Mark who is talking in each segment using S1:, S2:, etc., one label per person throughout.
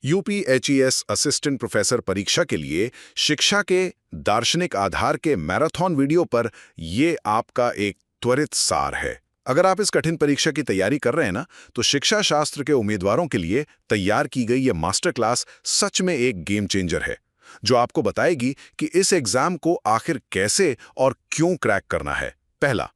S1: यूपीएचईएस assistant professor परीक्षा के लिए शिक्षा के दार्शनिक आधार के मैराथन वीडियो पर ये आपका एक त्वरित सार है। अगर आप इस कठिन परीक्षा की तैयारी कर रहे हैं ना, तो शिक्षा शास्त्र के उम्मीदवारों के लिए तैयार की गई ये मास्टर क्लास सच में एक गेम चेंजर है, जो आपको बताएगी कि इस एग्जाम को आखिर कैसे और क्यों क्रैक करना है। पहला,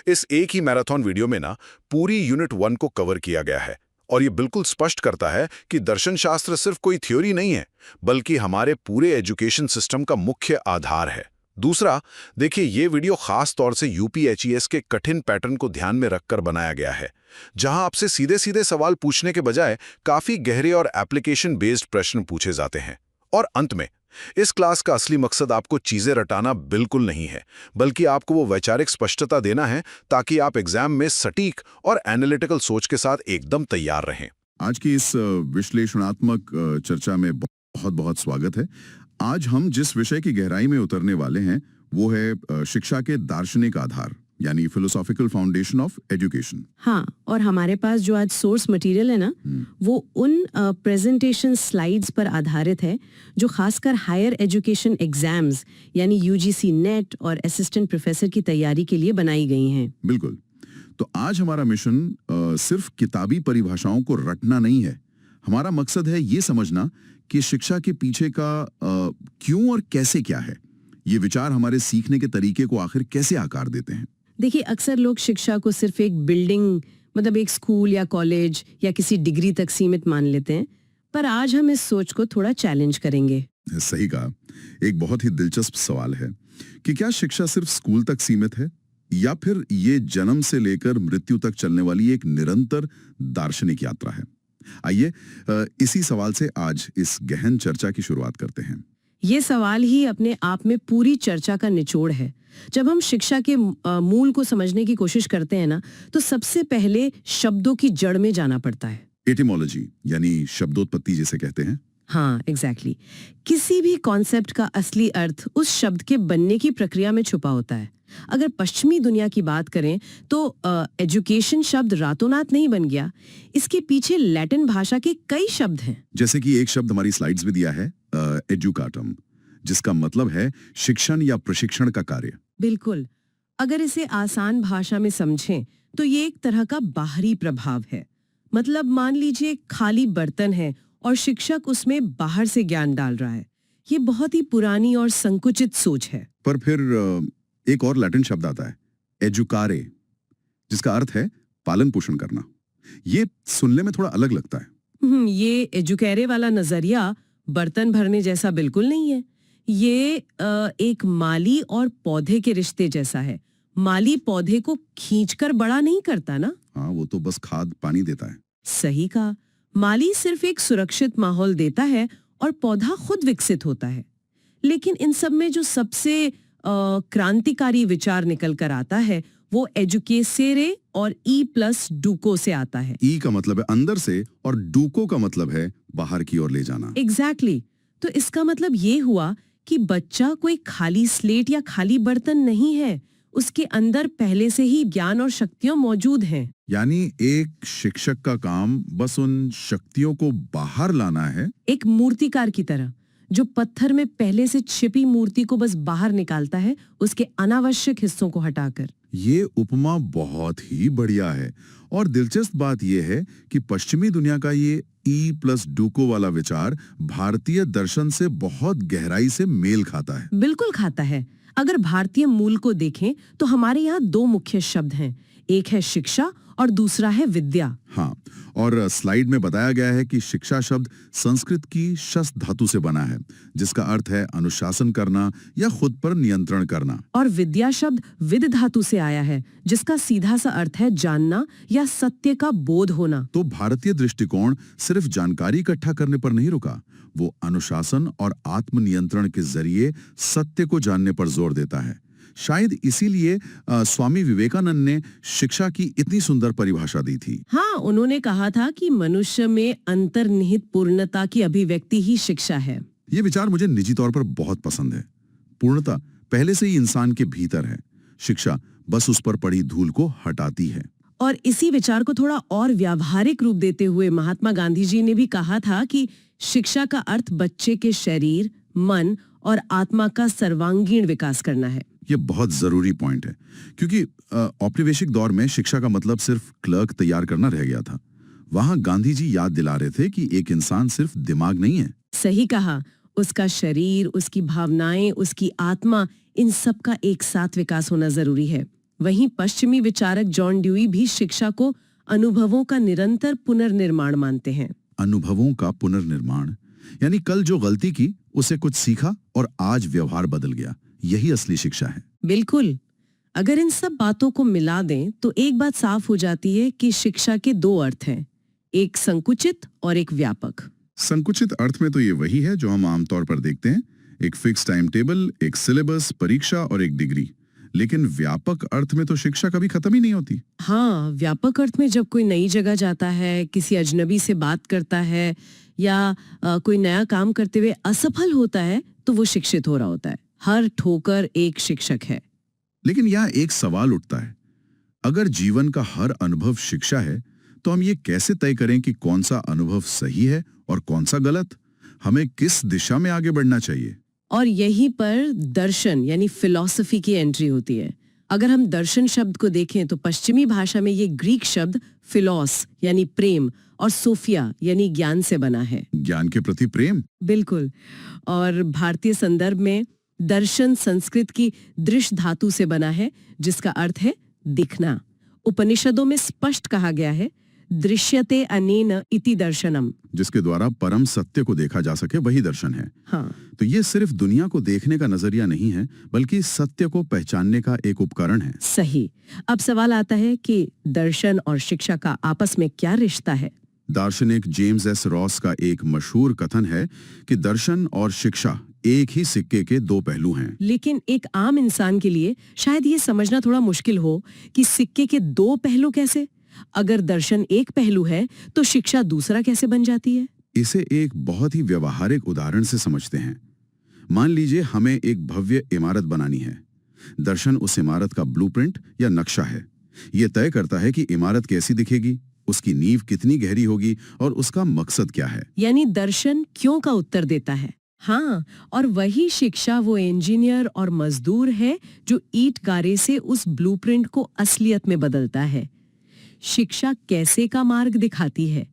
S1: इस एक ही मैराथन वीडियो में ना पूरी यूनिट 1 को कवर किया गया है और ये बिल्कुल स्पष्ट करता है कि दर्शन शास्त्र सिर्फ कोई थ्योरी नहीं है, बल्कि हमारे पूरे एजुकेशन सिस्टम का मुख्य आधार है। दूसरा, देखिए ये वीडियो खास तौर से यूपीएचईएस के कठिन पैटर्न को ध्यान में रखकर बनाया गया है, जहां आपसे सीधे सीधे सवाल पूछने के बजाय काफी गहरे और एप्लीकेशन बेस्ड प्रश्न पूछे जाते हैं। और अंत में, इस क्लास का असली मकसद आपको चीजें रटाना बिल्कुल नहीं है, बल्कि आपको वो वैचारिक स्पष्टता देना है ताकि आप एग्जाम में सटीक और एनालिटिकल सोच के साथ एकदम तैयार रहें।
S2: आज की इस विश्लेषणात्मक चर्चा में बहुत बहुत स्वागत है। आज हम जिस विषय की गहराई में उतरने वाले हैं वो है शिक्षा के दार्शनिक आधार, यानी फिलोसॉफिकल फाउंडेशन ऑफ एजुकेशन।
S3: हाँ, और हमारे पास जो आज सोर्स मटेरियल है ना, वो उन प्रेजेंटेशन स्लाइड्स पर आधारित है जो खासकर हायर एजुकेशन एग्जाम्स यानी यूजीसी नेट और असिस्टेंट प्रोफेसर की तैयारी के लिए बनाई गई हैं।
S2: बिल्कुल। तो आज हमारा मिशन सिर्फ किताबी परिभाषाओं को रटना नहीं है। हमारा मकसद है ये समझना कि शिक्षा के पीछे का क्यों और कैसे क्या है। ये विचार हमारे सीखने के तरीके को आखिर कैसे आकार देते हैं।
S3: देखिए, अक्सर लोग शिक्षा को सिर्फ एक बिल्डिंग, मतलब एक स्कूल या कॉलेज या किसी डिग्री तक सीमित मान लेते हैं, पर आज हम इस सोच को थोड़ा चैलेंज करेंगे।
S2: सही कहा। एक बहुत ही दिलचस्प सवाल है कि क्या शिक्षा सिर्फ स्कूल तक सीमित है, या फिर ये जन्म से लेकर मृत्यु तक चलने वाली एक निरंतर दार्शनिक यात्रा है। आइए इसी सवाल से आज इस गहन चर्चा की शुरुआत करते हैं।
S3: ये सवाल ही अपने आप में पूरी चर्चा का निचोड़ है। जब हम शिक्षा के मूल को समझने की कोशिश करते हैं ना, तो सबसे पहले शब्दों की जड़ में जाना पड़ता है।
S2: एटिमोलॉजी यानी शब्दोत्पत्ति जिसे कहते हैं।
S3: हाँ, एग्जैक्टली। किसी भी कॉन्सेप्ट का असली अर्थ उस शब्द के बनने की प्रक्रिया में छुपा होता है। अगर पश्चिमी दुनिया की बात करें तो एजुकेशन शब्द रातों-रात नहीं बन गया। इसके पीछे लैटिन भाषा के कई शब्द हैं।
S2: जैसे कि एक शब्द हमारी स्लाइड्स में दिया है, एजुकाटम, जिसका मतलब है शिक्षण या प्रशिक्षण का कार्य।
S3: बिल्कुल। अगर इसे आसान भाषा में समझें तो ये एक तरह का बाहरी प्रभाव है। मतलब मान लीजिए खाली बर्तन है और शिक्षक उसमें बाहर से ज्ञान डाल रहा है। ये बहुत ही पुरानी और संकुचित सोच है।
S2: पर फिर एक और लैटिन शब्द आता है, एजुकारे, जिसका अर्थ है पालन पोषण करना। ये सुनने में थोड़ा अलग लगता है।
S3: ये एजुकेरे वाला नजरिया बर्तन भरने जैसा बिल्कुल नहीं है। ये एक माली और पौधे के रिश्ते जैसा है। माली पौधे को खींचकर बड़ा नहीं करता ना।
S2: हाँ, वो तो बस खाद पानी देता है।
S3: सही कहा। माली सिर्फ एक सुरक्षित माहौल देता है और पौधा खुद विकसित होता है। लेकिन इन सब में जो सबसे क्रांतिकारी विचार निकल कर आता है वो एजुकेसेरे और ई+डूको से आता है।
S2: ई का मतलब है अंदर से और डूको का मतलब है बाहर की ओर ले जाना।
S3: एग्जैक्टली। तो इसका मतलब ये हुआ कि बच्चा कोई खाली स्लेट या खाली बर्तन नहीं है। उसके अंदर पहले से ही ज्ञान और शक्तियां मौजूद हैं।
S2: यानी एक शिक्षक का काम बस उन शक्तियों को बाहर लाना है,
S3: एक मूर्तिकार की तरह जो पत्थर में पहले से छिपी मूर्ति को बस बाहर निकालता है, उसके अनावश्यक हिस्सों को हटाकर।
S2: ये उपमा बहुत ही बढ़िया है। और दिलचस्प बात यह है कि पश्चिमी दुनिया का ये ई+डूको वाला विचार भारतीय दर्शन से बहुत गहराई से मेल खाता है।
S3: बिल्कुल खाता है। अगर भारतीय मूल को देखें तो हमारे यहाँ दो मुख्य शब्द हैं, एक है शिक्षा और दूसरा है विद्या।
S2: हाँ, और स्लाइड में बताया गया है कि शिक्षा शब्द संस्कृत की शस धातु से बना है, जिसका अर्थ है अनुशासन करना या खुद पर नियंत्रण करना।
S3: और विद्या शब्द विद धातु से आया है, जिसका सीधा सा अर्थ है जानना या सत्य का बोध होना।
S2: तो भारतीय दृष्टिकोण सिर्फ जानकारी इकट्ठा करने पर नहीं रुका, वो अनुशासन और आत्मनियंत्रण के जरिए सत्य को जानने पर जोर देता है। शायद इसीलिए स्वामी विवेकानंद ने शिक्षा की इतनी सुंदर परिभाषा दी थी।
S3: हाँ, उन्होंने कहा था कि मनुष्य में अंतर्निहित पूर्णता की अभिव्यक्ति ही शिक्षा है।
S2: ये विचार मुझे निजी तौर पर बहुत पसंद है। पूर्णता पहले से ही इंसान के भीतर है, शिक्षा बस उस पर पड़ी धूल को हटाती है।
S3: और इसी विचार को थोड़ा और व्यावहारिक रूप देते हुए महात्मा गांधी जी ने भी कहा था कि शिक्षा का अर्थ बच्चे के शरीर, मन और आत्मा का सर्वांगीण विकास करना है।
S2: ये बहुत जरूरी पॉइंट है, क्योंकि औपनिवेशिक दौर में शिक्षा का मतलब सिर्फ क्लर्क तैयार करना रह गया था। वहां गांधी जी याद दिला रहे थे कि एक इंसान सिर्फ दिमाग नहीं है।
S3: सही कहा, उसका शरीर, उसकी भावनाएं, उसकी आत्मा, इन सब का एक साथ विकास होना जरूरी है। वहीं पश्चिमी विचारक जॉन ड्यूई भी शिक्षा को अनुभवों का निरंतर पुनर्निर्माण मानते हैं।
S2: अनुभवों का पुनर्निर्माण यानी कल जो गलती की उसे कुछ सीखा और आज व्यवहार बदल गया, यही असली शिक्षा है।
S3: बिल्कुल। अगर इन सब बातों को मिला दें तो एक बात साफ हो जाती है कि शिक्षा के दो अर्थ हैं, एक संकुचित और एक व्यापक।
S2: संकुचित अर्थ में तो ये वही है जो हम आमतौर पर देखते हैं, एक फिक्स टाइम टेबल, एक सिलेबस, परीक्षा और एक डिग्री। लेकिन व्यापक अर्थ में तो शिक्षा कभी खत्म ही नहीं होती।
S3: हाँ, व्यापक अर्थ में जब कोई नई जगह जाता है, किसी अजनबी से बात करता है या कोई नया काम करते हुए असफल होता है तो वो शिक्षित हो रहा होता है। हर ठोकर एक शिक्षक है।
S2: लेकिन यहाँ एक सवाल उठता है, अगर जीवन का हर अनुभव शिक्षा है तो हम ये कैसे तय करें कि कौन सा अनुभव सही है और कौन सा गलत? हमें किस दिशा में आगे बढ़ना चाहिए?
S3: और यहीं पर दर्शन यानी फिलॉसफी की एंट्री होती है। अगर हम दर्शन शब्द को देखें तो पश्चिमी भाषा में ये ग्रीक शब्द फिलॉस यानी प्रेम और सोफिया यानी ज्ञान से बना है।
S2: ज्ञान के प्रति प्रेम।
S3: बिल्कुल। और भारतीय संदर्भ में दर्शन संस्कृत की दृश्य धातु से बना है, जिसका अर्थ है दिखना। उपनिषदों में स्पष्ट कहा गया है, दृश्यते अनेन इति दर्शनम,
S2: जिसके द्वारा परम सत्य को देखा जा सके वही दर्शन है।
S3: हाँ।
S2: तो ये सिर्फ दुनिया को देखने का नजरिया नहीं है, बल्कि सत्य को पहचानने का एक उपकरण है।
S3: सही। अब सवाल आता है कि दर्शन और शिक्षा का आपस में क्या रिश्ता है?
S2: दार्शनिक जेम्स एस रॉस का एक मशहूर कथन है कि दर्शन और शिक्षा एक ही सिक्के के दो पहलू हैं।
S3: लेकिन एक आम इंसान के लिए शायद ये समझना थोड़ा मुश्किल हो कि सिक्के के दो पहलू कैसे? अगर दर्शन एक पहलू है तो शिक्षा दूसरा कैसे बन जाती है?
S2: इसे एक बहुत ही व्यवहारिक उदाहरण से समझते हैं। मान लीजिए हमें एक भव्य इमारत बनानी है। दर्शन उस इमारत का ब्लूप्रिंट या नक्शा है। यह तय करता है कि इमारत कैसी दिखेगी, उसकी नींव कितनी गहरी होगी और उसका मकसद क्या है।
S3: यानी दर्शन क्यों का उत्तर देता है। हाँ, और वही शिक्षा वो इंजीनियर और मजदूर है जो ईंट गारे से उस ब्लूप्रिंट को असलियत में बदलता है। शिक्षा कैसे का मार्ग दिखाती है।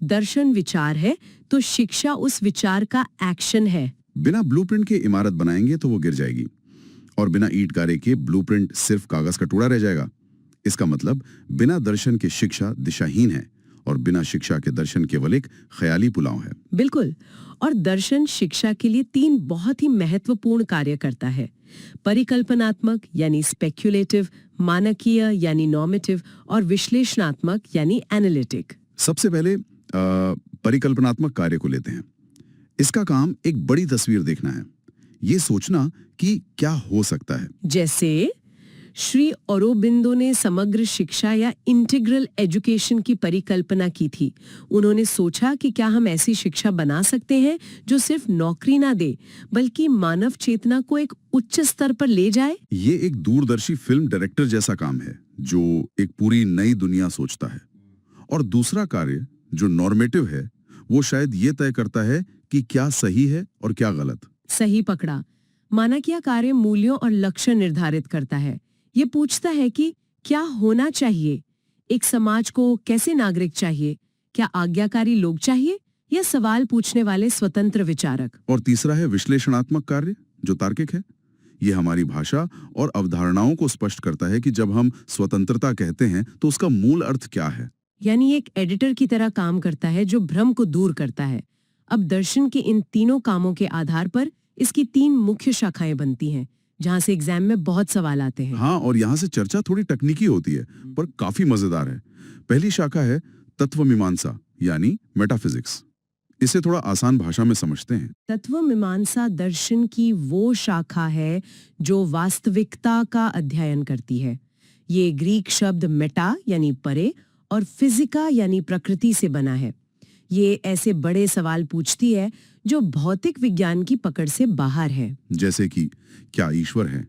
S3: दर्शन विचार है तो शिक्षा उस विचार का एक्शन है।
S2: बिना ब्लूप्रिंट के इमारत बनाएंगे तो वो गिर जाएगी, और बिना ईंट गारे के ब्लूप्रिंट सिर्फ कागज का टुकड़ा रह जाएगा। इसका मतलब बिना दर्शन के शिक्षा दिशाहीन है और बिना शिक्षा के दर्शन केवल एक ख्याली पुलाव है।
S3: बिल्कुल। और दर्शन शिक्षा के लिए तीन बहुत ही महत्वपूर्ण कार्य करता है, परिकल्पनात्मक यानी स्पेक्युलेटिव, मानकीय यानी नॉर्मेटिव और विश्लेषणात्मक यानी एनालिटिक।
S2: सबसे पहले परिकल्पनात्मक कार्य को लेते हैं। इसका काम एक बड़ी तस्वीर देखना है, ये सोचना कि क्या हो सकता है।
S3: जैसे श्री अरोबिंदो ने समग्र शिक्षा या इंटीग्रल एजुकेशन की परिकल्पना की थी। उन्होंने सोचा कि क्या हम ऐसी शिक्षा बना सकते हैं जो सिर्फ नौकरी ना दे बल्कि मानव चेतना को एक उच्च स्तर पर ले जाए।
S2: ये एक दूरदर्शी फिल्म डायरेक्टर जैसा काम है जो एक पूरी नई दुनिया सोचता है। और दूसरा कार्य जो नॉर्मेटिव है वो शायद ये तय करता है कि क्या सही है और क्या गलत।
S3: सही पकड़ा। मानकीय कार्य मूल्यों और लक्ष्य निर्धारित करता है। ये पूछता है कि क्या होना चाहिए, एक समाज को कैसे नागरिक चाहिए, क्या आज्ञाकारी लोग चाहिए या सवाल पूछने वाले स्वतंत्र विचारक।
S2: और तीसरा है विश्लेषणात्मक कार्य जो तार्किक है। ये हमारी भाषा और अवधारणाओं को स्पष्ट करता है कि जब हम स्वतंत्रता कहते हैं तो उसका मूल अर्थ क्या है।
S3: यानी एक एडिटर की तरह काम करता है जो भ्रम को दूर करता है। अब दर्शन के इन तीनों कामों के आधार पर इसकी तीन मुख्य शाखाएं बनती हैं, जहां से एग्जाम में बहुत सवाल आते हैं।
S2: हाँ, और यहाँ से चर्चा थोड़ी तकनीकी होती है पर काफी मजेदार है। पहली शाखा है तत्व मीमांसा यानी मेटाफिजिक्स। इसे थोड़ा आसान भाषा में समझते हैं।
S3: तत्व मीमांसा दर्शन की वो शाखा है जो वास्तविकता का अध्ययन करती है। ये ग्रीक शब्द मेटा यानी परे और फिजिका यानी प्रकृति से बना है। ये ऐसे बड़े सवाल पूछती है जो भौतिक विज्ञान की पकड़ से बाहर है।
S2: जैसे कि क्या ईश्वर है,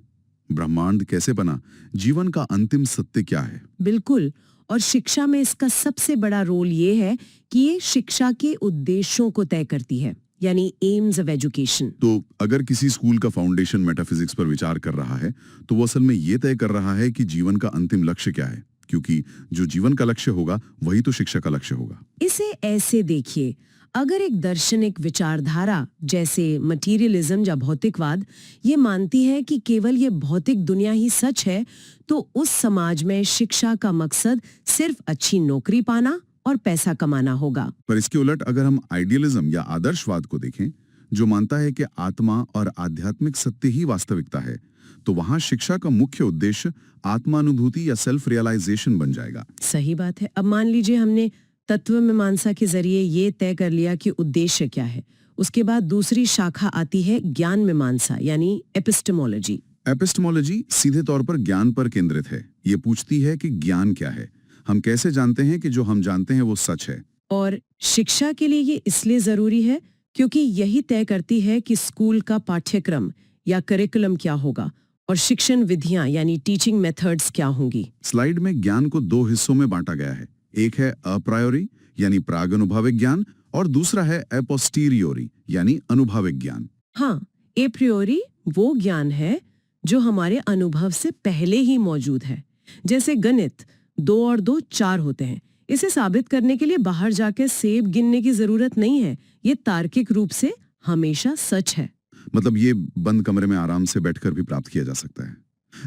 S2: ब्रह्मांड कैसे बना, जीवन का अंतिम सत्य क्या है।
S3: बिल्कुल। और शिक्षा में इसका सबसे बड़ा रोल ये है कि ये शिक्षा के उद्देश्यों को तय करती है, यानी एम्स ऑफ एजुकेशन।
S2: तो अगर किसी स्कूल का फाउंडेशन मेटाफिजिक्स पर विचार कर रहा है तो वो असल में ये तय कर रहा है कि जीवन का अंतिम लक्ष्य क्या है, क्योंकि जो जीवन का लक्ष्य होगा वही तो शिक्षा का लक्ष्य होगा।
S3: इसे ऐसे देखिए, अगर एक दार्शनिक विचारधारा जैसे मटीरियलिज्म या भौतिकवाद ये मानती है कि केवल ये भौतिक दुनिया ही सच है, तो उस समाज में शिक्षा का मकसद सिर्फ अच्छी नौकरी पाना और पैसा कमाना होगा।
S2: पर इसके उलट अगर हम आइडियलिज्म या आदर्शवाद को देखें, जो मानता है कि आत्मा और आध्यात्मिक सत्य ही वास्तविकता है, तो वहां शिक्षा का मुख्य उद्देश्य आत्मानुभूति या सेल्फ रियलाइजेशन बन जाएगा।
S3: सही बात है। अब मान लीजिए हमने तत्व मीमांसा के जरिए ये तय कर लिया कि उद्देश्य क्या है। उसके बाद दूसरी शाखा आती है ज्ञान मीमांसा, यानी एपिस्टेमोलॉजी।
S2: एपिस्टेमोलॉजी सीधे तौर पर ज्ञान पर केंद्रित है। ये पूछती है कि ज्ञान क्या है, हम कैसे जानते हैं कि जो हम जानते हैं वो सच है।
S3: और शिक्षा के लिए ये इसलिए जरूरी है क्योंकि यही तय करती है कि स्कूल का पाठ्यक्रम या करिकुलम क्या होगा और शिक्षण विधियां यानी टीचिंग मेथड्स क्या होंगी।
S2: स्लाइड में ज्ञान को दो हिस्सों में बांटा गया है। एक है अप्रायोरी यानी प्रागनुभाविक ज्ञान और दूसरा है एपोस्टीरियोरी यानी अनुभाविक ज्ञान।
S3: हाँ, ए प्रियोरी वो ज्ञान है जो हमारे अनुभव से पहले ही मौजूद है। जैसे गणित 2 और 2 4 होते हैं। इसे साबित करने के लिए बाहर जाकर सेब गिनने की जरूरत नहीं है। ये तार्किक रूप से हमेशा सच है।
S2: मतलब ये बंद कमरे में आराम से बैठकर भी प्राप्त किया जा सकता है।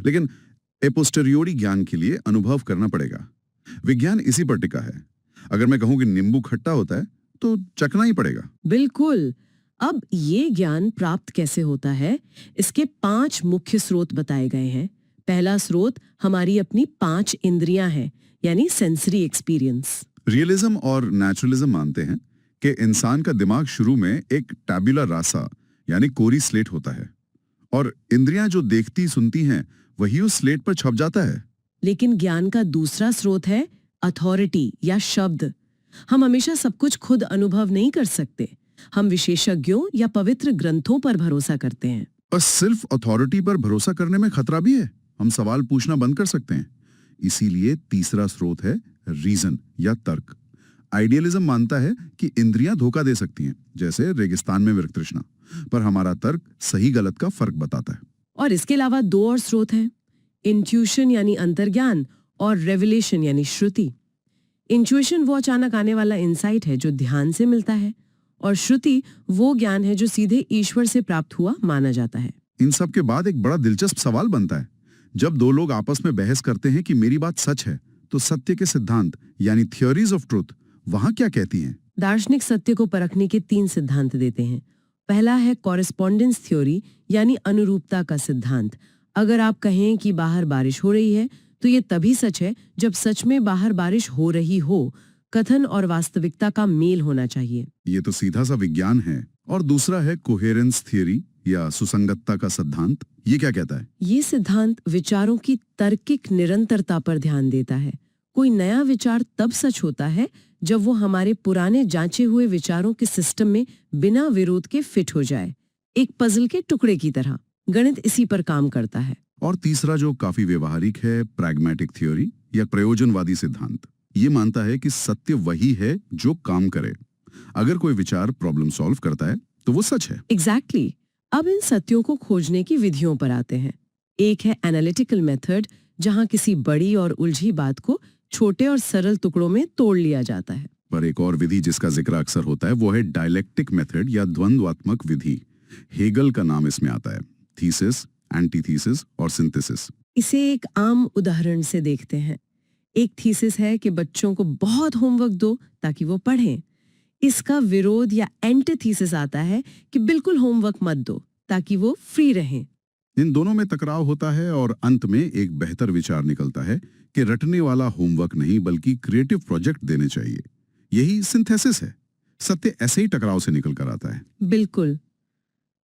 S2: लेकिन एपोस्टेरियोरी ज्ञान के लिए अनुभव करना पड़ेगा। विज्ञान इसी पर टिका है। अगर मैं कहूं कि नींबू खट्टा होता है तो चखना ही पड़ेगा।
S3: बिल्कुल। अब ये ज्ञान प्राप्त कैसे होता है, इसके 5 मुख्य स्रोत बताए गए हैं। पहला स्रोत हमारी अपनी 5 इंद्रियां हैं, यानी सेंसरी एक्सपीरियंस।
S2: रियलिज्म और नेचुरलिज्म मानते हैं कि इंसान का दिमाग शुरू में एक टैबुला रासा यानी कोरी स्लेट होता है और इंद्रियां जो देखती सुनती हैं वही उस स्लेट पर छप जाता है।
S3: लेकिन ज्ञान का दूसरा स्रोत है अथॉरिटी या शब्द। हम हमेशा सब कुछ खुद अनुभव नहीं कर सकते। हम विशेषज्ञों या पवित्र ग्रंथों पर भरोसा करते हैं।
S2: और सिर्फ अथॉरिटी पर भरोसा करने में खतरा भी है। हम सवाल पूछना बंद कर सकते हैं। इसीलिए तीसरा स्रोत है रीजन या तर्क। आइडियलिज्म मानता है कि इंद्रियां धोखा दे सकती हैं, जैसे रेगिस्तान में मृग तृष्णा, पर हमारा तर्क सही गलत का फर्क बताता है।
S3: और इसके अलावा 2 और स्रोत हैं, इंट्यूशन यानी अंतर्ज्ञान और रेवलेशन यानी श्रुति। इंट्यूशन वो अचानक आने वाला इंसाइट है जो ध्यान से मिलता है, और श्रुति वो ज्ञान है जो सीधे ईश्वर से प्राप्त हुआ माना जाता है।
S2: इन सब के बाद एक बड़ा दिलचस्प सवाल बनता है। जब 2 लोग आपस में बहस करते हैं कि मेरी बात सच है, तो सत्य के सिद्धांत यानी थियोरीज ऑफ ट्रुथ वहां क्या कहती हैं?
S3: दार्शनिक सत्य को परखने के 3 सिद्धांत देते हैं। पहला है कॉरेस्पॉन्डेंस थ्योरी यानी अनुरूपता का सिद्धांत। अगर आप कहें कि बाहर बारिश हो रही है तो ये तभी सच है जब सच में बाहर बारिश हो रही हो। कथन और वास्तविकता का मेल होना चाहिए।
S2: ये तो सीधा सा विज्ञान है। और दूसरा है कोहेरेंस थ्योरी या सुसंगतता का सिद्धांत। ये क्या कहता है?
S3: ये सिद्धांत विचारों की तार्किक निरंतरता पर ध्यान देता है। कोई नया विचार तब सच होता है जब वो हमारे पुराने जांचे हुए विचारों के सिस्टम में बिना विरोध के फिट हो जाए, एक पजल के टुकड़े की तरह। गणित इसी पर काम करता है।
S2: और तीसरा जो काफी व्यवहारिक है, प्रैग्मेटिक थ्योरी या प्रयोजनवादी सिद्धांत। ये मानता है कि सत्य वही है जो काम करे। अगर कोई विचार प्रॉब्लम सॉल्व करता है तो वो सच है।
S3: एग्जैक्टली। अब इन सत्यों को खोजने की विधियों पर आते हैं। एक है एनालिटिकल मेथड, जहां किसी बड़ी और उलझी बात को छोटे और सरल टुकड़ों में तोड़ लिया जाता है।
S2: पर एक और विधि जिसका जिक्र अक्सर होता है वो है डायलेक्टिक मेथड या द्वंद्वात्मक विधि। हेगल का नाम इसमें आता है। थीसिस, एंटीथीसिस और सिंथेसिस।
S3: इसे एक आम उदाहरण से देखते हैं। एक थीसिस है कि बच्चों को बहुत होमवर्क दो ताकि वो पढ़ें। इसका विरोध या एंटीथीसिस आता है कि बिल्कुल होमवर्क मत दो ताकि वो फ्री रहें।
S2: इन दोनों में टकराव होता है और अंत में एक बेहतर विचार निकलता है कि रटने वाला होमवर्क नहीं बल्कि क्रिएटिव प्रोजेक्ट देने चाहिए। यही सिंथेसिस है। सत्य ऐसे ही टकराव से निकल कर आता है।
S3: बिल्कुल।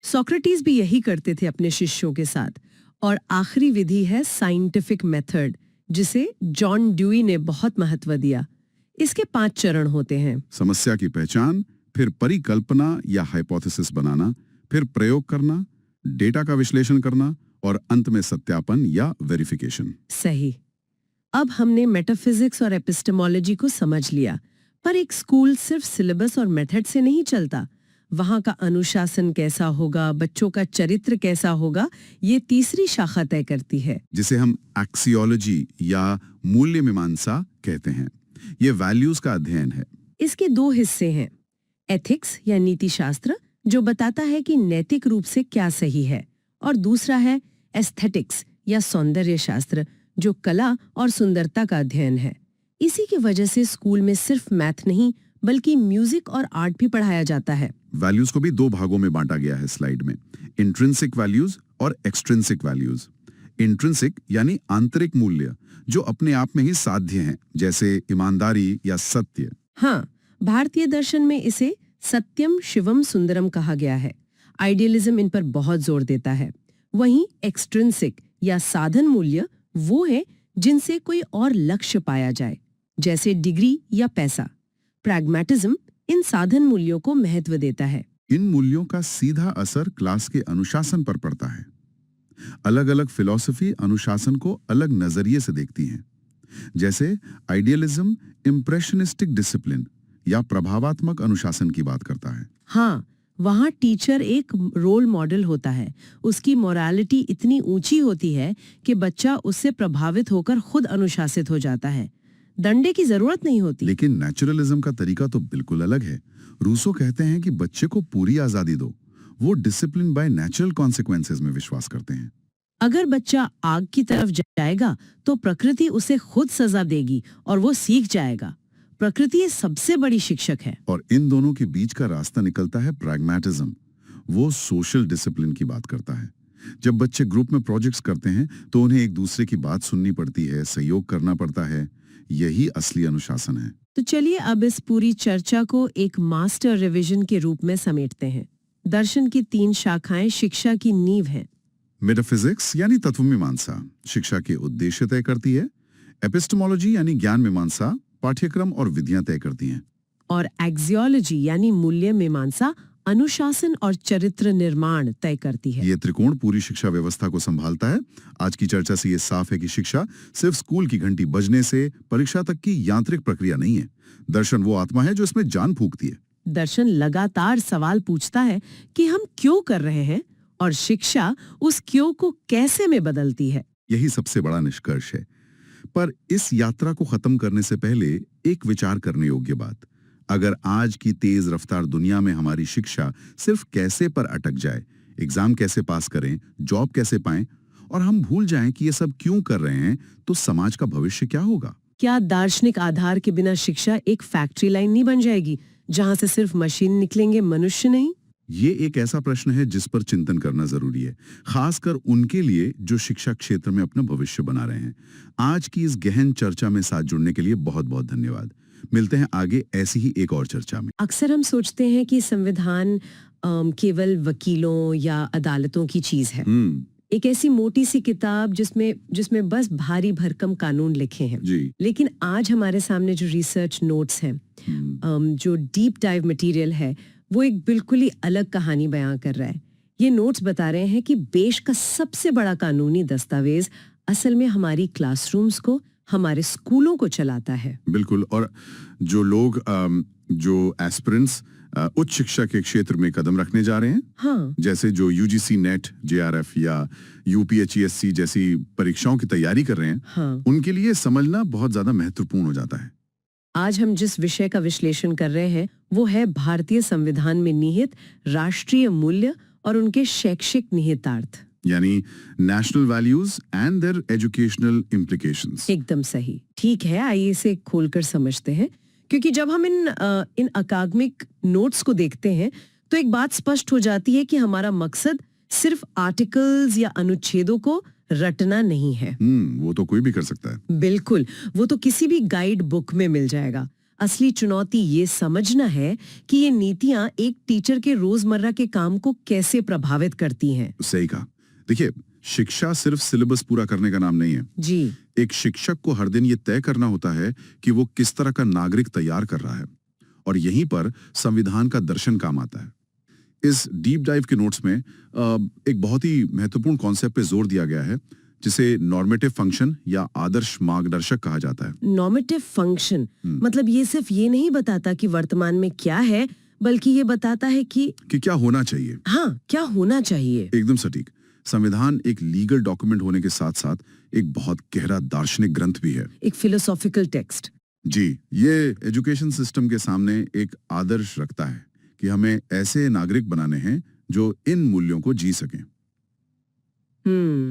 S3: सोक्रेटिस भी यही करते थे अपने शिष्यों के साथ। और आखिरी विधि है साइंटिफिक मेथड, जिसे जॉन ड्यूई ने बहुत महत्व दिया। इसके 5 चरण होते हैं।
S2: समस्या की पहचान, फिर परिकल्पना या हाइपोथेसिस बनाना, फिर प्रयोग करना, डेटा का विश्लेषण करना और अंत में सत्यापन या वेरिफिकेशन।
S3: सही। अब हमने मेटाफिजिक्स और एपिस्टेमोलॉजी को समझ लिया, पर एक स्कूल सिर्फ सिलेबस और मेथड से नहीं चलता। वहां का अनुशासन कैसा होगा, बच्चों का चरित्र कैसा होगा, ये तीसरी शाखा तय करती है।
S2: जिसे हम एक्सियोलॉजी या मूल्य मीमांसा कहते हैं। ये वैल्यूज का अध्ययन है।
S3: इसके दो हिस्से हैं, एथिक्स या नीति शास्त्र जो बताता है कि नैतिक रूप से क्या सही है, और दूसरा है एस्थेटिक्स या सौंदर्य शास्त्र जो कला और सुंदरता का अध्ययन है। इसी की वजह से स्कूल में सिर्फ मैथ नहीं बल्कि म्यूजिक और आर्ट भी पढ़ाया जाता है।
S2: वैल्यूज को भी दो भागों में बांटा गया है स्लाइड में, इंट्रिंसिक वैल्यूज और एक्सट्रिंसिक वैल्यूज। इंट्रिंसिक यानी आंतरिक मूल्य जो अपने आप में ही साध्य हैं, जैसे ईमानदारी या सत्य।
S3: हाँ, भारतीय दर्शन में इसे सत्यम शिवम सुंदरम कहा गया है। आइडियलिज्म इन पर बहुत जोर देता है। वहीं एक्सट्रिंसिक या साधन मूल्य वो है जिनसे कोई और लक्ष्य पाया जाए, जैसे डिग्री या पैसा। प्रैग्मैटिज्म इन साधन मूल्यों को महत्व देता है।
S2: इन मूल्यों का सीधा असर क्लास के अनुशासन पर पड़ता है। अलग अलग फिलॉसफी अनुशासन को अलग नजरिए से देखती हैं, जैसे आइडियलिज्म इंप्रेशनिस्टिक डिसिप्लिन या प्रभावात्मक अनुशासन की बात करता है।
S3: हाँ, वहाँ टीचर एक रोल मॉडल होता है। उसकी मोरालिटी इतनी ऊंची होती है कि बच्चा उससे प्रभावित होकर खुद अनुशासित हो जाता है। दंडे की जरूरत नहीं होती।
S2: लेकिन नेचुरलिज्म का तरीका तो बिल्कुल अलग है। रूसो कहते हैं कि बच्चे को पूरी आजादी दो। वो डिसिप्लिन बाय नेचुरल कॉन्सिक्वेंसेस में विश्वास करते हैं।
S3: अगर बच्चा आग की तरफ जाएगा तो प्रकृति उसे खुद सजा देगी और वो सीख जाएगा। प्रकृति सबसे बड़ी शिक्षक है।
S2: और इन दोनों के बीच का रास्ता निकलता है प्रैग्मैटिज्म। वो सोशल डिसिप्लिन की बात करता है। जब बच्चे ग्रुप में प्रोजेक्ट्स करते हैं तो उन्हें एक दूसरे की बात सुननी पड़ती है, सहयोग करना पड़ता है। यही असली अनुशासन है।
S3: तो चलिए अब इस पूरी चर्चा को एक मास्टर रिवीजन के रूप में समेटते हैं। दर्शन की 3 शाखाएं शिक्षा की नींव हैं।
S2: मेटाफिजिक्स यानी तत्व मीमांसा शिक्षा के उद्देश्य तय करती है। एपिस्टेमोलॉजी यानी ज्ञान मीमांसा पाठ्यक्रम और विधियां तय करती हैं।
S3: और एक्सियोलॉजी यानी मूल्य मीमांसा अनुशासन और चरित्र निर्माण तय करती है।
S2: ये त्रिकोण पूरी शिक्षा व्यवस्था को संभालता है। आज की चर्चा से ये साफ है कि शिक्षा सिर्फ स्कूल की घंटी बजने से परीक्षा तक की यांत्रिक प्रक्रिया नहीं है। दर्शन वो आत्मा है जो इसमें जान फूंकती है।
S3: दर्शन लगातार सवाल पूछता है कि हम क्यों कर रहे हैं, और शिक्षा उस क्यों को कैसे में बदलती है।
S2: यही सबसे बड़ा निष्कर्ष है। पर इस यात्रा को खत्म करने से पहले एक विचार करने योग्य बात, अगर आज की तेज रफ्तार दुनिया में हमारी शिक्षा सिर्फ कैसे पर अटक जाए, एग्जाम कैसे पास करें, जॉब कैसे पाएं, और हम भूल जाएं कि ये सब क्यों कर रहे हैं, तो समाज का भविष्य क्या होगा?
S3: क्या दार्शनिक आधार के बिना शिक्षा एक फैक्ट्री लाइन नहीं बन जाएगी जहां से सिर्फ मशीन निकलेंगे, मनुष्य नहीं?
S2: ये एक ऐसा प्रश्न है जिस पर चिंतन करना जरूरी है, खासकर उनके लिए जो शिक्षा क्षेत्र में अपना भविष्य बना रहे हैं। आज की इस गहन चर्चा में साथ जुड़ने के लिए बहुत बहुत धन्यवाद। मिलते हैं आगे ऐसी ही एक और चर्चा में।
S3: अक्सर हम सोचते हैं कि संविधान केवल वकीलों या अदालतों की चीज है, एक ऐसी मोटी सी किताब जिसमें बस भारी भरकम कानून लिखे हैं
S2: जी।
S3: लेकिन आज हमारे सामने जो रिसर्च नोट्स हैं, जो डीप डाइव मटेरियल है, वो एक बिल्कुल ही अलग कहानी बयां कर रहा है। ये नोट्स बता रहे हैं कि देश का सबसे बड़ा कानूनी दस्तावेज असल में हमारी क्लासरूम्स को, हमारे स्कूलों को चलाता है।
S2: बिल्कुल। और जो लोग जो एस्पिरेंट्स उच्च शिक्षा के क्षेत्र में कदम रखने जा रहे हैं,
S3: हाँ,
S2: जैसे जो यूजीसी नेट, जेआरएफ या यूपीएचईएससी जैसी परीक्षाओं की तैयारी कर रहे हैं,
S3: हाँ,
S2: उनके लिए समझना बहुत ज्यादा महत्वपूर्ण हो जाता है।
S3: आज हम जिस विषय का विश्लेषण कर रहे हैं वो है भारतीय संविधान में निहित राष्ट्रीय मूल्य और उनके शैक्षिक निहितार्थ,
S2: यानी national values and there educational implications.
S3: एकदम सही। ठीक है, आइए इसे खोलकर समझते हैं, क्योंकि जब हम इन अकादमिक नोट्स को देखते हैं तो एक बात स्पष्ट हो जाती है कि हमारा मकसद सिर्फ आर्टिकल्स या अनुच्छेदों को रटना नहीं है।
S2: वो तो कोई भी कर सकता है।
S3: बिल्कुल, वो तो किसी भी गाइड बुक में मिल जाएगा। असली चुनौती ये समझना है कि ये नीतियां एक टीचर के रोजमर्रा के काम को कैसे प्रभावित करती हैं।
S2: सही कहा। देखिए, शिक्षा सिर्फ सिलेबस पूरा करने का नाम नहीं है
S3: जी।
S2: एक शिक्षक को हर दिन ये तय करना होता है कि वो किस तरह का नागरिक तैयार कर रहा है, और यहीं पर संविधान का दर्शन काम आता है। इस डीप डाइव के नोट्स में एक बहुत ही महत्वपूर्ण कॉन्सेप्ट पे जोर दिया गया है जिसे नॉर्मेटिव फंक्शन या आदर्श मार्गदर्शक कहा जाता है।
S3: नॉर्मेटिव फंक्शन मतलब ये सिर्फ ये नहीं बताता कि वर्तमान में क्या है, बल्कि ये बताता है कि
S2: क्या होना चाहिए।
S3: हाँ, क्या होना चाहिए।
S2: एकदम सटीक। संविधान एक लीगल डॉक्यूमेंट होने के साथ साथ एक बहुत गहरा दार्शनिक ग्रंथ भी है।
S3: एक फिलोसॉफिकल टेक्स्ट।
S2: जी, ये एजुकेशन सिस्टम के सामने एक आदर्श रखता है कि हमें ऐसे नागरिक बनाने हैं जो इन मूल्यों को जी सकें।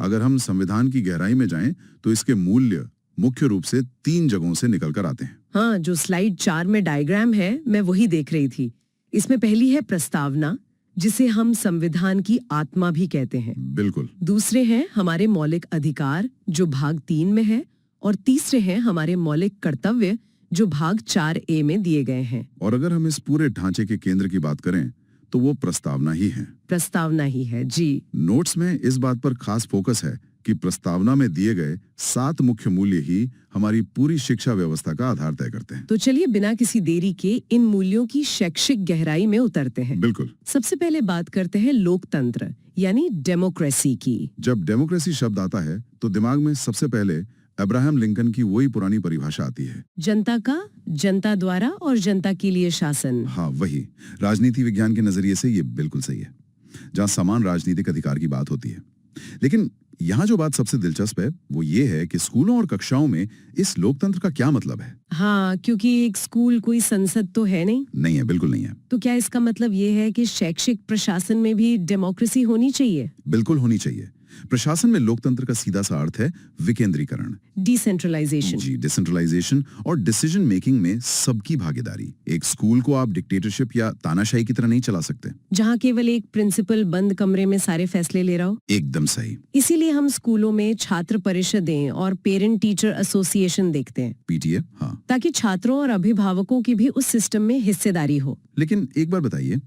S2: अगर हम संविधान की गहराई में जाएं तो इसके मूल्य मुख्य रूप से 3 जगहों से निकल कर आते हैं।
S3: हाँ, जो स्लाइड 4 में डायग्राम है, मैं वही देख रही थी। इसमें पहली है प्रस्तावना, जिसे हम संविधान की आत्मा भी कहते हैं।
S2: बिल्कुल।
S3: दूसरे हैं हमारे मौलिक अधिकार, जो भाग 3 में है, और तीसरे हैं हमारे मौलिक कर्तव्य, जो भाग 4A में दिए गए हैं।
S2: और अगर हम इस पूरे ढांचे के केंद्र की बात करें तो वो प्रस्तावना ही है।
S3: प्रस्तावना ही है, जी।
S2: नोट्स में इस बात पर खास फोकस है कि प्रस्तावना में दिए गए 7 मुख्य मूल्य ही हमारी पूरी शिक्षा व्यवस्था का आधार तय करते हैं।
S3: तो चलिए बिना किसी देरी के इन मूल्यों की शैक्षिक गहराई में उतरते हैं।
S2: बिल्कुल।
S3: सबसे पहले बात करते हैं लोकतंत्र यानी डेमोक्रेसी की।
S2: जब डेमोक्रेसी शब्द आता है तो दिमाग में सबसे पहले अब्राहम लिंकन की वही पुरानी परिभाषा आती है।
S3: जनता का, जनता द्वारा और जनता के लिए शासन।
S2: हाँ, वही। राजनीति विज्ञान के नजरिए से ये बिल्कुल सही है, जहाँ समान राजनीतिक अधिकार की बात होती है। लेकिन यहाँ जो बात सबसे दिलचस्प है वो ये है कि स्कूलों और कक्षाओं में इस लोकतंत्र का क्या मतलब है।
S3: हाँ, क्योंकि एक स्कूल कोई संसद तो है नहीं।
S2: नहीं है, बिल्कुल नहीं है।
S3: तो क्या इसका मतलब ये है कि शैक्षिक प्रशासन में भी डेमोक्रेसी होनी चाहिए?
S2: बिल्कुल होनी चाहिए। प्रशासन में लोकतंत्र का सीधा सा अर्थ है विकेंद्रीकरण,
S3: डिसेंट्रलाइजेशन।
S2: जी, डिसेंट्रलाइजेशन और डिसीजन मेकिंग में सबकी भागीदारी। एक स्कूल को आप डिक्टेटरशिप या तानाशाही की तरह नहीं चला सकते,
S3: जहाँ केवल एक प्रिंसिपल बंद कमरे में सारे फैसले ले रहा हो।
S2: एकदम सही।
S3: इसीलिए हम स्कूलों में छात्र परिषदें और पेरेंट टीचर एसोसिएशन देखते हैं,
S2: पीटीए। हाँ,
S3: ताकि छात्रों और अभिभावकों की भी उस सिस्टम में हिस्सेदारी हो।
S2: लेकिन एक बार बताइए,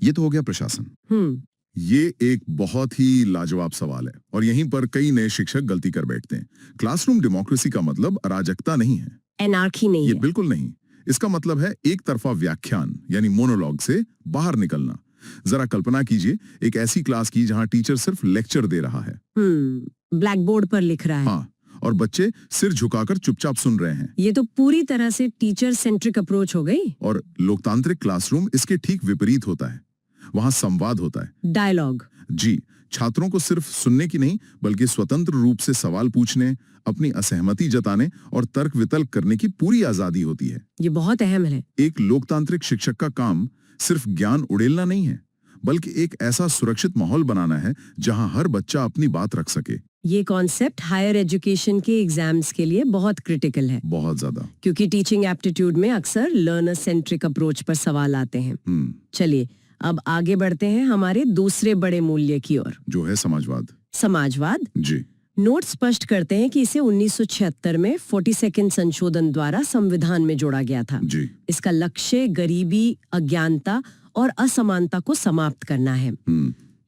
S2: ये तो हो गया प्रशासन। ये एक बहुत ही लाजवाब सवाल है और यहीं पर कई नए शिक्षक गलती कर बैठते हैं। क्लासरूम डेमोक्रेसी का मतलब अराजकता नहीं है,
S3: एनार्की नहीं
S2: ये
S3: है।
S2: बिल्कुल नहीं। इसका मतलब है एक तरफा व्याख्यान यानी मोनोलॉग से बाहर निकलना। जरा कल्पना कीजिए एक ऐसी क्लास की जहां टीचर सिर्फ लेक्चर दे रहा है,
S3: ब्लैक बोर्ड पर लिख रहा है।
S2: हाँ, और बच्चे सिर झुकाकर चुपचाप सुन रहे हैं।
S3: ये तो पूरी तरह से टीचर सेंट्रिक अप्रोच हो गई।
S2: और लोकतांत्रिक क्लासरूम इसके ठीक विपरीत होता है। वहां संवाद होता है,
S3: डायलॉग।
S2: जी, छात्रों को सिर्फ सुनने की नहीं बल्कि स्वतंत्र रूप से सवाल पूछने, अपनी असहमति जताने और तर्क वितर्क करने की पूरी आजादी होती है।
S3: ये बहुत अहम है।
S2: एक लोकतांत्रिक शिक्षक का काम सिर्फ ज्ञान उड़ेलना नहीं है, बल्कि एक ऐसा सुरक्षित माहौल बनाना है जहां हर बच्चा अपनी बात रख सके।
S3: ये कॉन्सेप्ट हायर एजुकेशन के एग्जाम्स के लिए बहुत क्रिटिकल है।
S2: बहुत ज्यादा।
S3: क्योंकि टीचिंग एप्टीट्यूड में अक्सर लर्नर सेंट्रिक अप्रोच पर सवाल आते हैं। चलिए अब आगे बढ़ते हैं हमारे दूसरे बड़े मूल्य की ओर,
S2: जो है समाजवाद।
S3: समाजवाद,
S2: जी।
S3: नोट स्पष्ट करते हैं कि इसे 1976 में 42nd संशोधन द्वारा संविधान में जोड़ा गया था।
S2: जी।
S3: इसका लक्ष्य गरीबी, अज्ञानता और असमानता को समाप्त करना है।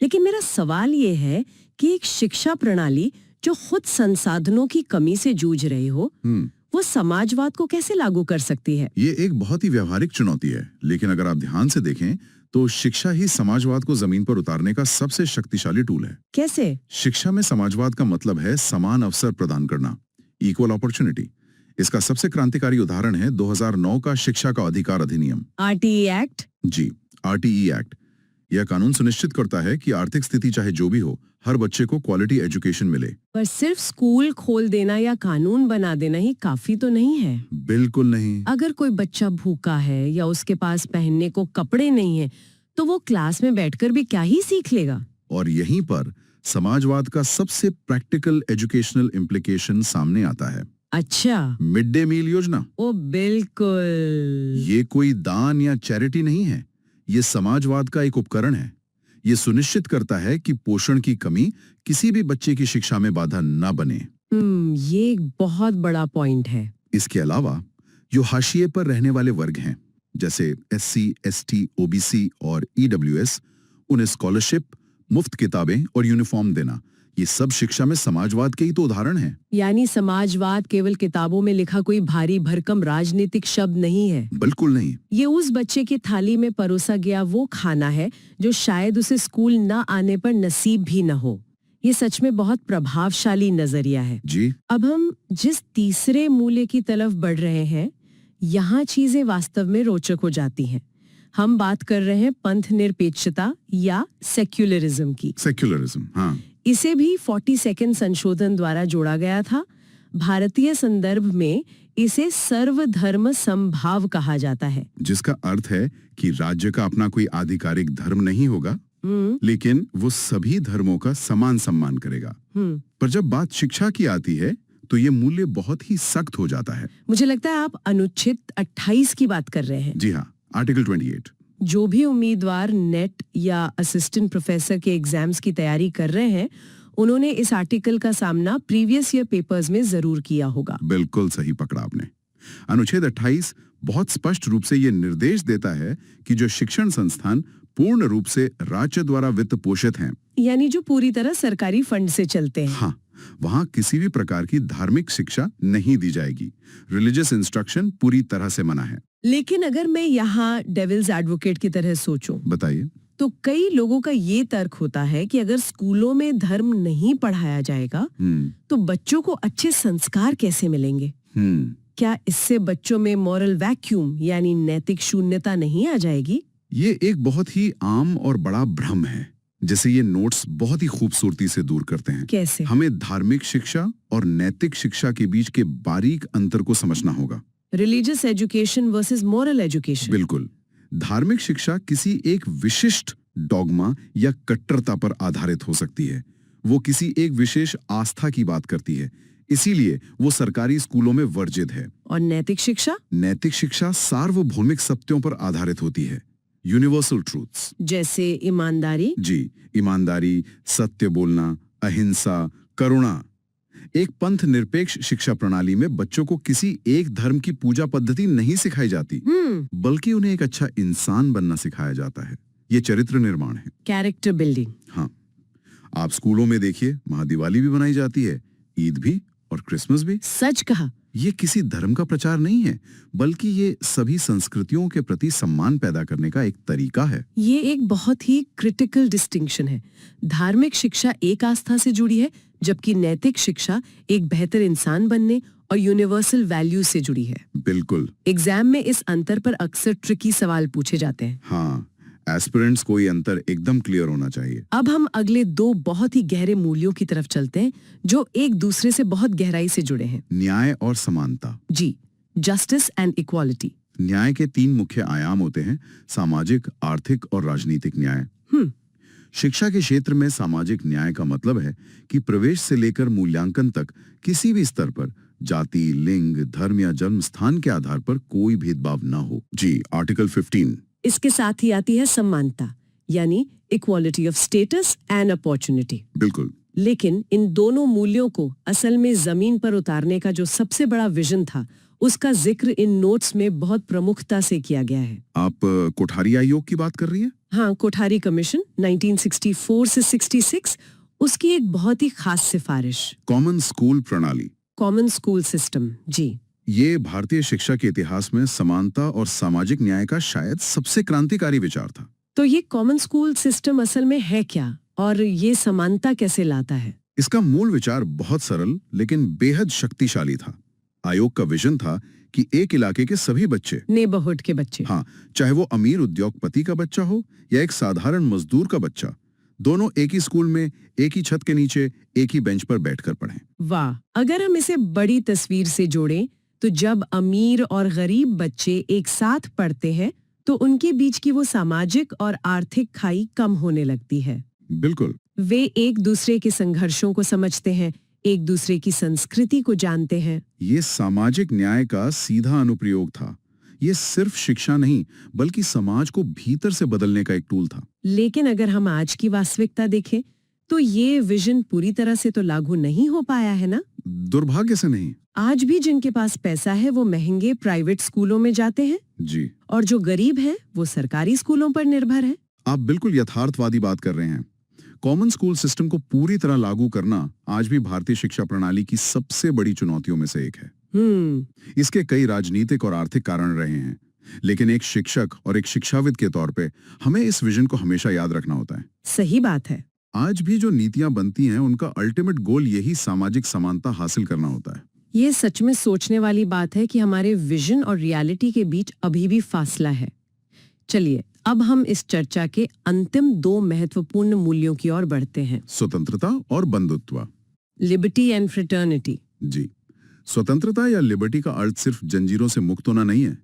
S3: लेकिन मेरा सवाल ये है कि एक शिक्षा प्रणाली जो खुद संसाधनों की कमी से जूझ रही हो, वो समाजवाद को कैसे लागू कर सकती है?
S2: ये एक बहुत ही व्यवहारिक चुनौती है, लेकिन अगर आप ध्यान से देखें तो शिक्षा ही समाजवाद को जमीन पर उतारने का सबसे शक्तिशाली टूल है।
S3: कैसे?
S2: शिक्षा में समाजवाद का मतलब है समान अवसर प्रदान करना, इक्वल अपॉर्चुनिटी। इसका सबसे क्रांतिकारी उदाहरण है 2009 का शिक्षा का अधिकार अधिनियम,
S3: आरटीई एक्ट।
S2: जी, आरटीई एक्ट। यह कानून सुनिश्चित करता है कि आर्थिक स्थिति चाहे जो भी हो, हर बच्चे को क्वालिटी एजुकेशन मिले।
S3: पर सिर्फ स्कूल खोल देना या कानून बना देना ही काफी तो नहीं है।
S2: बिल्कुल नहीं।
S3: अगर कोई बच्चा भूखा है या उसके पास पहनने को कपड़े नहीं है, तो वो क्लास में बैठकर भी क्या ही सीख लेगा?
S2: और यहीं पर समाजवाद का सबसे प्रैक्टिकल एजुकेशनल इम्प्लीकेशन सामने आता है।
S3: अच्छा,
S2: मिड डे मील योजना।
S3: ओ बिल्कुल।
S2: ये कोई दान या चैरिटी नहीं है, ये समाजवाद का एक उपकरण है। ये सुनिश्चित करता है कि पोषण की कमी किसी भी बच्चे की शिक्षा में बाधा न बने।
S3: ये एक बहुत बड़ा पॉइंट है।
S2: इसके अलावा जो हाशिए पर रहने वाले वर्ग हैं, जैसे एससी, एसटी, ओबीसी और ईडब्ल्यूएस, उन्हें स्कॉलरशिप, मुफ्त किताबें और यूनिफॉर्म देना, ये सब शिक्षा में समाजवाद के ही तो उदाहरण हैं।
S3: यानी समाजवाद केवल किताबों में लिखा कोई भारी भरकम राजनीतिक शब्द नहीं है।
S2: बिल्कुल नहीं।
S3: ये उस बच्चे की थाली में परोसा गया वो खाना है जो शायद उसे स्कूल न आने पर नसीब भी न हो। ये सच में बहुत प्रभावशाली नजरिया है।
S2: जी
S3: अब हम जिस तीसरे मूल्य की तरफ बढ़ रहे हैं, यहाँ चीजें वास्तव में रोचक हो जाती हैं। हम बात कर रहे हैं पंथ निरपेक्षता या सेक्युलरिज्म की।
S2: सेक्युलरिज्म, हाँ।
S3: इसे भी 42nd संशोधन द्वारा जोड़ा गया था। भारतीय संदर्भ में इसे सर्वधर्म समभाव कहा जाता है,
S2: जिसका अर्थ है कि राज्य का अपना कोई आधिकारिक धर्म नहीं होगा, लेकिन वो सभी धर्मों का समान सम्मान करेगा। पर जब बात शिक्षा की आती है तो ये मूल्य बहुत ही सख्त हो जाता है।
S3: मुझे लगता है आप अनुच्छेद 28 की बात कर रहे हैं।
S2: जी हाँ, आर्टिकल 28।
S3: जो भी उम्मीदवार नेट या असिस्टेंट प्रोफेसर के एग्जाम्स की तैयारी कर रहे हैं, उन्होंने इस आर्टिकल का सामना प्रीवियस ईयर पेपर्स में जरूर किया होगा।
S2: बिल्कुल सही पकड़ा आपने। अनुच्छेद 28 बहुत स्पष्ट रूप से ये निर्देश देता है कि जो शिक्षण संस्थान पूर्ण रूप से राज्य द्वारा वित्त पोषित हैं,
S3: यानी जो पूरी तरह सरकारी फंड से चलते हैं,
S2: हाँ, वहाँ किसी भी प्रकार की धार्मिक शिक्षा नहीं दी जाएगी। रिलीजियस इंस्ट्रक्शन पूरी तरह से मना है।
S3: लेकिन अगर मैं यहाँ डेविल्स एडवोकेट की तरह सोचूं,
S2: बताइए।
S3: तो कई लोगों का ये तर्क होता है कि अगर स्कूलों में धर्म नहीं पढ़ाया जाएगा तो बच्चों को अच्छे संस्कार कैसे मिलेंगे? क्या इससे बच्चों में मॉरल वैक्यूम यानी नैतिक शून्यता नहीं आ जाएगी?
S2: ये एक बहुत ही आम और बड़ा भ्रम है, जिसे ये नोट्स बहुत ही खूबसूरती से दूर करते हैं।
S3: कैसे?
S2: हमें धार्मिक शिक्षा और नैतिक शिक्षा के बीच के बारीक अंतर को समझना होगा।
S3: Religious education versus moral education.
S2: बिल्कुल। धार्मिक शिक्षा किसी एक विशिष्ट डॉगमा या कट्टरता पर आधारित हो सकती है। वो किसी एक विशेष आस्था की बात करती है, इसीलिए वो सरकारी स्कूलों में वर्जित है।
S3: और नैतिक शिक्षा?
S2: नैतिक शिक्षा सार्वभौमिक सत्यों पर आधारित होती है, यूनिवर्सल ट्रूथ्स।
S3: जैसे ईमानदारी?
S2: जी, ईमानदारी, सत्य बोलना, अहिंसा, करुणा। एक पंथ निरपेक्ष शिक्षा प्रणाली में बच्चों को किसी एक धर्म की पूजा पद्धति नहीं सिखाई जाती, बल्कि उन्हें एक अच्छा इंसान बनना सिखाया जाता है। ये चरित्र निर्माण है,
S3: कैरेक्टर बिल्डिंग।
S2: हाँ, आप स्कूलों में देखिए, वहां दिवाली भी मनाई जाती है, ईद भी और क्रिसमस भी।
S3: सच कहा।
S2: ये किसी धर्म का प्रचार नहीं है, बल्कि ये सभी संस्कृतियों के प्रति सम्मान पैदा करने का एक तरीका है।
S3: ये एक बहुत ही क्रिटिकल डिस्टिंक्शन है। धार्मिक शिक्षा एक आस्था से जुड़ी है, जबकि नैतिक शिक्षा एक बेहतर इंसान बनने और यूनिवर्सल वैल्यूज से जुड़ी है।
S2: बिल्कुल।
S3: एग्जाम में इस अंतर पर अक्सर ट्रिकी सवाल पूछे जाते हैं।
S2: हाँ, एस्पिरेंट्स को ये अंतर एकदम क्लियर होना चाहिए।
S3: अब हम अगले दो बहुत ही गहरे मूल्यों की तरफ चलते हैं, जो एक दूसरे से बहुत गहराई से जुड़े हैं।
S2: न्याय और समानता।
S3: जी, जस्टिस एंड इक्वालिटी।
S2: न्याय के 3 मुख्य आयाम होते हैं, सामाजिक, आर्थिक और राजनीतिक न्याय। शिक्षा के क्षेत्र में सामाजिक न्याय का मतलब है कि प्रवेश से लेकर मूल्यांकन तक किसी भी स्तर पर जाति, लिंग, धर्म या जन्म स्थान के आधार पर कोई भेदभाव न हो। जी, आर्टिकल 15।
S3: इसके साथ ही आती है समानता, यानी equality of status and opportunity.
S2: बिल्कुल।
S3: लेकिन इन दोनों मूल्यों को असल में जमीन पर उतारने का जो सबसे बड़ा विजन था, उसका जिक्र इन नोट्स में बहुत प्रमुखता से किया गया है।
S2: आप कोठारी आयोग की बात कर रही हैं?
S3: हाँ, कोठारी कमीशन 1964 से 66, उसकी एक बहुत ही खास सिफारिश,
S2: कॉमन स्कूल प्रणाली,
S3: कॉमन स्कूल सिस्टम। जी,
S2: ये भारतीय शिक्षा के इतिहास में समानता और सामाजिक न्याय का शायद सबसे क्रांतिकारी विचार था।
S3: तो ये कॉमन स्कूल सिस्टम असल में है क्या, और ये समानता कैसे लाता है?
S2: इसका मूल विचार बहुत सरल लेकिन बेहद शक्तिशाली था। आयोग का विजन था कि एक इलाके के सभी बच्चे,
S3: नेबरहुड के बच्चे,
S2: हाँ, चाहे वो अमीर उद्योगपति का बच्चा हो या एक साधारण मजदूर का बच्चा, दोनों एक ही स्कूल में, एक ही छत के नीचे, एक ही बेंच पर बैठकर पढ़ें।
S3: वाह! अगर हम इसे बड़ी तस्वीर से जोड़ें, तो जब अमीर और गरीब बच्चे एक साथ पढ़ते हैं, तो उनके बीच की वो सामाजिक और आर्थिक खाई कम होने लगती है।
S2: बिल्कुल।
S3: वे एक दूसरे के संघर्षों को समझते हैं, एक दूसरे की संस्कृति को जानते हैं।
S2: ये सामाजिक न्याय का सीधा अनुप्रयोग था। ये सिर्फ शिक्षा नहीं, बल्कि समाज को भीतर से बदलने का एक टूल था।
S3: लेकिन अगर हम आज की वास्तविकता देखें, तो ये विजन पूरी तरह से तो लागू नहीं हो पाया है ना?
S2: दुर्भाग्य से नहीं।
S3: आज भी जिनके पास पैसा है वो महंगे प्राइवेट स्कूलों में जाते हैं,
S2: जी,
S3: और जो गरीब हैं वो सरकारी स्कूलों पर निर्भर हैं।
S2: आप बिल्कुल यथार्थवादी बात कर रहे हैं। कॉमन स्कूल सिस्टम को पूरी तरह लागू करना आज भी भारतीय शिक्षा प्रणाली की सबसे बड़ी चुनौतियों में से एक है। इसके कई राजनीतिक और आर्थिक कारण रहे हैं, लेकिन एक शिक्षक और एक शिक्षाविद के तौर पे हमें इस विजन को हमेशा याद रखना होता है।
S3: सही बात है।
S2: आज भी जो नीतियां बनती हैं उनका अल्टीमेट गोल यही सामाजिक समानता हासिल करना होता है।
S3: ये सच में सोचने वाली बात है कि हमारे विजन और रियलिटी के बीच अभी भी फासला है। चलिए अब हम इस चर्चा के अंतिम 2 महत्वपूर्ण मूल्यों की ओर बढ़ते हैं।
S2: स्वतंत्रता और बंधुत्व।
S3: Liberty and fraternity.
S2: जी, स्वतंत्रता या लिबर्टी का अर्थ सिर्फ जंजीरों से मुक्त होना नहीं है।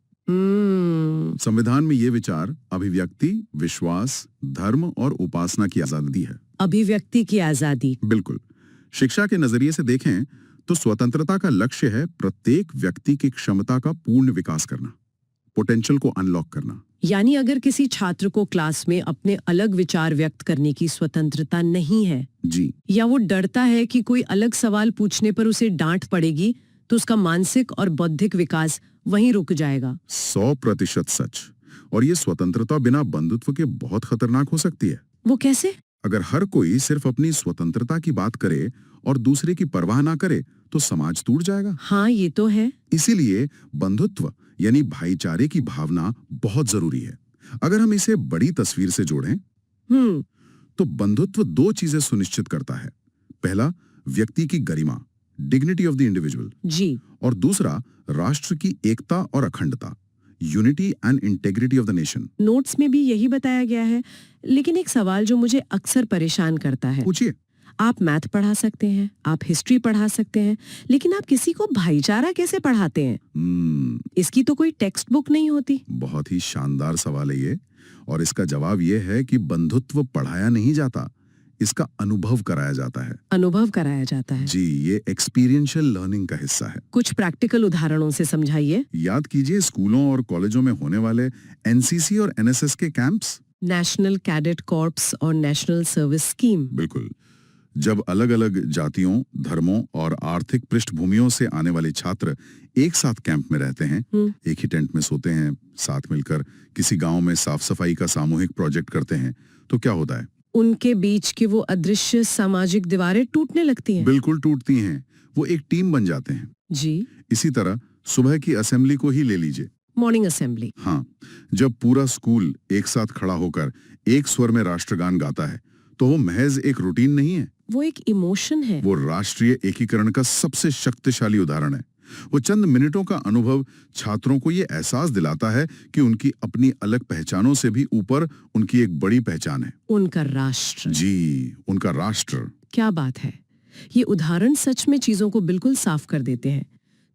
S2: संविधान में ये विचार अभिव्यक्ति, विश्वास, धर्म और उपासना की आजादी है।
S3: अभिव्यक्ति की आजादी।
S2: बिल्कुल। शिक्षा के नजरिए से देखें तो स्वतंत्रता का लक्ष्य है प्रत्येक व्यक्ति की क्षमता का पूर्ण विकास करना, पोटेंशियल को अनलॉक करना।
S3: यानी अगर किसी छात्र को क्लास में अपने अलग विचार व्यक्त करने की स्वतंत्रता नहीं है
S2: जी,
S3: या वो डरता है कि कोई अलग सवाल पूछने पर उसे डांट पड़ेगी, तो उसका मानसिक और बौद्धिक विकास वहीं रुक जाएगा।
S2: 100% सच। और ये स्वतंत्रता बिना बंधुत्व के बहुत खतरनाक हो सकती है।
S3: वो कैसे?
S2: अगर हर कोई सिर्फ अपनी स्वतंत्रता की बात करे और दूसरे की परवाह ना करे तो समाज टूट जाएगा।
S3: हाँ, ये तो है।
S2: इसीलिए बंधुत्व यानी भाईचारे की भावना बहुत जरूरी है। अगर हम इसे बड़ी तस्वीर से जोड़ें तो बंधुत्व 2 चीजें सुनिश्चित करता है। पहला, व्यक्ति की गरिमा, डिग्निटी ऑफ द इंडिविजुअल
S3: जी,
S2: और दूसरा, राष्ट्र की एकता और अखंडता, unity and integrity of the nation.
S3: Notes में भी यही बताया गया है। लेकिन एक सवाल जो मुझे अक्सर परेशान करता है,
S2: पूछिए।
S3: आप मैथ पढ़ा सकते हैं, आप हिस्ट्री पढ़ा सकते हैं, लेकिन आप किसी को भाईचारा कैसे पढ़ाते हैं? इसकी तो कोई टेक्स्ट बुक नहीं होती।
S2: बहुत ही शानदार सवाल है ये, और इसका जवाब ये है कि बंधुत्व पढ़ाया नहीं जाता, इसका अनुभव कराया जाता है।
S3: अनुभव कराया जाता है।
S2: जी, ये एक्सपीरियंशियल लर्निंग का हिस्सा है।
S3: कुछ प्रैक्टिकल उदाहरणों से समझाइए।
S2: याद कीजिए स्कूलों और कॉलेजों में होने वाले एनसीसी और एनएसएस के कैंप्स।
S3: नेशनल कैडेट कॉर्प्स और नेशनल सर्विस स्कीम।
S2: बिल्कुल। जब अलग अलग जातियों, धर्मों और आर्थिक पृष्ठभूमियों से आने वाले छात्र एक साथ कैंप में रहते हैं, एक ही टेंट में सोते हैं, साथ मिलकर किसी गांव में साफ सफाई का सामूहिक प्रोजेक्ट करते हैं, तो क्या होता है?
S3: उनके बीच की वो अदृश्य सामाजिक दीवारें टूटने लगती हैं।
S2: बिल्कुल टूटती हैं। वो एक टीम बन जाते हैं।
S3: जी।
S2: इसी तरह सुबह की असेंबली को ही ले लीजिए।
S3: Morning assembly.
S2: हाँ, जब पूरा स्कूल एक साथ खड़ा होकर एक स्वर में राष्ट्रगान गाता है तो वो महज एक रूटीन नहीं है,
S3: वो एक इमोशन है।
S2: वो राष्ट्रीय एकीकरण का सबसे शक्तिशाली उदाहरण है। वो चंद मिनटों का अनुभव छात्रों को ये एहसास दिलाता है कि उनकी अपनी अलग पहचानों से भी ऊपर उनकी एक बड़ी पहचान है,
S3: उनका राष्ट्र।
S2: जी, उनका राष्ट्र।
S3: क्या बात है। ये उदाहरण सच में चीजों को बिल्कुल साफ कर देते हैं।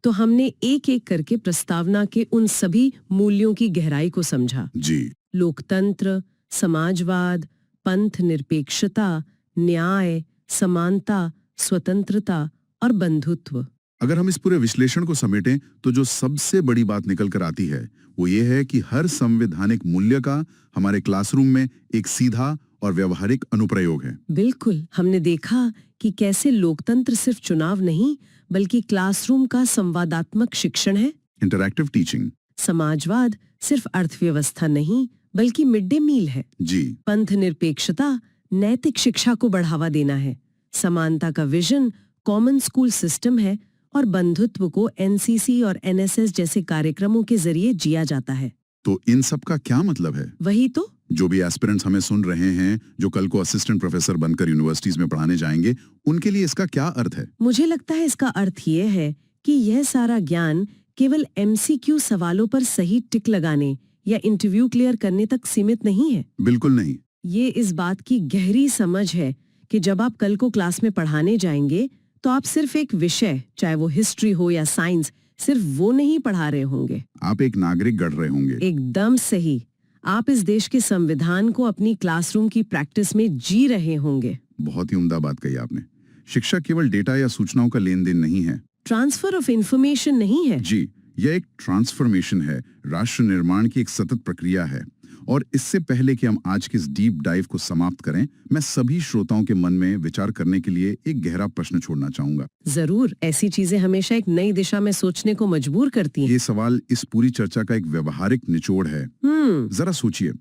S3: तो हमने एक एक करके प्रस्तावना के उन सभी मूल्यों की गहराई को समझा।
S2: जी।
S3: लोकतंत्र, समाजवाद, पंथ निरपेक्षता, न्याय, समानता, स्वतंत्रता और बंधुत्व।
S2: अगर हम इस पूरे विश्लेषण को समेटें तो जो सबसे बड़ी बात निकल कर आती है वो ये है कि हर संवैधानिक मूल्य का हमारे क्लासरूम में एक सीधा और व्यवहारिक अनुप्रयोग है।
S3: बिल्कुल। हमने देखा कि कैसे लोकतंत्र सिर्फ चुनाव नहीं बल्कि क्लासरूम का संवादात्मक शिक्षण है।
S2: Interactive teaching.
S3: समाजवाद सिर्फ अर्थव्यवस्था नहीं बल्कि मिड डे मील है।
S2: जी।
S3: पंथ निरपेक्षता नैतिक शिक्षा को बढ़ावा देना है। समानता का विजन कॉमन स्कूल सिस्टम है और बंधुत्व को एनसीसी और एनएसएस जैसे कार्यक्रमों के जरिए जिया जाता है।
S2: तो इन सब का क्या मतलब है?
S3: वही तो।
S2: जो भी एस्पिरेंट्स हमें सुन रहे हैं, जो कल को असिस्टेंट प्रोफेसर बनकर यूनिवर्सिटीज में पढ़ाने जाएंगे, उनके लिए इसका क्या अर्थ है?
S3: मुझे लगता है इसका अर्थ ये है कि यह सारा ज्ञान केवल एमसीक्यू सवालों पर सही टिक लगाने या इंटरव्यू क्लियर करने तक सीमित नहीं है।
S2: बिल्कुल नहीं।
S3: ये इस बात की गहरी समझ है कि जब आप कल को क्लास में पढ़ाने जाएंगे तो आप सिर्फ एक विषय, चाहे वो हिस्ट्री हो या साइंस, सिर्फ वो नहीं पढ़ा रहे होंगे।
S2: आप एक नागरिक गढ़ रहे होंगे।
S3: एकदम सही। आप इस देश के संविधान को अपनी क्लासरूम की प्रैक्टिस में जी रहे होंगे।
S2: बहुत ही उम्दा बात कही आपने। शिक्षा केवल डेटा या सूचनाओं का लेन देन नहीं है,
S3: ट्रांसफर ऑफ इंफॉर्मेशन नहीं है।
S2: जी, यह एक ट्रांसफॉर्मेशन है, राष्ट्र निर्माण की एक सतत प्रक्रिया है। और इससे पहले कि हम आज की इस डीप डाइव को समाप्त करें, मैं सभी श्रोताओं के मन में विचार करने के लिए एक गहरा प्रश्न छोड़ना चाहूंगा।
S3: जरूर। ऐसी चीजें हमेशा एक नई दिशा में सोचने को मजबूर करती हैं।
S2: ये सवाल इस पूरी चर्चा का एक व्यवहारिक निचोड़ है। जरा सोचिए,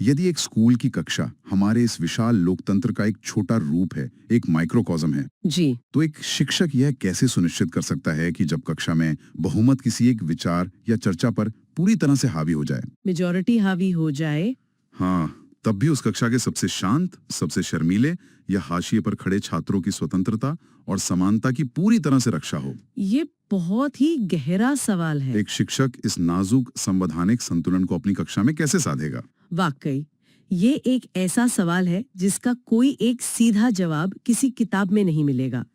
S2: यदि एक स्कूल की कक्षा हमारे इस विशाल लोकतंत्र का एक छोटा रूप है, एक माइक्रोकॉज्म है,
S3: जी,
S2: तो एक शिक्षक यह कैसे सुनिश्चित कर सकता है कि जब कक्षा में बहुमत किसी एक विचार या चर्चा पर पूरी तरह से हावी हो जाए,
S3: मेजॉरिटी हावी हो जाए?
S2: हाँ, तब भी उस कक्षा के सबसे शांत, सबसे शर्मीले या हाशिए पर खड़े छात्रों की स्वतंत्रता और समानता की पूरी तरह से रक्षा हो।
S3: ये बहुत ही गहरा सवाल है।
S2: एक शिक्षक इस नाजुक संवैधानिक संतुलन को अपनी कक्षा में कैसे साधेगा?
S3: वाकई ये एक ऐसा सवाल है जिसका कोई एक सीधा जवाब किसी किताब में नहीं मिलेगा।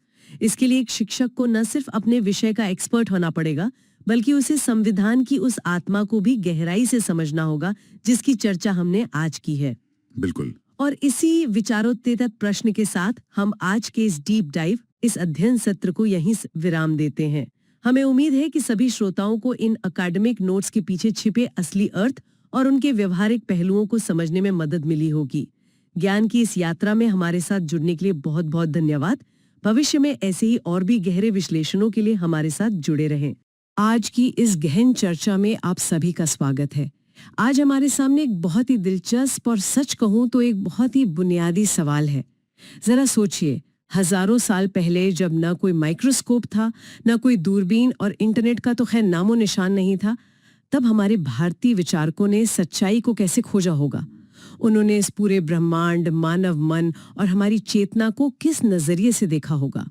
S3: इसके लिए एक शिक्षक को न सिर्फ अपने विषय का एक्सपर्ट होना पड़ेगा, बल्कि उसे संविधान की उस आत्मा को भी गहराई से समझना होगा जिसकी चर्चा हमने आज की है।
S2: बिल्कुल।
S3: और इसी विचारोत्तेजक प्रश्न के साथ हम आज के इस डीप डाइव, इस अध्ययन सत्र को यहीं विराम देते हैं। हमें उम्मीद है कि सभी श्रोताओं को इन अकादमिक नोट्स के पीछे छिपे असली अर्थ और उनके व्यवहारिक पहलुओं को समझने में मदद मिली होगी। ज्ञान की इस यात्रा में हमारे साथ जुड़ने के लिए बहुत बहुत धन्यवाद। भविष्य में ऐसे ही और भी गहरे विश्लेषणों के लिए हमारे साथ जुड़े रहें। आज की इस गहन चर्चा में आप सभी का स्वागत है। आज हमारे सामने एक बहुत ही दिलचस्प और सच कहूं तो एक बहुत ही बुनियादी सवाल है। जरा सोचिए, हजारों साल पहले जब न कोई माइक्रोस्कोप था, न कोई दूरबीन और इंटरनेट का तो खैर नामो निशान नहीं था, तब हमारे भारतीय विचारकों ने सच्चाई को कैसे खोजा होगा? उन्होंने इस पूरे ब्रह्मांड, मानव मन और हमारी चेतना को किस नजरिए से देखा होगा?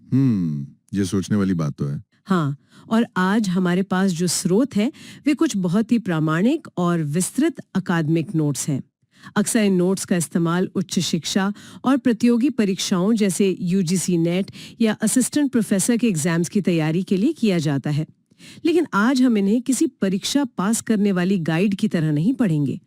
S2: ये सोचने वाली बात तो है।
S3: हाँ, और आज हमारे पास जो स्रोत है वे कुछ बहुत ही प्रामाणिक और विस्तृत अकादमिक नोट्स हैं। अक्सर इन नोट्स का इस्तेमाल उच्च शिक्षा और प्रतियोगी परीक्षाओं जैसे यूजीसी नेट या असिस्टेंट प्रोफेसर के एग्जाम्स की तैयारी के लिए किया जाता है। लेकिन आज हम इन्हें किसी परीक्षा पास करने वाली गाइड की तरह नहीं पढ़ेंगे।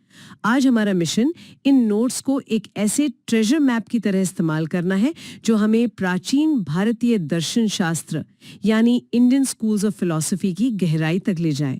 S3: आज हमारा मिशन इन नोट्स को एक ऐसे ट्रेजर मैप की तरह इस्तेमाल करना है जो हमें प्राचीन भारतीय दर्शन शास्त्र यानी इंडियन स्कूल्स ऑफ फिलॉसफी की गहराई तक ले जाए।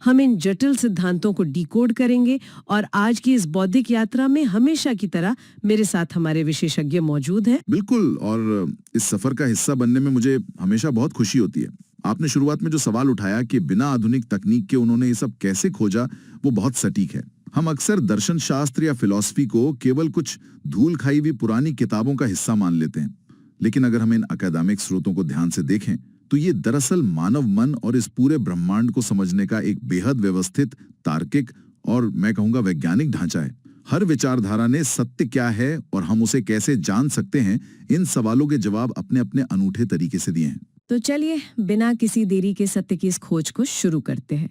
S3: हम इन जटिल सिद्धांतों को डिकोड करेंगे और आज की इस बौद्धिक यात्रा में हमेशा की तरह मेरे साथ हमारे विशेषज्ञ मौजूद हैं।
S2: बिल्कुल, और इस सफर का हिस्सा बनने में मुझे हमेशा बहुत खुशी होती है। आपने शुरुआत में जो सवाल उठाया कि बिना आधुनिक तकनीक के उन्होंने ये सब कैसे खोजा, वो बहुत सटीक है। हम अक्सर दर्शन शास्त्र या फिलॉसफी को केवल कुछ धूल खाई हुई पुरानी किताबों का हिस्सा मान लेते हैं, लेकिन अगर हम इन अकादमिक स्रोतों को ध्यान से देखें तो ये दरअसल मानव मन और इस पूरे ब्रह्मांड को समझने का एक बेहद व्यवस्थित, तार्किक और मैं कहूंगा वैज्ञानिक ढांचा है। हर विचारधारा ने सत्य क्या है और हम उसे कैसे जान सकते हैं, इन सवालों के जवाब अपने अपने अनूठे तरीके से दिए हैं।
S3: तो चलिए बिना किसी देरी के सत्य की इस खोज को शुरू करते हैं।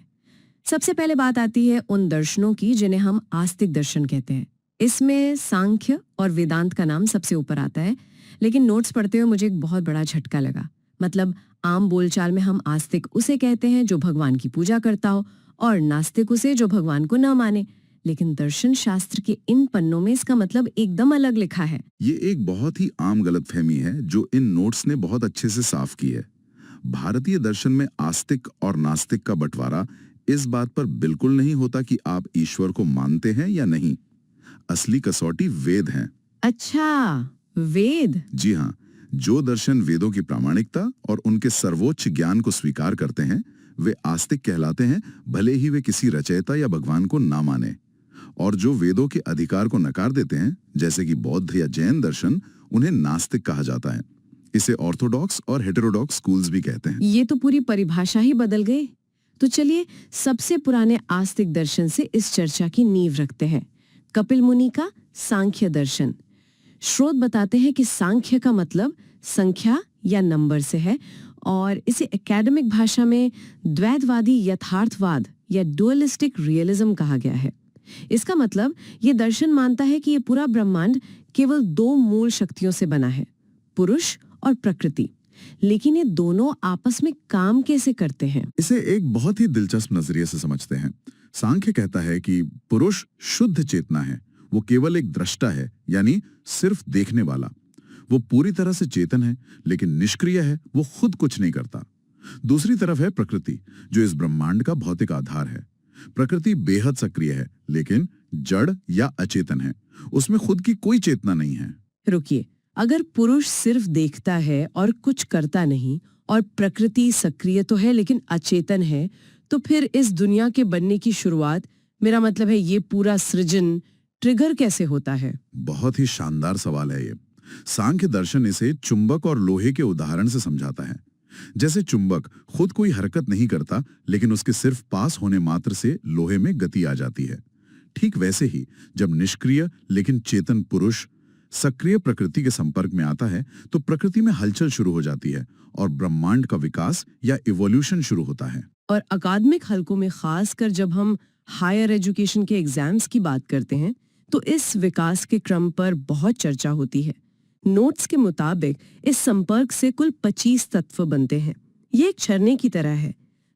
S3: सबसे पहले बात आती है उन दर्शनों की जिन्हें हम आस्तिक दर्शन कहते हैं। इसमें सांख्य और वेदांत का नाम सबसे ऊपर आता है, लेकिन नोट्स पढ़ते हुए मुझे एक बहुत बड़ा झटका लगा। मतलब आम बोलचाल में हम आस्तिक उसे कहते हैं जो भगवान की पूजा करता हो और नास्तिक उसे जो भगवान को न माने, लेकिन दर्शन शास्त्र के इन पन्नों में इसका मतलब एकदम अलग लिखा है।
S2: ये एक बहुत ही आम गलतफहमी है जो इन नोट्स ने बहुत अच्छे से साफ की है। भारतीय दर्शन में आस्तिक और नास्तिक का बंटवारा इस बात पर बिल्कुल नहीं होता कि आप ईश्वर को मानते हैं या नहीं। असली कसौटी वेद हैं।
S3: अच्छा, वेद?
S2: जी हाँ, जो दर्शन वेदों की प्रामाणिकता और उनके सर्वोच्च ज्ञान को स्वीकार करते हैं वे आस्तिक कहलाते हैं, भले ही वे किसी रचयिता या भगवान को ना माने। और जो वेदों के अधिकार को नकार देते हैं, जैसे कि बौद्ध या जैन दर्शन, उन्हें नास्तिक कहा जाता है। इसे ऑर्थोडॉक्स और हेटेरोडॉक्स स्कूल्स भी कहते हैं।
S3: ये तो पूरी परिभाषा ही बदल गई। तो चलिए सबसे पुराने आस्तिक दर्शन से इस चर्चा की नींव रखते हैं। कपिल मुनि का सांख्य दर्शन। स्रोत बताते हैं कि सांख्य का मतलब संख्या या नंबर से है और इसे एकेडमिक भाषा में द्वैतवादी यथार्थवाद या डुअलिस्टिक रियलिज्म कहा गया है। इसका मतलब ये दर्शन मानता है कि ये पूरा ब्रह्मांड केवल दो मूल शक्तियों से बना है, पुरुष और प्रकृति, लेकिन ये दोनों आपस में काम कैसे करते हैं?
S2: इसे एक बहुत ही दिलचस्प नजरिए से समझते हैं। सांख्य कहता है कि पुरुष शुद्ध चेतना है, वो केवल एक दृष्टा है, यानी सिर्फ देखने वाला। वो पूरी तरह से चेतन है लेकिन निष्क्रिय है, वो खुद कुछ नहीं करता। दूसरी तरफ है प्रकृति, जो इस ब्रह्मांड का भौतिक आधार है। प्रकृति बेहद सक्रिय है लेकिन जड़ या अचेतन है, उसमें खुद की कोई चेतना नहीं है।
S3: रुकिए, अगर पुरुष सिर्फ देखता है और कुछ करता नहीं और प्रकृति सक्रिय तो है लेकिन अचेतन है, तो फिर इस दुनिया के बनने की शुरुआत, मेरा मतलब है ये पूरा सृजन, ट्रिगर कैसे होता है?
S2: बहुत ही शानदार सवाल है ये। सांख्य दर्शन इसे चुंबक और लोहे के उदाहरण से समझाता है। जैसे चुंबक खुद कोई हरकत नहीं करता लेकिन उसके सिर्फ पास होने मात्र से लोहे में गति आ जाती है। ठीक वैसे ही जब निष्क्रिय लेकिन चेतन पुरुष सक्रिय प्रकृति के संपर्क में आता है तो प्रकृति में हलचल शुरू हो जाती है और ब्रह्मांड का विकास या इवोल्यूशन शुरू होता है।
S3: और अकादमिक हलकों में खासकर जब हम हायर एजुकेशन के एग्जाम्स की बात करते हैं तो इस विकास के क्रम पर बहुत चर्चा होती है। नोट्स के मुताबिक इस संपर्क से कुल 25 तत्व बनते हैं। ये एक झरने की तरह है।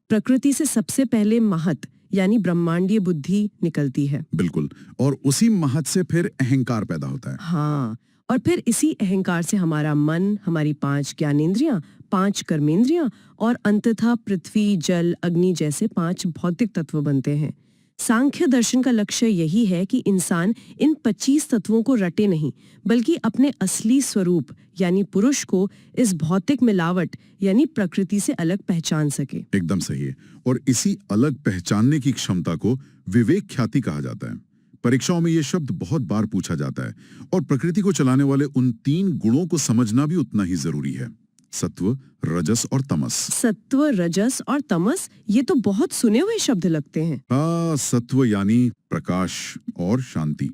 S3: प्रकृति से सबसे पहले महत यानी ब्रह्मांडीय बुद्धि निकलती है।
S2: बिल्कुल, और उसी महत से फिर अहंकार पैदा होता है।
S3: हाँ, और फिर इसी अहंकार से हमारा मन, हमारी 5 ज्ञानेंद्रियां, 5 कर्मेंद्रियां और अंततः पृथ्वी, जल, अग्नि जैसे 5 भौतिक तत्व बनते हैं। सांख्य दर्शन का लक्ष्य यही है कि इंसान इन 25 तत्वों को रटे नहीं, बल्कि अपने असली स्वरूप यानी पुरुष को इस भौतिक मिलावट यानी प्रकृति से अलग पहचान सके।
S2: एकदम सही है। और इसी अलग पहचानने की क्षमता को विवेक ख्याति कहा जाता है। परीक्षाओं में ये शब्द बहुत बार पूछा जाता है और प्रकृति को चलाने वाले उन 3 गुणों को समझना भी उतना ही जरूरी है, सत्व, रजस और तमस।
S3: सत्व, रजस और तमस, ये तो बहुत सुने हुए शब्द लगते हैं।
S2: हाँ, सत्व यानी प्रकाश और शांति,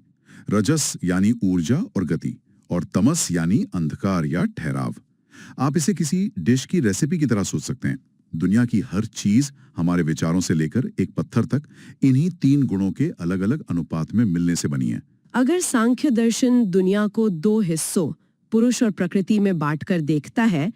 S2: रजस यानी ऊर्जा और गति, और तमस यानी अंधकार या ठहराव। आप इसे किसी डिश की रेसिपी की तरह सोच सकते हैं। दुनिया की हर चीज हमारे विचारों से लेकर एक पत्थर तक इन्हीं 3 गुणों के अलग अलग अनुपात में मिलने से बनी है।
S3: अगर सांख्य दर्शन दुनिया को 2 हिस्सों पुरुष और प्रकृति में बांटकर देखता है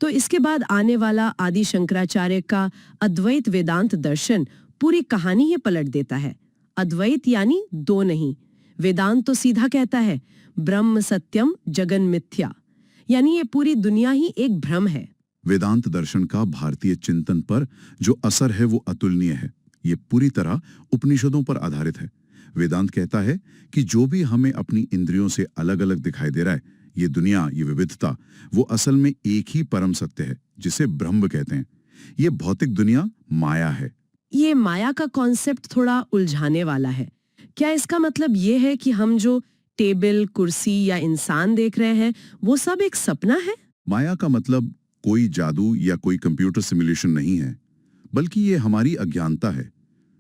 S3: तो इसके बाद आने वाला आदि शंकराचार्य का अद्वैत वेदांत दर्शन पूरी कहानी ही पलट देता है। अद्वैत यानी 2 नहीं, वेदांत तो सीधा कहता है ब्रह्म सत्यम जगन मिथ्या, यानी ये पूरी दुनिया ही एक भ्रम है।
S2: वेदांत दर्शन का भारतीय चिंतन पर जो असर है वो अतुलनीय है। ये पूरी तरह उपनिषदों पर आधारित है। वेदांत कहता है कि जो भी हमें अपनी इंद्रियों से अलग अलग दिखाई दे रहा है, ये दुनिया, ये विविधता, वो असल में एक ही परम सत्य है जिसे ब्रह्म कहते हैं। ये भौतिक दुनिया माया है।
S3: ये माया का कॉन्सेप्ट थोड़ा उलझाने वाला है। क्या इसका मतलब ये है कि हम जो टेबल, कुर्सी या इंसान देख रहे हैं वो सब एक सपना है?
S2: माया का मतलब कोई जादू या कोई कंप्यूटर सिमुलेशन नहीं है, बल्कि ये हमारी अज्ञानता है।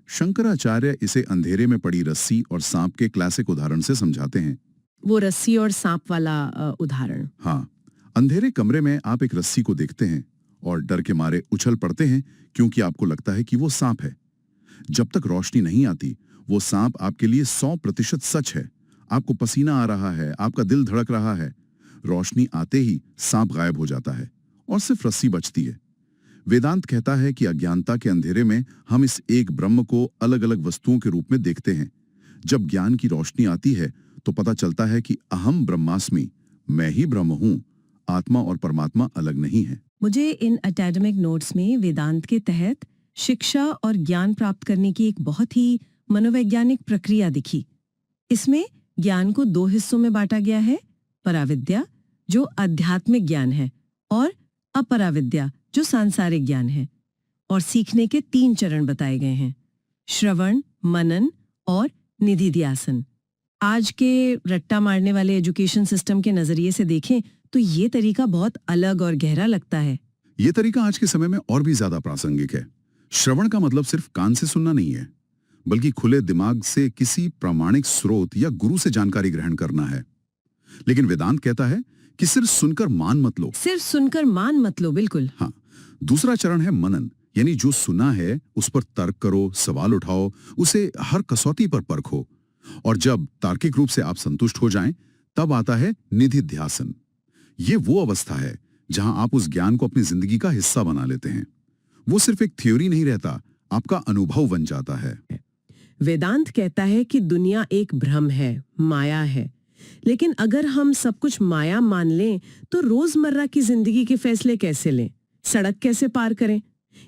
S2: शंकराचार्य इसे अंधेरे में पड़ी रस्सी और सांप के क्लासिक उदाहरण से समझाते हैं।
S3: वो रस्सी और सांप वाला उदाहरण।
S2: हाँ, अंधेरे कमरे में आप एक रस्सी को देखते हैं और डर के मारे उछल पड़ते हैं क्योंकि आपको लगता है कि वो सांप है। जब तक रोशनी नहीं आती वो सांप आपके लिए 100% सच है। आपको पसीना आ रहा है, आपका दिल धड़क रहा है। रोशनी आते ही सांप गायब हो जाता है और सिर्फ रस्सी बचती है। वेदांत कहता है कि अज्ञानता के अंधेरे में हम इस एक ब्रह्म को अलग अलग वस्तुओं के रूप में देखते हैं। जब ज्ञान की रोशनी आती है तो पता चलता है कि अहम ब्रह्मास्मि, मैं ही ब्रह्म हूँ, आत्मा और परमात्मा अलग नहीं है।
S3: मुझे इन एकेडमिक नोट्स में वेदांत के तहत शिक्षा और ज्ञान प्राप्त करने की एक बहुत ही मनोवैज्ञानिक प्रक्रिया दिखी। इसमें ज्ञान को 2 हिस्सों में बांटा गया है, पराविद्या जो आध्यात्मिक ज्ञान है और अपराविद्या जो सांसारिक ज्ञान है। और सीखने के 3 चरण बताए गए हैं, श्रवण, मनन और निधिध्यासन। आज के रट्टा मारने वाले एजुकेशन सिस्टम के नजरिए से देखें तो ये तरीका बहुत अलग और गहरा लगता है।
S2: ये तरीका आज के समय में और भी ज्यादा प्रासंगिक है। श्रवण का मतलब सिर्फ कान से सुनना नहीं है, बल्कि खुले दिमाग से किसी प्रामाणिक स्रोत या गुरु से जानकारी ग्रहण करना है। लेकिन वेदांत कहता है कि सिर्फ सुनकर मान मत लो।
S3: सिर्फ सुनकर मान मत लो, बिल्कुल।
S2: हाँ, दूसरा चरण है मनन, यानी जो सुना है उस पर तर्क करो, सवाल उठाओ, उसे हर कसौटी पर परखो। और जब तार्किक रूप से आप संतुष्ट हो जाएं, तब आता है निधिध्यासन। ये वो अवस्था है जहां आप उस ज्ञान को अपनी जिंदगी का हिस्सा बना लेते हैं। वो सिर्फ एक थ्योरी नहीं रहता, आपका अनुभव बन जाता है।
S3: वेदांत कहता है कि दुनिया एक भ्रम है, माया है। लेकिन अगर हम सब कुछ माया मान लें तो रोजमर्रा की जिंदगी के फैसले कैसे लें, सड़क कैसे पार करें?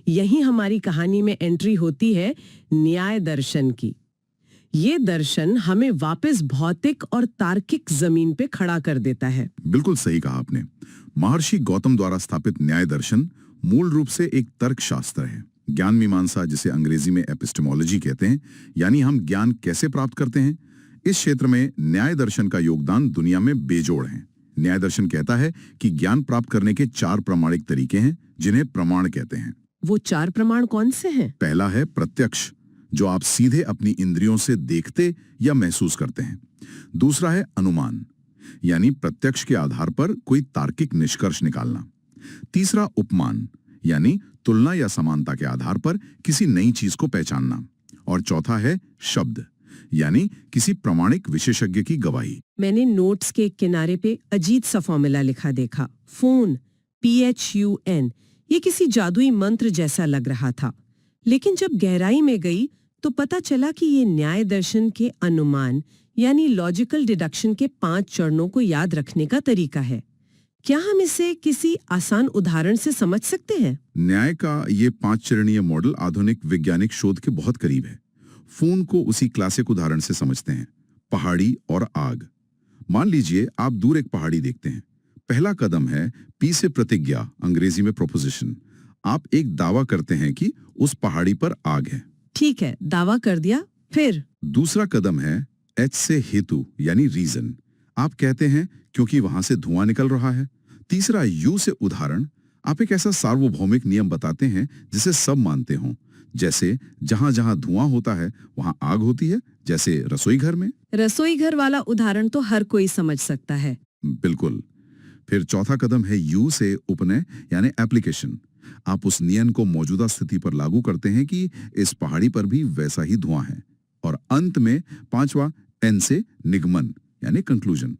S3: यही हमारी कहानी में एंट्री होती है न्याय दर्शन की। ये दर्शन हमें वापस भौतिक और तार्किक जमीन पे खड़ा कर देता है।
S2: बिल्कुल सही कहा आपने। महर्षि गौतम द्वारा स्थापित न्याय दर्शन मूल रूप से एक तर्क शास्त्र है। ज्ञान मीमांसा, जिसे अंग्रेजी में एपिस्टेमोलॉजी कहते हैं, यानी हम ज्ञान कैसे प्राप्त करते हैं, इस क्षेत्र में न्याय दर्शन का योगदान दुनिया में बेजोड़ है। न्याय दर्शन कहता है कि ज्ञान प्राप्त करने के 4 प्रामाणिक तरीके हैं जिन्हें प्रमाण कहते हैं।
S3: वो 4 प्रमाण कौन से हैं?
S2: पहला है प्रत्यक्ष, जो आप सीधे अपनी इंद्रियों से देखते या महसूस करते हैं। दूसरा है अनुमान, यानी प्रत्यक्ष के आधार पर कोई तार्किक निष्कर्ष निकालना। तीसरा उपमान, यानी तुलना या समानता के आधार पर किसी नई चीज को पहचानना। और चौथा है शब्द, यानी किसी प्रामाणिक विशेषज्ञ की गवाही।
S3: मैंने नोट्स के किनारे पे अजीब सा फॉर्मूला लिखा देखा, फोन, PHUN। ये किसी जादुई मंत्र जैसा लग रहा था, लेकिन जब गहराई में गई तो पता चला कि ये न्याय दर्शन के अनुमान यानी लॉजिकल डिडक्शन के 5 चरणों को याद रखने का तरीका है। क्या हम इसे किसी आसान उदाहरण से समझ सकते हैं?
S2: न्याय का ये 5 चरणीय मॉडल आधुनिक वैज्ञानिक शोध के बहुत करीब है। फोन को उसी क्लासिक उदाहरण से समझते हैं, पहाड़ी और आग। मान लीजिए आप दूर एक पहाड़ी देखते हैं। पहला कदम है P से प्रतिज्ञा, अंग्रेजी में प्रोपोजिशन। आप एक दावा करते हैं कि उस पहाड़ी पर आग है।
S3: ठीक है, दावा कर दिया। फिर
S2: दूसरा कदम है H से हेतु, यानी रीजन। आप कहते हैं क्योंकि वहां से धुआं निकल रहा है। तीसरा U से उदाहरण, आप एक ऐसा सार्वभौमिक नियम बताते हैं जिसे सब मानते हों, जैसे जहां जहां धुआं होता है वहां आग होती है, जैसे रसोई घर में।
S3: रसोई घर वाला उदाहरण तो हर कोई समझ सकता है।
S2: बिल्कुल। फिर चौथा कदम है U से उपनय, यानी एप्लीकेशन। आप उस नियम को मौजूदा स्थिति पर लागू करते हैं कि इस पहाड़ी पर भी वैसा ही धुआं है। और अंत में पांचवा N से निगमन, यानी कंक्लूजन।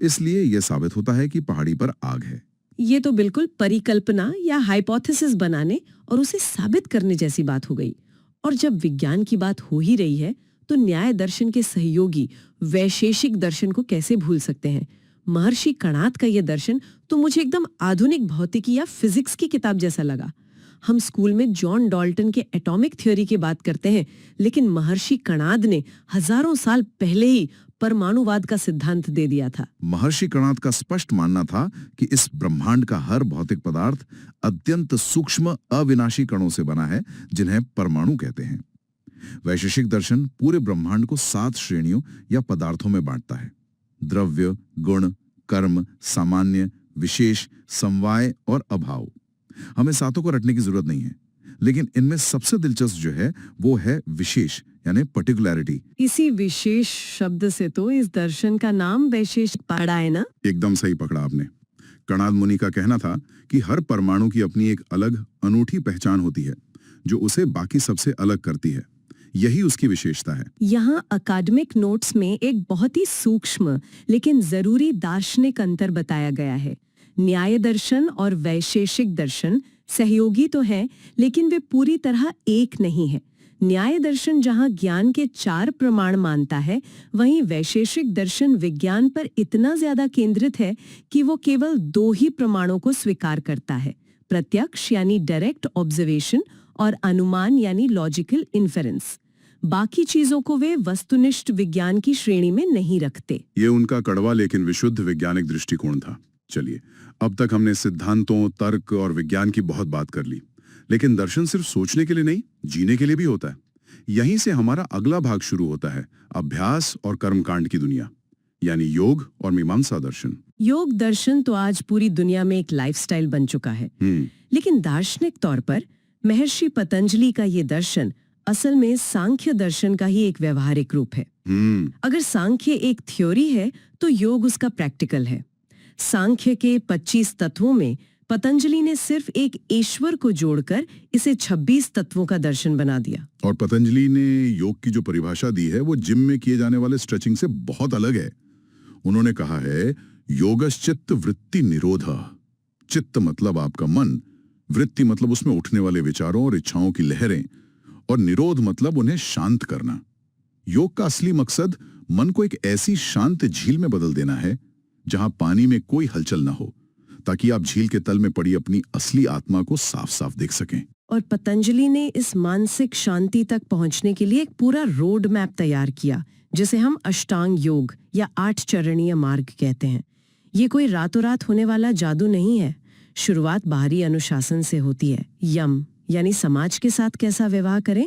S2: इसलिए यह साबित होता है कि पहाड़ी पर आग है।
S3: ये तो बिल्कुल परिकल्पना या हाइपोथेसिस बनाने और उसे साबित करने जैसी बात हो गई। और जब विज्ञान की बात हो ही रही है तो न्याय दर्शन के सहयोगी वैशेषिक दर्शन को कैसे भूल सकते हैं। महर्षि कणाद का ये दर्शन तो मुझे एकदम आधुनिक भौतिकी या फिजिक्स की किताब जैसा लगा। हम स्कूल में जॉन डाल्टन के एटॉमिक थ्योरी की बात करते हैं, लेकिन महर्षि कणाद ने हजारों साल पहले ही परमाणुवाद का सिद्धांत दे दिया था।
S2: महर्षि कणाद का स्पष्ट मानना था कि इस ब्रह्मांड का हर भौतिक पदार्थ अत्यंत सूक्ष्म अविनाशी कणों से बना है, जिन्हें परमाणु कहते हैं। वैशेषिक दर्शन पूरे ब्रह्मांड को 7 श्रेणियों या पदार्थों में बांटता है: द्रव्य, गुण, कर्म, सामान्य, विशेष, समवाय और अभाव। हमें 7 को रटने की जरूरत नहीं है, लेकिन इनमें सबसे दिलचस्प जो है वो है विशेष, यानी पर्टिकुलैरिटी।
S3: इसी विशेष शब्द से तो इस दर्शन का नाम वैशेषिक पड़ा है ना?
S2: एकदम सही पकड़ा आपने। कणाद मुनि का कहना था कि हर परमाणु की अपनी एक अलग अनूठी पहचान होती है, जो उसे बाकी सबसे अलग करती है। यही उसकी विशेषता है।
S3: यहाँ अकादमिक नोट्स में एक बहुत ही सूक्ष्म लेकिन जरूरी दार्शनिक अंतर बताया गया है। न्याय दर्शन और वैशेषिक दर्शन सहयोगी तो हैं, लेकिन वे पूरी तरह एक नहीं है। न्याय दर्शन जहाँ ज्ञान के 4 प्रमाण मानता है, वहीं वैशेषिक दर्शन विज्ञान पर इतना ज्यादा केंद्रित है कि वो केवल 2 ही प्रमाणों को स्वीकार करता है: प्रत्यक्ष यानी डायरेक्ट ऑब्जर्वेशन और अनुमान यानी लॉजिकल इन्फेरेंस। बाकी चीजों को वे वस्तुनिष्ठ विज्ञान की श्रेणी में नहीं रखते।
S2: ये उनका कड़वा लेकिन विशुद्ध वैज्ञानिक दृष्टिकोण था। चलिए, अब तक हमने सिद्धांतों, तर्क और विज्ञान की बहुत बात कर ली, लेकिन दर्शन सिर्फ सोचने के लिए नहीं, जीने के लिए भी होता है। यहीं से हमारा अगला भाग शुरू होता है, अभ्यास और कर्मकांड की दुनिया, यानी योग और मीमांसा दर्शन।
S3: योग दर्शन तो आज पूरी दुनिया में एक लाइफस्टाइल बन चुका है, लेकिन दार्शनिक तौर पर महर्षि पतंजलि का ये दर्शन असल में सांख्य दर्शन का ही एक व्यवहारिक रूप है। अगर सांख्य एक थ्योरी है तो योग उसका प्रैक्टिकल है। सांख्य के 25 तत्वों में पतंजलि ने सिर्फ एक ईश्वर को जोड़कर इसे 26 तत्वों का दर्शन बना दिया।
S2: और पतंजलि ने योग की जो परिभाषा दी है वो जिम में किए जाने वाले स्ट्रेचिंग से बहुत अलग है। उन्होंने कहा है, योगश्चित्त वृत्ति निरोधः। चित्त मतलब आपका मन, वृत्ति मतलब उसमें उठने वाले विचारों और इच्छाओं की लहरें, और निरोध मतलब उन्हें शांत करना। योग का असली मकसद मन को एक ऐसी शांत झील में बदल देना है जहां पानी में कोई हलचल न हो, ताकि आप झील के तल में पड़ी अपनी असली आत्मा को साफ साफ देख सकें।
S3: और पतंजलि ने इस मानसिक शांति तक पहुंचने के लिए एक पूरा रोड मैप तैयार किया, जिसे हम अष्टांग योग या 8 चरणीय मार्ग कहते हैं। ये कोई रातों रात होने वाला जादू नहीं है। शुरुआत बाहरी अनुशासन से होती है। यम यानी समाज के साथ कैसा व्यवहार करें,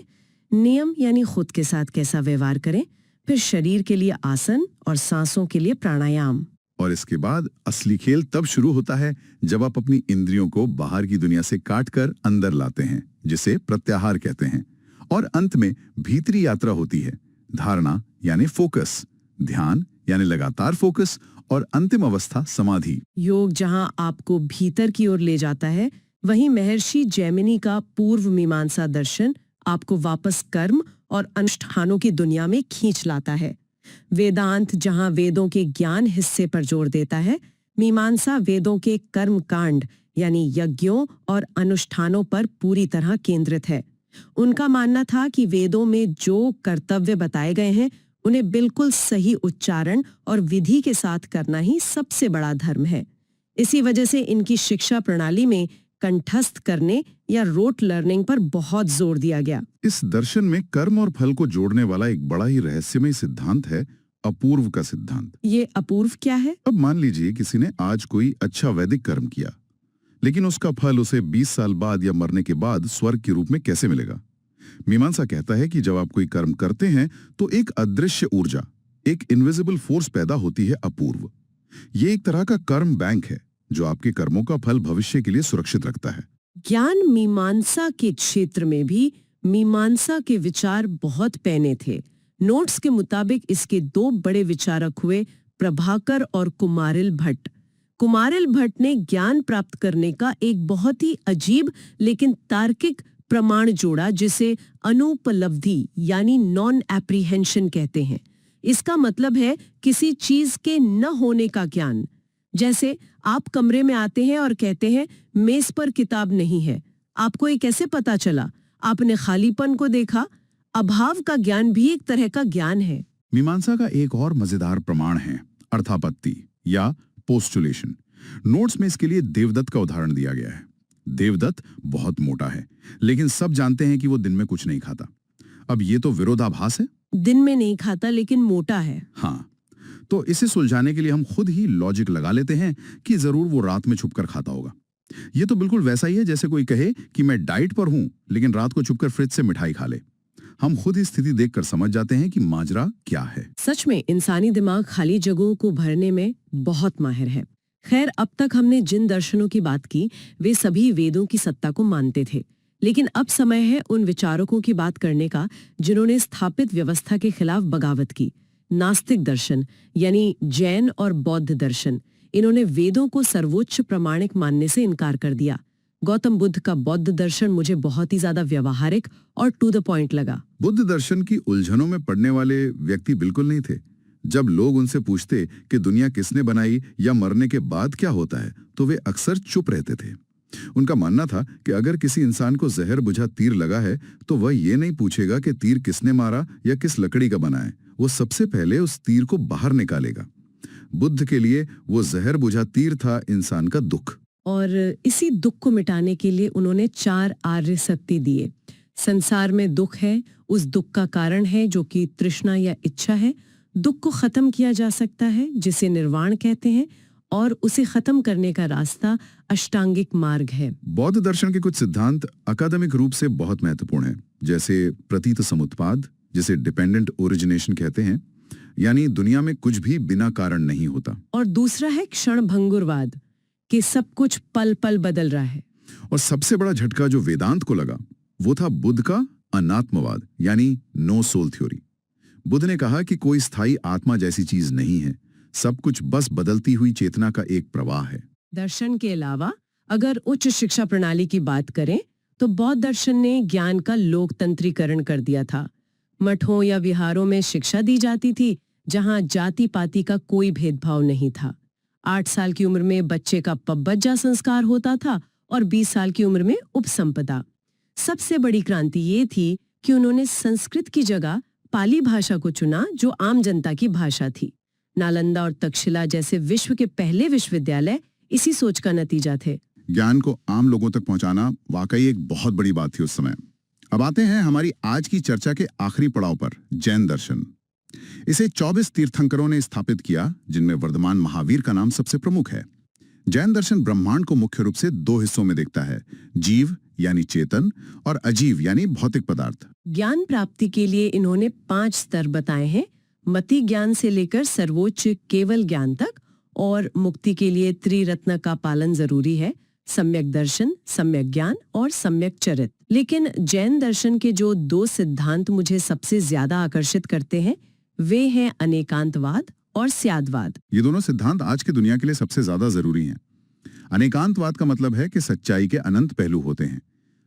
S3: नियम यानी खुद के साथ कैसा व्यवहार करें, फिर शरीर के लिए आसन और सांसों के लिए प्राणायाम।
S2: और इसके बाद असली खेल तब शुरू होता है जब आप अपनी इंद्रियों को बाहर की दुनिया से काटकर अंदर लाते हैं, जिसे प्रत्याहार कहते हैं, और अंत में भीतरी यात्रा होती है, धारणा यानी फोकस, ध्यान यानी लगातार फोकस, और अंतिम अवस्था समाधि।
S3: योग जहां आपको भीतर की ओर ले जाता है, वहीं महर्षि जैमिनी का पूर्व मीमांसा दर्शन आपको वापस कर्म और अनुष्ठानों की दुनिया में खींच लाता है। वेदांत जहां वेदों के ज्ञान हिस्से पर जोर देता है, मीमांसा वेदों के कर्म कांड यानी यज्ञों और अनुष्ठानों पर पूरी तरह केंद्रित है। उनका मानना था कि वेदों में जो कर्तव्य बताए गए हैं, उन्हें बिल्कुल सही उच्चारण और विधि के साथ करना ही सबसे बड़ा धर्म है। इसी वजह से इनकी शिक्षा प्रणाली में कंठस्थ करने या रोट लर्निंग पर बहुत जोर दिया गया।
S2: इस दर्शन में कर्म और फल को जोड़ने वाला एक बड़ा ही रहस्यमय सिद्धांत है, अपूर्व का सिद्धांत।
S3: ये अपूर्व क्या है?
S2: अब मान लीजिए किसी ने आज कोई अच्छा वैदिक कर्म किया, लेकिन उसका फल उसे 20 साल बाद या मरने के बाद स्वर्ग के रूप में कैसे मिलेगा? मीमांसा कहता है कि जब आप कोई कर्म करते हैं तो एक अदृश्य ऊर्जा, एक इनविजिबल फोर्स पैदा होती है, अपूर्व। ये एक तरह का कर्म बैंक है जो आपके कर्मों का फल भविष्य के लिए सुरक्षित रखता है।
S3: ज्ञान मीमांसा के क्षेत्र में भी मीमांसा के विचार बहुत पैने थे। नोट्स के मुताबिक इसके दो बड़े विचारक हुए, प्रभाकर और कुमारिल भट्ट। कुमारिल भट्ट ने ज्ञान प्राप्त करने का एक बहुत ही अजीब लेकिन तार्किक प्रमाण जोड़ा, जिसे अनुपलब्धि यानी नॉन एप्रीहेंशन कहते हैं। इसका मतलब है किसी चीज के न होने का ज्ञान। जैसे आप कमरे में आते हैं और कहते हैं मेज पर किताब नहीं है, आपको ये कैसे पता चला? आपने खालीपन को देखा। अभाव का ज्ञान भी एक तरह का ज्ञान है।
S2: मीमांसा का एक और मजेदार प्रमाण है अर्थापत्ति या पोस्टुलेशन। नोट्स में इसके लिए देवदत्त का उदाहरण दिया गया है। देवदत्त बहुत मोटा है, लेकिन सब जानते हैं कि वो दिन में कुछ नहीं खाता। अब ये तो विरोधाभास है।
S3: दिन में नहीं खाता लेकिन मोटा है।
S2: हाँ, तो इसे सुलझाने के लिए हम खुद ही लॉजिक लगा लेते हैं कि जरूर वो रात में छुपकर खाता होगा। ये तो बिल्कुल वैसा ही है जैसे कोई कहे कि मैं डाइट पर हूं, लेकिन रात को छुपकर फ्रिज से मिठाई खा ले। हम खुद ही स्थिति देखकर समझ जाते हैं कि माजरा क्या है।
S3: सच में इंसानी दिमाग खाली जगहों को भरने में बहुत माहिर है। खैर, अब तक हमने जिन दर्शनों की बात की, वे सभी वेदों की सत्ता को मानते थे। लेकिन अब समय है उन विचारकों की बात करने का जिन्होंने स्थापित व्यवस्था के खिलाफ बगावत की। नास्तिक दर्शन यानी जैन और बौद्ध दर्शन, इन्होंने वेदों को सर्वोच्च प्रमाणिक मानने से इनकार कर दिया। गौतम बुद्ध का बौद्ध दर्शन मुझे बहुत ही ज्यादा व्यवहारिक और टू द पॉइंट लगा।
S2: बुद्ध दर्शन की उलझनों में पड़ने वाले व्यक्ति बिल्कुल नहीं थे। जब लोग उनसे पूछते कि दुनिया किसने बनाई या मरने के बाद क्या होता है, तो वे अक्सर चुप रहते थे। उनका मानना था कि अगर किसी इंसान को जहर बुझा तीर लगा है तो वह ये नहीं पूछेगा कि तीर किसने मारा या किस लकड़ी का बना है, वो सबसे पहले उस तीर को बाहर निकालेगा। बुद्ध के लिए वो जहर बुझा तीर था इंसान का दुख।
S3: और इसी दुख को मिटाने के लिए उन्होंने 4 आर्य सत्य दिए। संसार में दुख है, उस दुख का कारण है जो कि तृष्णा या इच्छा है। दुख को खत्म किया जा सकता है, जिसे निर्वाण कहते हैं, और उसे खत्म करने का रास्ता अष्टांगिक मार्ग है।
S2: बौद्ध दर्शन के कुछ सिद्धांत अकादमिक रूप से बहुत महत्वपूर्ण हैं, जैसे प्रतीत समुत्पाद, जिसे डिपेंडेंट ओरिजिनेशन कहते हैं, यानी दुनिया में कुछ भी बिना कारण नहीं होता।
S3: और दूसरा है क्षण भंगुरवाद, कि सब कुछ पल पल बदल रहा है।
S2: और सबसे बड़ा झटका जो वेदांत को लगा वो था बुद्ध का अनात्मवाद यानी नो सोल थ्योरी। बुद्ध ने कहा कि कोई स्थायी आत्मा जैसी चीज नहीं है, सब कुछ बस बदलती हुई चेतना का एक प्रवाह है।
S3: दर्शन के अलावा अगर उच्च शिक्षा प्रणाली की बात करें तो बौद्ध दर्शन ने ज्ञान का लोकतंत्रीकरण कर दिया था। मठों या विहारों में शिक्षा दी जाती थी जहां जाति पाति का कोई भेदभाव नहीं था। 8 साल की उम्र में बच्चे का पब्बज्जा संस्कार होता था और 20 साल की उम्र में उपसंपदा। सबसे बड़ी क्रांति ये थी कि उन्होंने संस्कृत की जगह पाली भाषा को चुना, जो आम जनता की भाषा थी। नालंदा और तक्षशिला जैसे विश्व के पहले विश्वविद्यालय इसी सोच का नतीजा थे।
S2: ज्ञान को आम लोगों तक पहुंचाना वाकई एक बहुत बड़ी बात थी उस समय। अब आते हैं हमारी आज की चर्चा के आखिरी पड़ाव पर, जैन दर्शन। इसे 24 तीर्थंकरों ने स्थापित किया, जिनमें वर्धमान महावीर का नाम सबसे प्रमुख है। जैन दर्शन ब्रह्मांड को मुख्य रूप से 2 हिस्सों में देखता है, जीव यानी चेतन और अजीव यानी भौतिक पदार्थ।
S3: ज्ञान प्राप्ति के लिए इन्होंने 5 स्तर बताए हैं, मति ज्ञान से लेकर सर्वोच्च केवल ज्ञान तक, और मुक्ति के लिए त्रिरत्न का पालन जरूरी है, सम्यक दर्शन, सम्यक ज्ञान और सम्यक चरित। लेकिन जैन दर्शन के जो दो सिद्धांत मुझे सबसे ज्यादा आकर्षित करते हैं वे हैं अनेकांतवाद और स्यादवाद।
S2: ये दोनों सिद्धांत आज की दुनिया के लिए सबसे ज्यादा जरूरी हैं। अनेकांतवाद का मतलब है कि सच्चाई के अनंत पहलू होते हैं।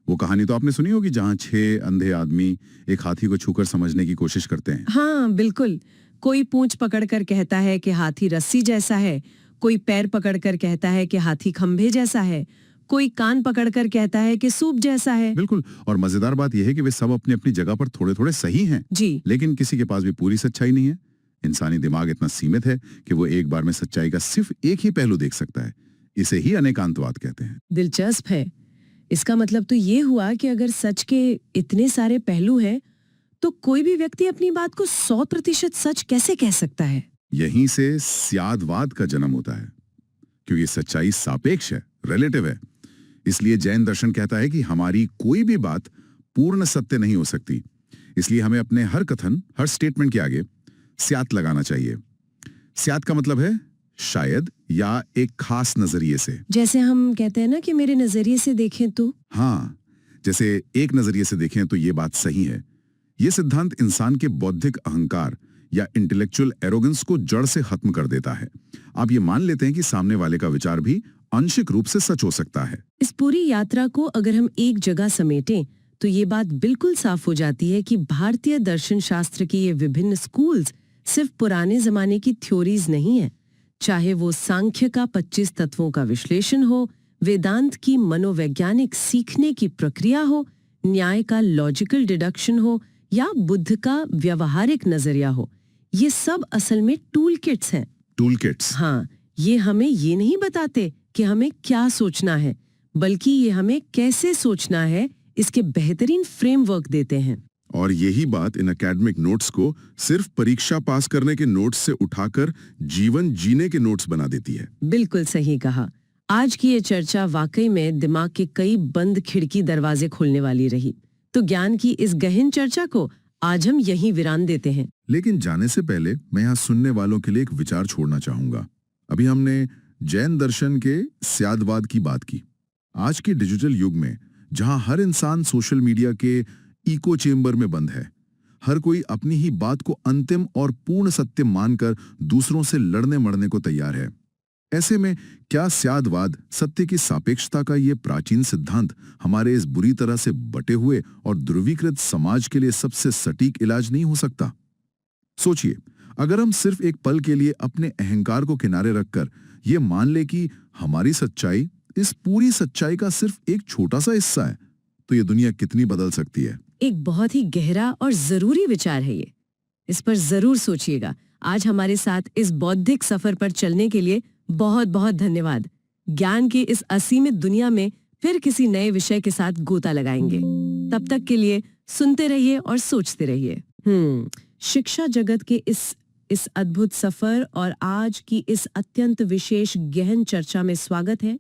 S2: वो कहानी तो आपने सुनी होगी जहां 6 अंधे आदमी एक हाथी को छूकर समझने की कोशिश करते हैं।
S3: हाँ बिल्कुल। कोई पूंछ पकड़कर कहता है कि हाथी रस्सी जैसा है, कोई पैर पकड़कर कहता है कि हाथी खंभे जैसा है, कोई कान पकड़कर कहता है कि सूप जैसा है।
S2: बिल्कुल। और मजेदार बात यह है कि वे सब अपनी अपनी जगह पर थोड़े थोड़े सही हैं,
S3: जी।
S2: लेकिन किसी के पास भी पूरी सच्चाई नहीं है। इंसानी दिमाग इतना सीमित है कि वो एक बार में सच्चाई का सिर्फ एक ही पहलू देख सकता है। इसे ही अनेकांतवाद कहते हैं।
S3: दिलचस्प है। इसका मतलब तो ये हुआ कि अगर सच के इतने सारे पहलू हैं तो कोई भी व्यक्ति अपनी बात को 100% सच कैसे कह सकता है?
S2: यहीं से स्यादवाद का जन्म होता है, क्योंकि सच्चाई सापेक्ष है, रिलेटिव है। इसलिए जैन दर्शन कहता है कि हमारी कोई भी बात पूर्ण सत्य नहीं हो सकती। इसलिए हमें अपने हर कथन, हर स्टेटमेंट के आगे स्यात लगाना चाहिए। स्यात का मतलब है शायद या एक खास नजरिए से।
S3: जैसे हम कहते हैं ना कि मेरे नजरिए से देखें तो।
S2: हाँ, जैसे एक नजरिए से देखें तो ये बात सही है। ये सिद्धांत इंसान के बौद्धिक अहंकार या इंटेलेक्चुअल एरोगेंस को जड़ से खत्म कर देता है। आप ये मान लेते हैं कि सामने वाले का विचार भी आंशिक रूप से सच हो सकता है।
S3: इस पूरी यात्रा को अगर हम एक जगह समेटें तो ये बात बिल्कुल साफ हो जाती है कि भारतीय दर्शन शास्त्र की ये विभिन्न स्कूल्स सिर्फ पुराने जमाने की थ्योरीज नहीं है। चाहे वो सांख्य का 25 तत्वों का विश्लेषण हो, वेदांत की मनोवैज्ञानिक सीखने की प्रक्रिया हो, न्याय का लॉजिकल डिडक्शन हो या बुद्ध का व्यवहारिक नजरिया हो, ये सब असल में टूल किट्स हैं।
S2: Tool kits.
S3: हाँ, ये हमें ये नहीं बताते कि हमें क्या सोचना है, बल्कि ये हमें कैसे सोचना है इसके बेहतरीन फ्रेमवर्क देते हैं।
S2: और यही बात इन एकेडमिक नोट्स को सिर्फ परीक्षा पास करने के नोट्स से उठाकर जीवन जीने के नोट्स बना देती है।
S3: बिल्कुल सही कहा। आज की ये चर्चा वाकई में दिमाग के कई बंद खिड़की दरवाजे खोलने वाली रही। तो ज्ञान की इस गहन चर्चा को आज हम यहीं विराम देते हैं।
S2: लेकिन जाने से पहले मैं यहाँ सुनने वालों के लिए एक विचार छोड़ना चाहूंगा। अभी हमने जैन दर्शन के स्यादवाद की बात की। आज के डिजिटल युग में जहां हर इंसान सोशल मीडिया के इको चेम्बर में बंद है, हर कोई अपनी ही बात को अंतिम और पूर्ण सत्य मानकर दूसरों से लड़ने मरने को तैयार है। ऐसे में क्या स्यादवाद, सत्य की सापेक्षता का ये प्राचीन सिद्धांत हमारे इस बुरी तरह से बटे हुए और ध्रुवीकृत समाज के लिए सबसे सटीक इलाज नहीं हो सकता? सोचिए, अगर हम सिर्फ एक पल के लिए अपने अहंकार को किनारे रखकर ये मान ले कि हमारी सच्चाई इस पूरी सच्चाई का सिर्फ एक छोटा सा हिस्सा है, तो ये दुनिया कितनी बदल सकती है।
S3: एक बहुत ही गहरा और जरूरी विचार है ये। इस पर जरूर सोचिएगा। आज हमारे साथ इस बौद्धिक सफर पर चलने के लिए बहुत बहुत धन्यवाद। ज्ञान की इस असीमित दुनिया में फिर किसी नए विषय के साथ गोता लगाएंगे। तब तक के लिए सुनते रहिए और सोचते रहिए। शिक्षा जगत के इस अद्भुत सफर और आज की इस अत्यंत विशेष गहन चर्चा में स्वागत है।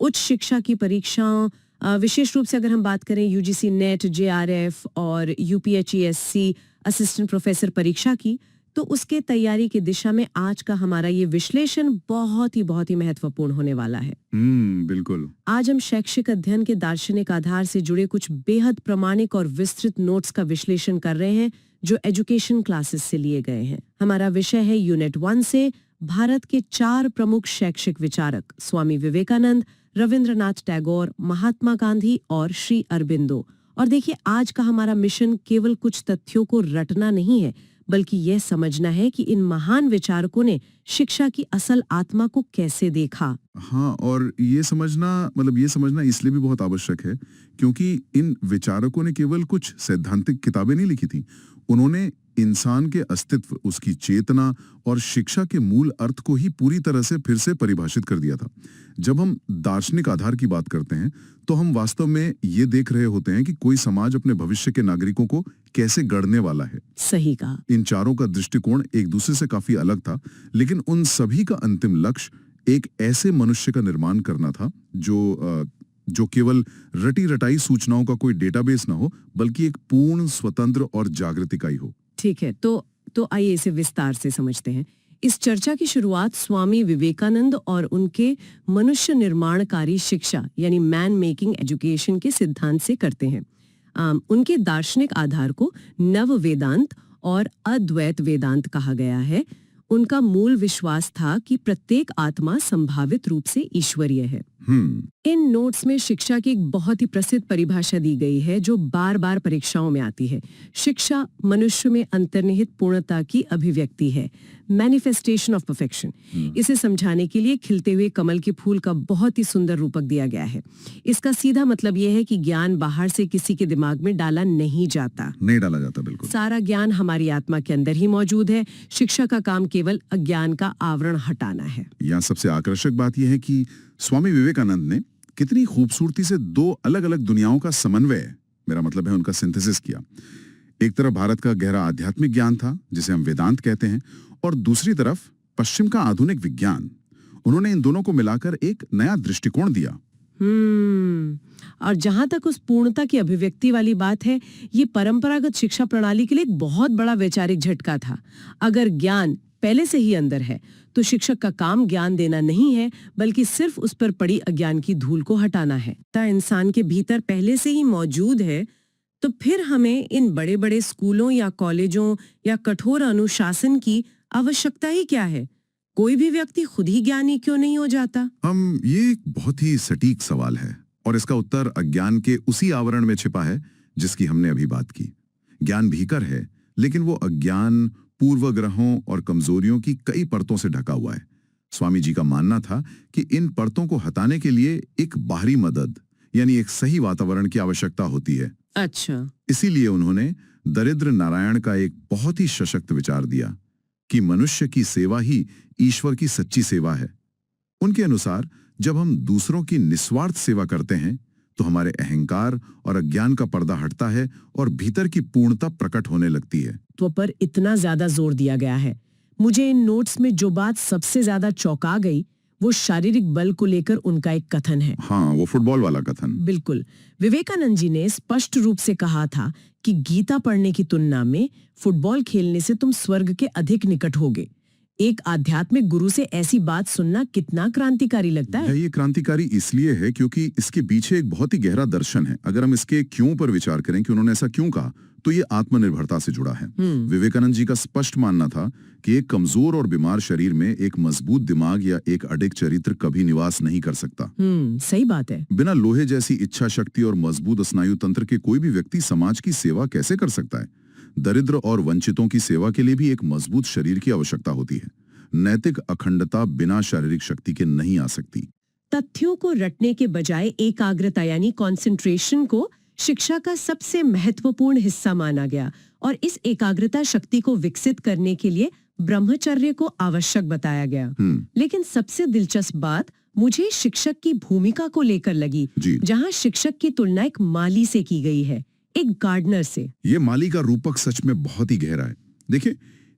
S3: उच्च शिक्षा की परीक्षाओं, विशेष रूप से अगर हम बात करें यूजीसी नेट, जेआरएफ और यूपीएचईएससी असिस्टेंट प्रोफेसर परीक्षा की, तो उसके तैयारी की दिशा में आज का हमारा ये विश्लेषण बहुत ही महत्वपूर्ण होने वाला है।
S2: बिल्कुल।
S3: आज हम शैक्षिक अध्ययन के दार्शनिक आधार से जुड़े कुछ बेहद प्रामाणिक और विस्तृत नोट्स का विश्लेषण कर रहे हैं जो एजुकेशन क्लासेस से लिए गए हैं। हमारा विषय है यूनिट 1 से भारत के 4 प्रमुख शैक्षिक विचारक स्वामी विवेकानंद, रविंद्रनाथ टैगोर, महात्मा गांधी और श्री अरबिंदो। और देखिए, आज का हमारा मिशन केवल कुछ तथ्यों को रटना नहीं है, बल्कि यह समझना है कि इन महान विचारकों ने शिक्षा की असल आत्मा को कैसे देखा।
S2: हाँ, और ये समझना इसलिए भी बहुत आवश्यक है क्योंकि इन विचारकों ने केवल कुछ सैद्धांतिक किताबें नहीं लिखी थी। उन्होंने इंसान के अस्तित्व, उसकी चेतना और शिक्षा के मूल अर्थ को ही पूरी तरह से फिर से परिभाषित कर दिया था। जब हम दार्शनिक आधार की बात करते हैं तो हम वास्तव में ये देख रहे होते हैं कि कोई समाज अपने भविष्य के नागरिकों को कैसे गढ़ने वाला है।
S3: सही कहा।
S2: इन चारों का दृष्टिकोण एक दूसरे से काफी अलग था, लेकिन उन सभी का अंतिम लक्ष्य एक ऐसे मनुष्य का निर्माण करना था जो केवल रटी रटाई सूचनाओं का कोई डेटाबेस ना हो, बल्कि एक पूर्ण, स्वतंत्र और जागृत इकाई हो।
S3: ठीक है, तो आइए इसे विस्तार से समझते हैं। इस चर्चा की शुरुआत स्वामी विवेकानंद और उनके मनुष्य निर्माणकारी शिक्षा यानी मैन मेकिंग एजुकेशन के सिद्धांत से करते हैं। उनके दार्शनिक आधार को नव वेदांत और अद्वैत वेदांत कहा गया है। उनका मूल विश्वास था कि प्रत्येक आत्मा संभावित रूप से ईश्वरीय है। इन नोट्स में शिक्षा की एक बहुत ही प्रसिद्ध परिभाषा दी गई है जो बार बार परीक्षाओं में आती है। शिक्षा मनुष्य में अंतर्निहित पूर्णता की अभिव्यक्ति है, मैनिफेस्टेशन ऑफ परफेक्शन। इसे समझाने के लिए खिलते हुए कमल के फूल का बहुत ही सुंदर रूपक दिया गया है। इसका सीधा मतलब यह है कि ज्ञान बाहर से किसी के दिमाग में डाला नहीं जाता।
S2: बिल्कुल।
S3: सारा ज्ञान हमारी आत्मा के अंदर ही मौजूद है। शिक्षा का काम केवल अज्ञान का आवरण हटाना है।
S2: यहाँ सबसे आकर्षक बात यह है कि स्वामी विवेकानंद ने कितनी खूबसूरती से दो अलग अलग दुनियाओं का समन्वय, मेरा मतलब है उनका सिंथेसिस किया। एक तरफ भारत का गहरा आध्यात्मिक ज्ञान था जिसे हम वेदांत कहते हैं, और दूसरी तरफ पश्चिम का आधुनिक विज्ञान। उन्होंने इन दोनों को मिलाकर एक नया दृष्टिकोण दिया।
S3: और जहां तक उस पूर्णता की अभिव्यक्ति वाली बात है, ये परंपरागत शिक्षा प्रणाली के लिए एक बहुत बड़ा वैचारिक झटका था। अगर ज्ञान पहले से ही अंदर है तो शिक्षक का काम ज्ञान देना नहीं है, बल्कि सिर्फ उस पर पड़ी अज्ञान की धूल को हटाना है। इंसान के भीतर पहले से ही मौजूद है, तो फिर हमें इन बड़े बड़े स्कूलों या कॉलेजों या कठोर अनुशासन की आवश्यकता ही क्या है? कोई भी व्यक्ति खुद ही ज्ञानी क्यों नहीं हो जाता?
S2: ये एक बहुत ही सटीक सवाल है और इसका उत्तर अज्ञान के उसी आवरण में छिपा है जिसकी हमने अभी बात की। ज्ञान भीतर है, लेकिन वो अज्ञान, पूर्वग्रहों और कमजोरियों की कई परतों से ढका हुआ है। स्वामी जी का मानना था कि इन परतों को हटाने के लिए एक बाहरी मदद यानी एक सही वातावरण की आवश्यकता होती है।
S3: अच्छा।
S2: इसीलिए उन्होंने दरिद्र नारायण का एक बहुत ही सशक्त विचार दिया कि मनुष्य की सेवा ही ईश्वर की सच्ची सेवा है। उनके अनुसार जब हम दूसरों की निस्वार्थ सेवा करते हैं तो हमारे अहंकार और अज्ञान का पर्दा हटता है और भीतर की पूर्णता प्रकट होने लगती है।
S3: तो पर इतना ज्यादा जोर दिया गया है। मुझे इन नोट्स में जो बात सबसे ज्यादा चौंका गई वो शारीरिक बल को लेकर उनका एक कथन है।
S2: हाँ, वो फुटबॉल वाला कथन।
S3: बिल्कुल। विवेकानंद जी ने स्पष्ट रूप से कहा था कि गीता पढ़ने की तुलना में फुटबॉल खेलने से तुम स्वर्ग के अधिक निकट होगे। एक आध्यात्मिक गुरु से ऐसी बात सुनना कितना क्रांतिकारी लगता है।
S2: ये क्रांतिकारी इसलिए है क्योंकि इसके पीछे एक बहुत ही गहरा दर्शन है। अगर हम इसके क्यों पर विचार करें कि उन्होंने ऐसा क्यों कहा, तो ये आत्मनिर्भरता से जुड़ा है। विवेकानंद जी का स्पष्ट मानना था कि एक कमजोर और बीमार शरीर में एक मजबूत दिमाग या एक अडिग चरित्र कभी निवास नहीं कर सकता।
S3: सही बात है।
S2: बिना लोहे जैसी इच्छा शक्ति और मजबूत स्नायु तंत्र के कोई भी व्यक्ति समाज की सेवा कैसे कर सकता है? दरिद्र और वंचितों की सेवा के लिए भी एक मजबूत शरीर की आवश्यकता होती है। नैतिक अखंडता बिना शारीरिक शक्ति के नहीं आ सकती।
S3: तथ्यों को रटने के बजाय एकाग्रता यानी कंसंट्रेशन को शिक्षा का सबसे महत्वपूर्ण हिस्सा माना गया और इस एकाग्रता शक्ति को विकसित करने के लिए ब्रह्मचर्य को आवश्यक बताया गया। लेकिन सबसे दिलचस्प बात मुझे शिक्षक की भूमिका को लेकर लगी, जहां शिक्षक की तुलना एक माली से की गई है, एक गार्डनर से।
S2: ये माली का रूपक सच में बहुत ही गहरा है। देखिए,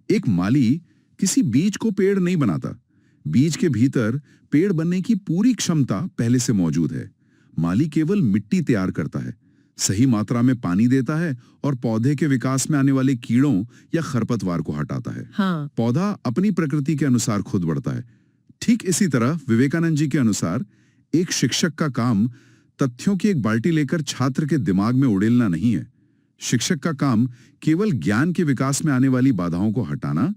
S2: एक माली किसी बीज को पेड़ नहीं बनाता। बीज के भीतर पेड़ बनने की पूरी क्षमता पहले से मौजूद है। माली केवल मिट्टी तैयार करता है, सही मात्रा में पानी देता है और पौधे के विकास में आने वाले कीड़ों या खरपतवार को हटाता है।
S3: हाँ।
S2: पौधा अपनी प्रकृति के अनुसार खुद बढ़ता है। ठीक इसी तरह विवेकानंद जी के अनुसार एक शिक्षक का काम तथ्यों की एक बाल्टी लेकर छात्र के दिमाग में उड़ेलना नहीं है। शिक्षक का काम केवल ज्ञान के विकास में आने वाली बाधाओं को हटाना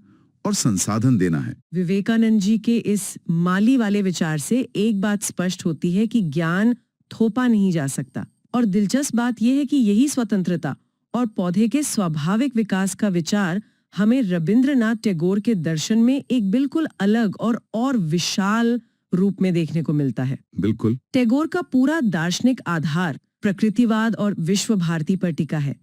S2: और संसाधन देना है।
S3: विवेकानंद जी के इस माली वाले विचार से एक बात स्पष्ट होती है कि ज्ञान थोपा नहीं जा सकता। और दिलचस्प बात यह है कि यही स्वतंत्रता और पौधे के स्वाभाविक विकास का विचार हमें रविंद्रनाथ टैगोर के दर्शन में एक बिल्कुल अलग और विशाल रूप में देखने को मिलता है।
S2: बिल्कुल।
S3: टैगोर का पूरा दार्शनिक आधार प्रकृतिवाद और विश्व भारती पर टिका है।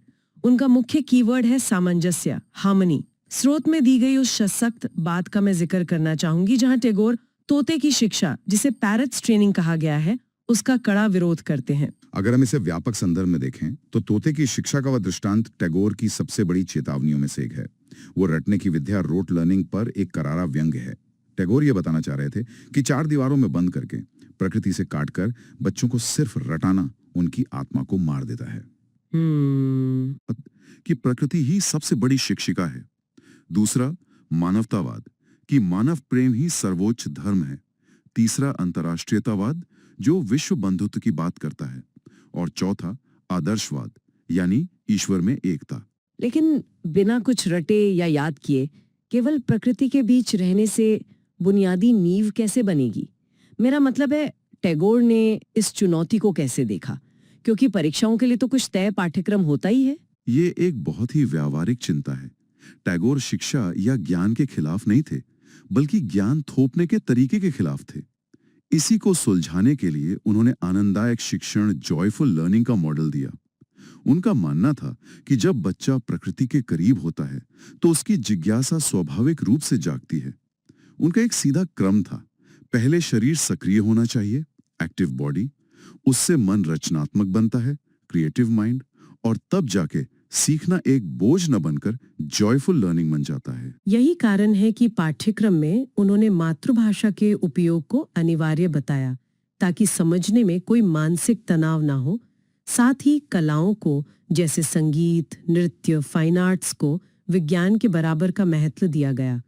S3: उनका मुख्य कीवर्ड है सामंजस्य, हार्मनी। स्रोत में दी गई उस सशक्त बात का मैं जिक्र करना चाहूंगी जहां टैगोर तोते की शिक्षा, जिसे पैरट्स ट्रेनिंग कहा गया है, उसका कड़ा विरोध करते हैं।
S2: अगर हम इसे व्यापक संदर्भ में देखें तो तोते की शिक्षा का वह दृष्टांत टैगोर की सबसे बड़ी चेतावनियों में से एक है। वो रटने की विद्या, रोट लर्निंग पर एक करारा व्यंग्य है। टैगोर ये बताना चाह रहे थे कि 4 दीवारों में बंद करके, प्रकृति से काटकर बच्चों को सिर्फ रटाना उनकी आत्मा को मार देता है। कि प्रकृति ही सबसे बड़ी शिक्षिका है। दूसरा, मानवतावाद, कि मानव प्रेम ही सर्वोच्च धर्म है। तीसरा अंतर्राष्ट्रीयतावाद जो विश्व बंधुत्व की बात करता है। और चौथा आदर्शवाद यानी ईश्वर में एकता।
S3: लेकिन बिना कुछ रटे या याद किए केवल प्रकृति के बीच रहने से बुनियादी नींव कैसे बनेगी? मेरा मतलब है, टैगोर ने इस चुनौती को कैसे देखा? क्योंकि परीक्षाओं के लिए तो कुछ तय पाठ्यक्रम होता ही है।
S2: ये एक बहुत ही व्यावहारिक चिंता है। टैगोर शिक्षा या ज्ञान के खिलाफ नहीं थे, बल्कि ज्ञान थोपने के तरीके के खिलाफ थे। इसी को सुलझाने के लिए उन्होंने आनंददायक शिक्षण, जॉयफुल लर्निंग का मॉडल दिया। उनका मानना था कि जब बच्चा प्रकृति के करीब होता है तो उसकी जिज्ञासा स्वाभाविक रूप से जागती है। उनका एक सीधा क्रम था। पहले शरीर सक्रिय होना चाहिए, एक्टिव बॉडी, उससे मन रचनात्मक बनता है, क्रिएटिव माइंड, और तब जाके सीखना एक बोझ न बनकर जॉयफुल लर्निंग बन जाता है।
S3: यही कारण है कि पाठ्यक्रम में उन्होंने मातृभाषा के उपयोग को अनिवार्य बताया, ताकि समझने में कोई मानसिक तनाव ना हो। साथ ही कलाओं को, जैसे संगीत, नृत्य, फाइन आर्ट्स को विज्ञान के बराबर का महत्व दिया गया।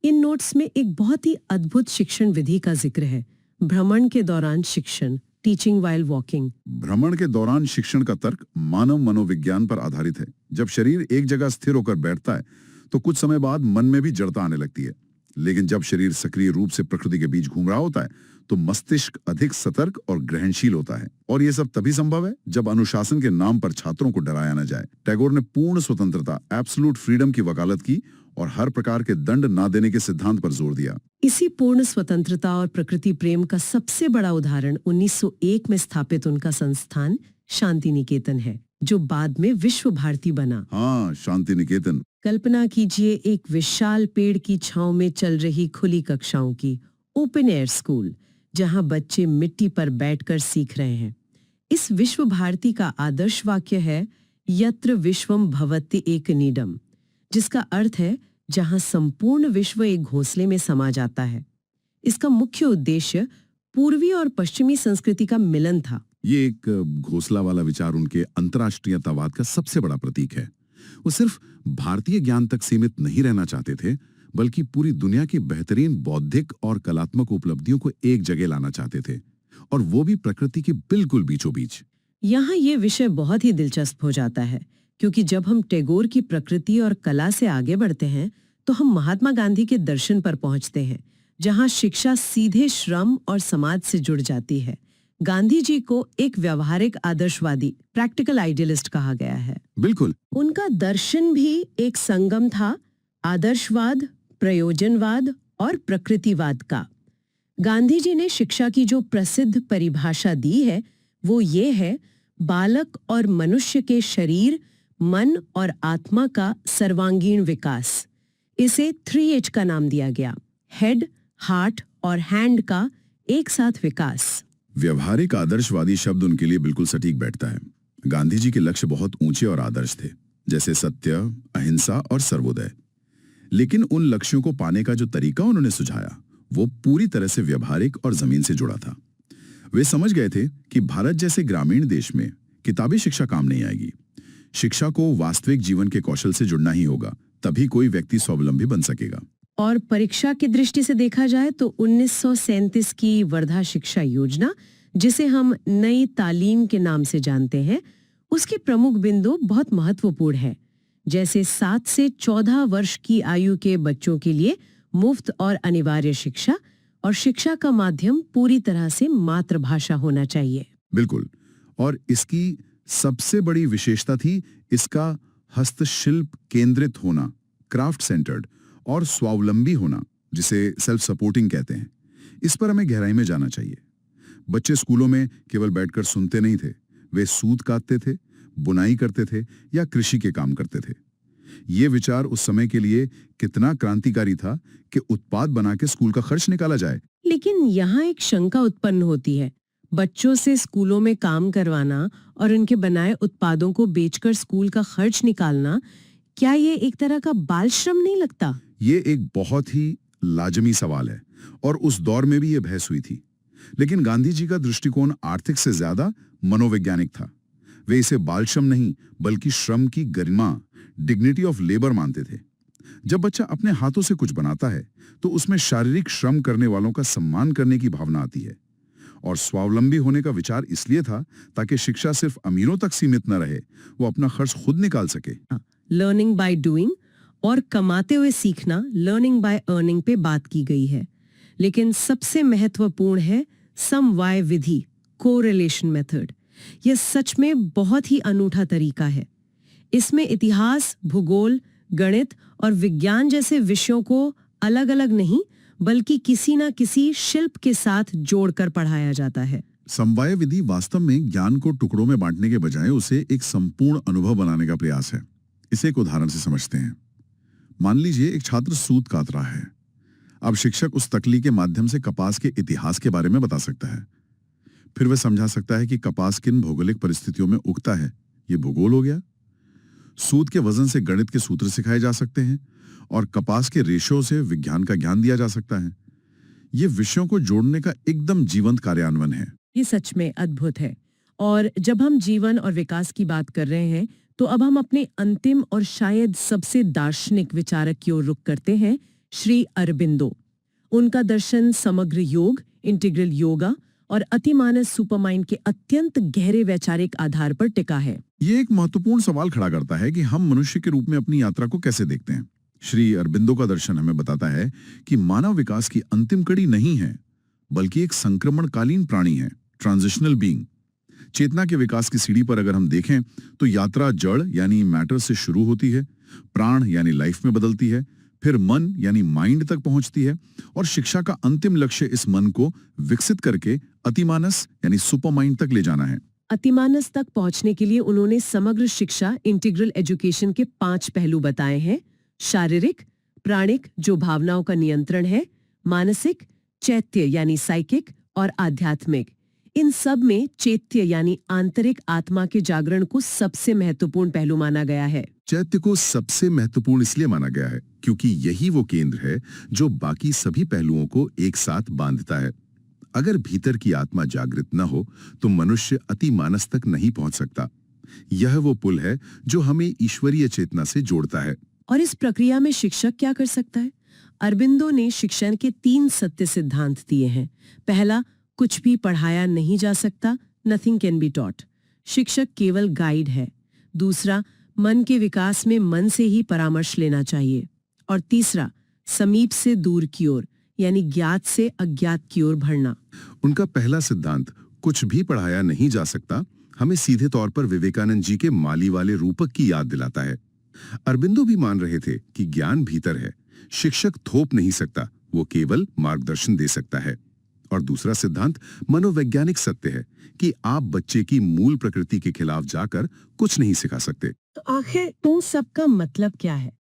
S3: इन नोट्स में एक बहुत ही अद्भुत शिक्षण विधि का जिक्र है, भ्रमण के दौरान शिक्षण, टीचिंग वाइल वॉकिंग।
S2: भ्रमण के दौरान शिक्षण का तर्क मानव मनोविज्ञान पर आधारित है। जब शरीर एक जगह स्थिर होकर बैठता है तो कुछ समय बाद मन में भी जड़ता आने लगती है। लेकिन जब शरीर सक्रिय रूप से प्रकृति के बीच घूम रहा होता है तो मस्तिष्क अधिक सतर्क और ग्रहणशील होता है। और ये सब तभी संभव है जब अनुशासन के नाम पर छात्रों को डराया न जाए। टैगोर ने पूर्ण स्वतंत्रता, एब्सोल्यूट फ्रीडम की वकालत की और हर प्रकार के दंड ना देने के सिद्धांत पर जोर दिया।
S3: इसी पूर्ण स्वतंत्रता और प्रकृति प्रेम का सबसे बड़ा उदाहरण 1901 में स्थापित उनका संस्थान शांति निकेतन है, जो बाद में विश्व भारती बना।
S2: हाँ, शांति निकेतन।
S3: कल्पना कीजिए एक विशाल पेड़ की छांव में चल रही खुली कक्षाओं की, ओपन एयर स्कूल, जहां बच्चे मिट्टी पर बैठकर सीख रहे हैं। इस विश्व भारती का आदर्श वाक्य है, यत्र विश्वम भवति एक नीडम, जिसका अर्थ है जहां संपूर्ण विश्व एक घोंसले में समा जाता है। इसका मुख्य उद्देश्य पूर्वी और पश्चिमी संस्कृति का मिलन था।
S2: ये एक घोंसला वाला विचार उनके अंतर्राष्ट्रीयतावाद का सबसे बड़ा प्रतीक है। वो सिर्फ भारतीय ज्ञान तक सीमित नहीं रहना चाहते थे, बल्कि पूरी दुनिया की बेहतरीन बौद्धिक और कलात्मक उपलब्धियों को एक जगह लाना चाहते थे, और वो भी प्रकृति के बिल्कुल बीचों बीच।
S3: यहाँ ये विषय बहुत ही दिलचस्प हो जाता है, क्योंकि जब हम टैगोर की प्रकृति और कला से आगे बढ़ते हैं तो हम महात्मा गांधी के दर्शन पर पहुंचते हैं, जहां शिक्षा सीधे श्रम और समाज से जुड़ जाती है। गांधी जी को एक व्यवहारिक आदर्शवादी, प्रैक्टिकल आइडियलिस्ट कहा गया है।
S2: बिल्कुल।
S3: उनका दर्शन भी एक संगम था, आदर्शवाद, प्रयोजनवाद और प्रकृतिवाद का। गांधी जी ने शिक्षा की जो प्रसिद्ध परिभाषा दी है वो ये है, बालक और मनुष्य के शरीर, मन और आत्मा का सर्वांगीण विकास। इसे 3H का नाम दिया गया, हेड, हार्ट और हैंड का एक साथ विकास।
S2: व्यवहारिक आदर्शवादी शब्द उनके लिए बिल्कुल सटीक बैठता है। गांधी जी के लक्ष्य बहुत ऊंचे और आदर्श थे, जैसे सत्य, अहिंसा और सर्वोदय। लेकिन उन लक्ष्यों को पाने का जो तरीका उन्होंने सुझाया वो पूरी तरह से व्यवहारिक और जमीन से जुड़ा था। वे समझ गए थे कि भारत जैसे ग्रामीण देश में किताबी शिक्षा काम नहीं आएगी। शिक्षा को वास्तविक जीवन के कौशल से जुड़ना ही होगा, तभी कोई व्यक्ति स्वावलंबी बन सकेगा।
S3: और परीक्षा की दृष्टि से देखा जाए तो 1937 की वर्धा शिक्षा योजना, जिसे हम नई तालीम के नाम से जानते हैं, उसके प्रमुख बिंदु बहुत महत्वपूर्ण है। जैसे 7 से 14 वर्ष की आयु के बच्चों के लिए मुफ्त और अनिवार्य शिक्षा, और शिक्षा का माध्यम पूरी तरह से मातृभाषा होना चाहिए।
S2: बिल्कुल। और इसकी सबसे बड़ी विशेषता थी इसका हस्तशिल्प केंद्रित होना, क्राफ्ट सेंटर्ड, और स्वावलंबी होना, जिसे सेल्फ सपोर्टिंग कहते हैं। इस पर हमें गहराई में जाना चाहिए। बच्चे स्कूलों में केवल बैठकर सुनते नहीं थे, वे सूत काटते थे, बुनाई करते थे या कृषि के काम करते थे। ये विचार उस समय के लिए कितना क्रांतिकारी था कि उत्पाद बना के स्कूल का खर्च निकाला जाए।
S3: लेकिन यहाँ एक शंका उत्पन्न होती है, बच्चों से स्कूलों में काम करवाना और उनके बनाए उत्पादों को बेचकर स्कूल का खर्च निकालना, क्या ये एक तरह का बाल श्रम नहीं लगता?
S2: ये एक बहुत ही लाजमी सवाल है, और उस दौर में भी ये बहस हुई थी। लेकिन गांधी जी का दृष्टिकोण आर्थिक से ज्यादा मनोवैज्ञानिक था। वे इसे बाल श्रम नहीं, बल्कि श्रम की गरिमा, डिग्निटी ऑफ लेबर मानते थे। जब बच्चा अपने हाथों से कुछ बनाता है तो उसमें शारीरिक श्रम करने वालों का सम्मान करने की भावना आती है। और स्वावलंबी होने का विचार इसलिए था ताकि शिक्षा सिर्फ अमीरों तक सीमित न रहे, वो अपना खर्च खुद निकाल सके।
S3: लर्निंग बाय डूइंग और कमाते हुए सीखना, लर्निंग बाय अर्निंग पे बात की गई है। लेकिन सबसे महत्वपूर्ण है समवाय विधि, कोरिलेशन मेथड। यह सच में बहुत ही अनूठा तरीका है। इसमें इतिहास, भूगोल, गणित और विज्ञान जैसे विषयों को अलग अलग नहीं बल्कि किसी न किसी शिल्प के साथ जोड़कर पढ़ाया जाता है।
S2: समवाय विधि वास्तव में ज्ञान को टुकड़ों में बांटने के बजाय उसे एक संपूर्ण अनुभव बनाने का प्रयास है। इसे एक उदाहरण से समझते हैं। मान लीजिए एक छात्र सूत कात रहा है। अब शिक्षक उस तकली के माध्यम से कपास के इतिहास के बारे में बता सकता है। फिर वह समझा सकता है कि कपास किन भौगोलिक परिस्थितियों में उगता है। ये भूगोल हो गया। सूत के वजन से गणित के सूत्र सिखाए जा सकते हैं और कपास के रेशों से विज्ञान का ज्ञान दिया जा सकता है। ये विषयों को जोड़ने का एकदम जीवंत कार्यान्वयन है।
S3: ये सच में अद्भुत है। और जब हम जीवन और विकास की बात कर रहे हैं तो अब हम अपने अंतिम और शायद सबसे दार्शनिक विचारक की ओर रुख करते हैं, श्री अरबिंदो। उनका दर्शन समग्र योग, इंटीग्रल योगा और अतिमानस सुपरमाइंड के अत्यंत गहरे वैचारिक आधार पर टिका है।
S2: ये एक महत्वपूर्ण सवाल खड़ा करता है कि हम मनुष्य के रूप में अपनी यात्रा को कैसे देखते हैं। श्री अरबिंदो का दर्शन हमें बताता है कि मानव विकास की अंतिम कड़ी नहीं है बल्कि एक संक्रमणकालीन प्राणी है, ट्रांजिशनल बीइंग। चेतना के विकास की सीढ़ी पर अगर हम देखें तो यात्रा जड़ यानी मैटर से शुरू होती है, प्राण यानी लाइफ में बदलती है, फिर मन यानी माइंड तक पहुंचती है और शिक्षा का अंतिम लक्ष्य इस मन को विकसित करके अतिमानस यानी सुपर माइंड तक ले जाना है।
S3: अतिमानस तक पहुंचने के लिए उन्होंने समग्र शिक्षा, इंटीग्रल एजुकेशन के 5 पहलू बताए हैं। शारीरिक, प्राणिक जो भावनाओं का नियंत्रण है, मानसिक, चैत्य यानी साइकिक और आध्यात्मिक। इन सब में चैत्य यानी आंतरिक आत्मा के जागरण को सबसे महत्वपूर्ण पहलू माना गया है।
S2: चैत्य को सबसे महत्वपूर्ण इसलिए माना गया है क्योंकि यही वो केंद्र है जो बाकी सभी पहलुओं को एक साथ बांधता है। अगर भीतर की आत्मा जागृत न हो तो मनुष्य अतिमानस तक नहीं पहुंच सकता। यह वो पुल है जो हमें ईश्वरीय चेतना से जोड़ता है।
S3: और इस प्रक्रिया में शिक्षक क्या कर सकता है? अरबिंदो ने शिक्षण के 3 सत्य सिद्धांत दिए हैं। पहला, कुछ भी पढ़ाया नहीं जा सकता, नथिंग कैन बी टॉट। शिक्षक केवल गाइड है। दूसरा, मन के विकास में मन से ही परामर्श लेना चाहिए। और तीसरा, समीप से दूर की ओर यानी ज्ञात से अज्ञात की ओर बढ़ना।
S2: उनका पहला सिद्धांत, कुछ भी पढ़ाया नहीं जा सकता, हमें सीधे तौर पर विवेकानंद जी के माली वाले रूपक की याद दिलाता है। अरबिंदो भी मान रहे थे कि ज्ञान भीतर है, शिक्षक थोप नहीं सकता, वो केवल मार्गदर्शन दे सकता है। और दूसरा सिद्धांत मनोवैज्ञानिक सत्य है कि आप बच्चे की मूल प्रकृति के खिलाफ जाकर कुछ नहीं सिखा सकते।
S3: तो आखिर तुम सबका मतलब क्या है?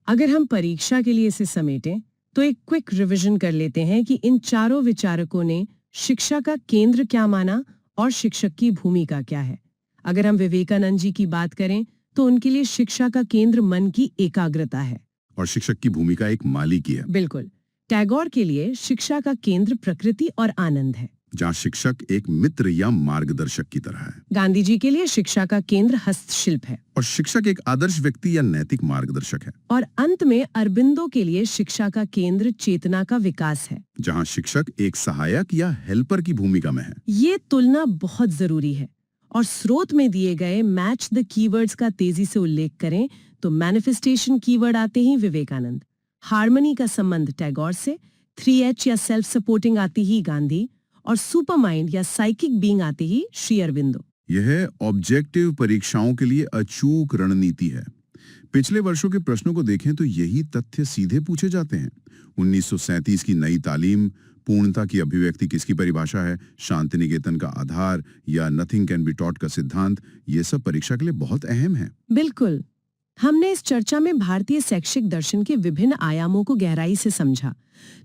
S3: अगर हम परीक्षा के लिए इसे समेटें तो एक क्विक रिवीजन कर लेते हैं कि इन चारों विचारकों ने शिक्षा का केंद्र क्या माना और शिक्षक की भूमिका क्या है। अगर हम विवेकानंद जी की बात करें तो उनके लिए शिक्षा का केंद्र मन की एकाग्रता है
S2: और शिक्षक की भूमिका एक माली की है।
S3: बिल्कुल। टैगोर के लिए शिक्षा का केंद्र प्रकृति और आनंद है,
S2: जहाँ शिक्षक एक मित्र या मार्गदर्शक की तरह है।
S3: गांधी जी के लिए शिक्षा का केंद्र हस्तशिल्प है
S2: और शिक्षक एक आदर्श व्यक्ति या नैतिक मार्गदर्शक है।
S3: और अंत में अरबिंदो के लिए शिक्षा का केंद्र चेतना का विकास है,
S2: जहाँ शिक्षक एक सहायक या हेल्पर की भूमिका में है।
S3: ये तुलना बहुत जरूरी है। और स्रोत में दिए गए मैच द कीवर्ड्स का तेजी से उल्लेख करें तो मैनिफेस्टेशन कीवर्ड आते ही विवेकानंद, हार्मनी का संबंध टैगोर से, 3H या सेल्फ सपोर्टिंग आती ही गांधी और सुपर माइंड या साइकिक बीइंग आते ही श्री अरबिंदो।
S2: यह ऑब्जेक्टिव परीक्षाओं के लिए अचूक रणनीति है। पिछले वर्षों के प्रश्नों को देखें तो यही तथ्य सीधे पूछे जाते हैं। 1937 की नई तालीम, पूर्णता की अभिव्यक्ति किसकी परिभाषा है, शांति निकेतन का आधार या नथिंग कैन बी टॉट का सिद्धांत, ये सब परीक्षा के लिए बहुत अहम है।
S3: बिल्कुल। हमने इस चर्चा में भारतीय शैक्षिक दर्शन के विभिन्न आयामों को गहराई से समझा,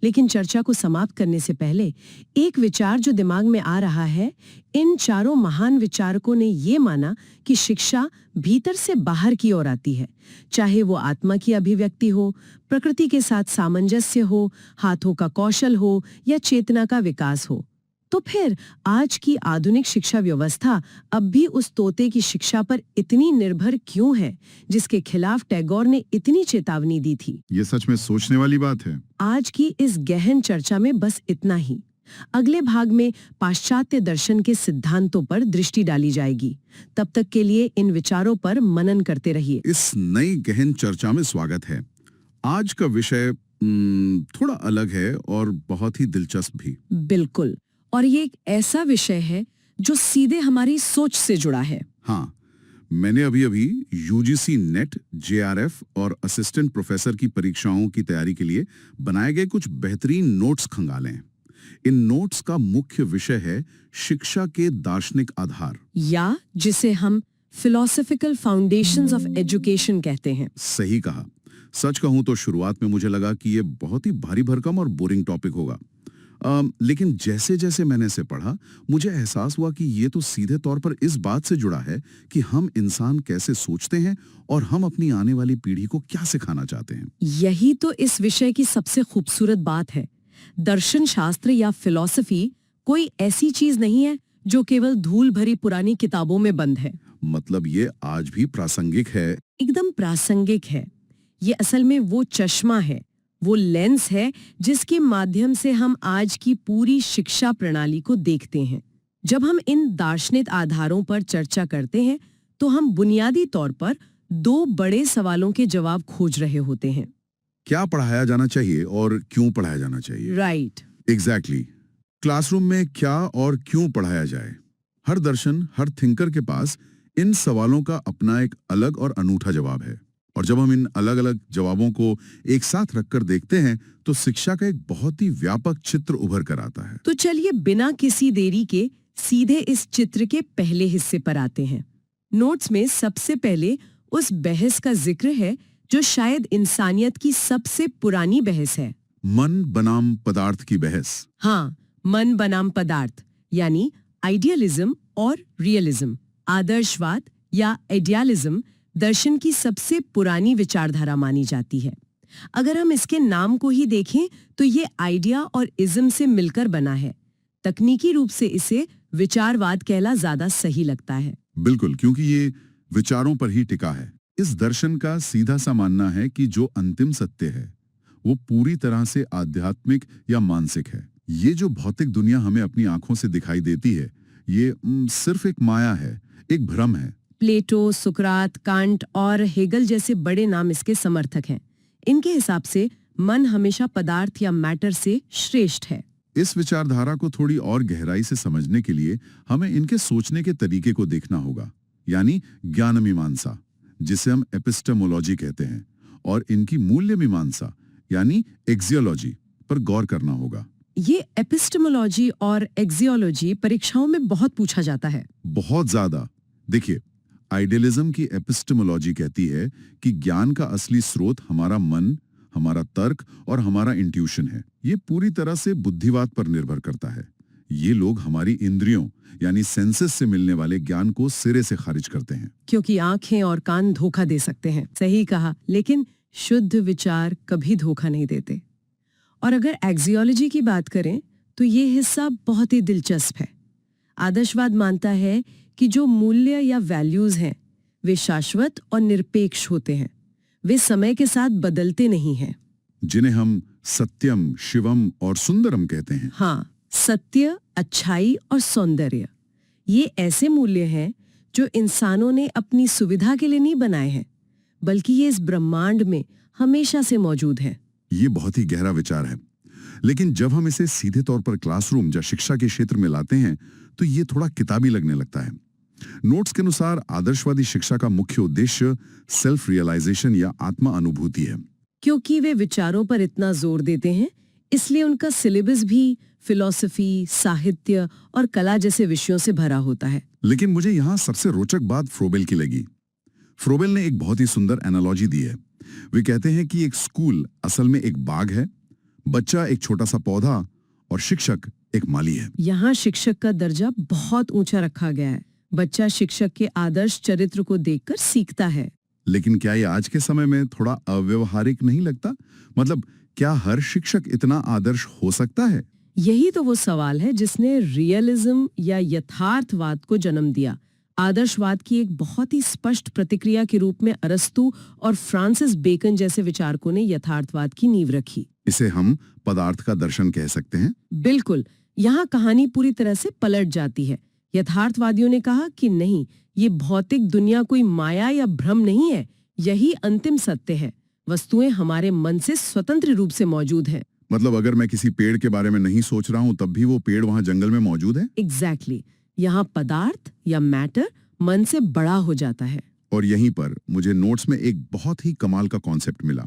S3: लेकिन चर्चा को समाप्त करने से पहले एक विचार जो दिमाग में आ रहा है, इन चारों महान विचारकों ने ये माना कि शिक्षा भीतर से बाहर की ओर आती है, चाहे वो आत्मा की अभिव्यक्ति हो, प्रकृति के साथ सामंजस्य हो, हाथों का कौशल हो या चेतना का विकास हो। तो फिर आज की आधुनिक शिक्षा व्यवस्था अब भी उस तोते की शिक्षा पर इतनी निर्भर क्यों है, जिसके खिलाफ टैगोर ने इतनी चेतावनी दी थी?
S2: ये सच में सोचने वाली बात है।
S3: आज की इस गहन चर्चा में बस इतना ही। अगले भाग में पाश्चात्य दर्शन के सिद्धांतों पर दृष्टि डाली जाएगी। तब तक के लिए इन विचारों पर मनन करते रहिए।
S2: इस नई गहन चर्चा में स्वागत है। आज का विषय थोड़ा अलग है और बहुत ही दिलचस्प भी।
S3: बिल्कुल, और ये एक ऐसा विषय है जो सीधे हमारी सोच से जुड़ा है।
S2: हाँ, मैंने अभी यूजीसी नेट, जेआरएफ और असिस्टेंट प्रोफेसर की परीक्षाओं की तैयारी के लिए बनाए गए कुछ बेहतरीन नोट्स खंगाले हैं। इन नोट्स का मुख्य विषय है शिक्षा के दार्शनिक आधार,
S3: या जिसे हम फिलोसॉफिकल फाउंडेशंस ऑफ एजुकेशन कहते हैं।
S2: सही कहा। सच कहूं तो शुरुआत में मुझे लगा कि ये बहुत ही भारी भरकम और बोरिंग टॉपिक होगा, लेकिन जैसे जैसे मैंने इसे पढ़ा मुझे एहसास हुआ कि ये तो सीधे तौर पर इस बात से जुड़ा है कि हम इंसान कैसे सोचते हैं और हम अपनी आने वाली पीढ़ी को क्या सिखाना चाहते हैं।
S3: यही तो इस विषय की सबसे खूबसूरत बात है। दर्शन शास्त्र या फिलॉसफी कोई ऐसी चीज नहीं है जो केवल धूल भरी पुरानी किताबों में बंद है।
S2: मतलब ये आज भी प्रासंगिक है।
S3: एकदम प्रासंगिक है। ये असल में वो चश्मा है, वो लेंस है जिसके माध्यम से हम आज की पूरी शिक्षा प्रणाली को देखते हैं। जब हम इन दार्शनिक आधारों पर चर्चा करते हैं तो हम बुनियादी तौर पर दो बड़े सवालों के जवाब खोज रहे होते हैं।
S2: क्या पढ़ाया जाना चाहिए और क्यों पढ़ाया जाना चाहिए?
S3: राइट।
S2: एग्जैक्टली। क्लासरूम में क्या और क्यों पढ़ाया जाए? हर दर्शन, हर थिंकर के पास इन सवालों का अपना एक अलग और अनूठा जवाब है, और जब हम इन अलग अलग जवाबों को एक साथ रखकर देखते हैं तो शिक्षा का एक बहुत ही व्यापक चित्र उभर कर आता है।
S3: तो चलिए बिना किसी देरी के सीधे इस चित्र के पहले हिस्से पर आते हैं। नोट्स में सबसे पहले उस बहस का जिक्र है जो शायद इंसानियत की सबसे पुरानी बहस है,
S2: मन बनाम पदार्थ की बहस।
S3: हाँ, मन बनाम पदार्थ, यानी आइडियलिज्म और रियलिज्म। आदर्शवाद या आइडियलिज्म दर्शन की सबसे पुरानी विचारधारा मानी जाती है। अगर हम इसके नाम को ही देखें तो ये आइडिया और इज्म से मिलकर बना है। तकनीकी रूप से इसे विचारवाद कहना ज्यादा सही लगता है।
S2: बिल्कुल, क्योंकि ये विचारों पर ही टिका है। इस दर्शन का सीधा सा मानना है कि जो अंतिम सत्य है वो पूरी तरह से आध्यात्मिक या मानसिक है। ये जो भौतिक दुनिया हमें अपनी आंखों से दिखाई देती है, ये सिर्फ एक माया है, एक भ्रम है।
S3: प्लेटो, सुकरात, कांट और हेगल जैसे बड़े नाम इसके समर्थक हैं। इनके हिसाब से मन हमेशा पदार्थ या मैटर से श्रेष्ठ है।
S2: इस विचारधारा को थोड़ी और गहराई से समझने के लिए हमें इनके सोचने के तरीके को देखना होगा, यानी ज्ञान मीमांसा, जिसे हम एपिस्टेमोलॉजी कहते हैं, और इनकी मूल्य मीमांसा यानी एक्सियोलॉजी पर गौर करना होगा।
S3: ये एपिस्टेमोलॉजी और एक्सियोलॉजी परीक्षाओं में बहुत पूछा जाता है।
S2: बहुत ज्यादा। देखिए, आइडियलिज्म की एपिस्टेमोलॉजी कहती है कि ज्ञान का असली स्रोत हमारा मन, हमारा तर्क और हमारा इंट्यूशन है। ये पूरी तरह से बुद्धिवाद पर निर्भर करता है। ये लोग हमारी इंद्रियों यानी सेंसेस से मिलने वाले ज्ञान को सिरे से खारिज करते हैं,
S3: क्योंकि आंखें और कान धोखा दे सकते हैं। सही कहा, लेकिन शुद्ध विचार कभी धोखा नहीं देते। और अगर एक्सियोलॉजी की बात करें तो ये हिस्सा बहुत ही दिलचस्प है। आदर्शवाद मानता है कि जो मूल्य या वैल्यूज हैं वे शाश्वत और निरपेक्ष होते हैं। वे समय के साथ बदलते नहीं हैं,
S2: जिन्हें हम सत्यम, शिवम और सुंदरम कहते हैं।
S3: हाँ, सत्य, अच्छाई और सौंदर्य, ये ऐसे मूल्य हैं जो इंसानों ने अपनी सुविधा के लिए नहीं बनाए हैं, बल्कि ये इस ब्रह्मांड में हमेशा से मौजूद हैं।
S2: ये बहुत ही गहरा विचार है, लेकिन जब हम इसे सीधे तौर पर क्लासरूम या शिक्षा के क्षेत्र में लाते हैं तो ये थोड़ा किताबी लगने लगता है। नोट्स के अनुसार आदर्शवादी शिक्षा का मुख्य उद्देश्य सेल्फ रियलाइजेशन या आत्मा अनुभूति है।
S3: क्योंकि वे विचारों पर इतना जोर देते हैं, इसलिए उनका सिलेबस भी फिलॉसफी, साहित्य और कला जैसे विषयों से भरा होता है।
S2: लेकिन मुझे यहाँ सबसे रोचक बात फ्रोबेल की लगी। फ्रोबेल ने एक बहुत ही सुंदर एनालॉजी दी है। वे कहते हैं कि एक स्कूल असल में एक बाग है, बच्चा एक छोटा सा पौधा और शिक्षक एक माली है।
S3: यहाँ शिक्षक का दर्जा बहुत ऊंचा रखा गया है। बच्चा शिक्षक के आदर्श चरित्र को देखकर सीखता है।
S2: लेकिन क्या ये आज के समय में थोड़ा अव्यवहारिक नहीं लगता? मतलब क्या हर शिक्षक इतना आदर्श हो सकता है?
S3: यही तो वो सवाल है जिसने रियलिज्म या यथार्थवाद को जन्म दिया। आदर्शवाद की एक बहुत ही स्पष्ट प्रतिक्रिया के रूप में अरस्तू और फ्रांसिस बेकन जैसे विचारकों ने यथार्थवाद की नींव रखी।
S2: इसे हम पदार्थ का दर्शन कह सकते हैं।
S3: बिल्कुल, यहाँ कहानी पूरी तरह से पलट जाती है। यथार्थवादियों ने कहा कि नहीं, ये भौतिक दुनिया कोई माया या भ्रम नहीं है, यही अंतिम सत्य है। वस्तुएं हमारे मन से स्वतंत्र रूप से मौजूद हैं।
S2: मतलब अगर मैं किसी पेड़ के बारे में नहीं सोच रहा हूँ तब भी वो पेड़ वहाँ जंगल में मौजूद है।
S3: एग्जैक्टली, यहाँ पदार्थ या मैटर मन से बड़ा हो जाता है।
S2: और यहीं पर मुझे नोट्स में एक बहुत ही कमाल का कॉन्सेप्ट मिला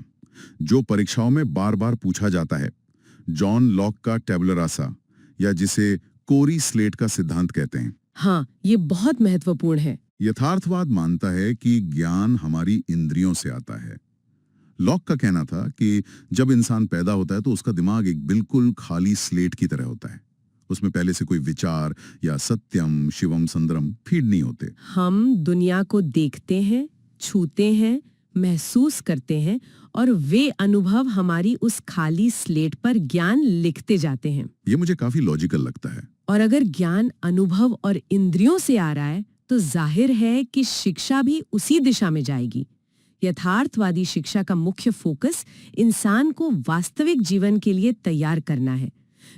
S2: जो परीक्षाओं में बार बार पूछा जाता है, जॉन लॉक का टैबुला रासा, या जिसे कोरी स्लेट का सिद्धांत कहते हैं।
S3: हाँ, ये बहुत महत्वपूर्ण है।
S2: यथार्थवाद मानता है कि ज्ञान हमारी इंद्रियों से आता है। लॉक का कहना था कि जब इंसान पैदा होता है तो उसका दिमाग एक बिल्कुल खाली स्लेट की तरह होता है। उसमें पहले से कोई विचार या सत्यम शिवम सुंदरम फीड नहीं होते।
S3: हम दुनिया को देखते हैं, छूते हैं, महसूस करते हैं और वे अनुभव हमारी उस खाली स्लेट पर ज्ञान लिखते जाते हैं।
S2: ये मुझे काफी लॉजिकल लगता है।
S3: और अगर ज्ञान अनुभव और इंद्रियों से आ रहा है तो जाहिर है कि शिक्षा भी उसी दिशा में जाएगी। यथार्थवादी शिक्षा का मुख्य फोकस इंसान को वास्तविक जीवन के लिए तैयार करना है।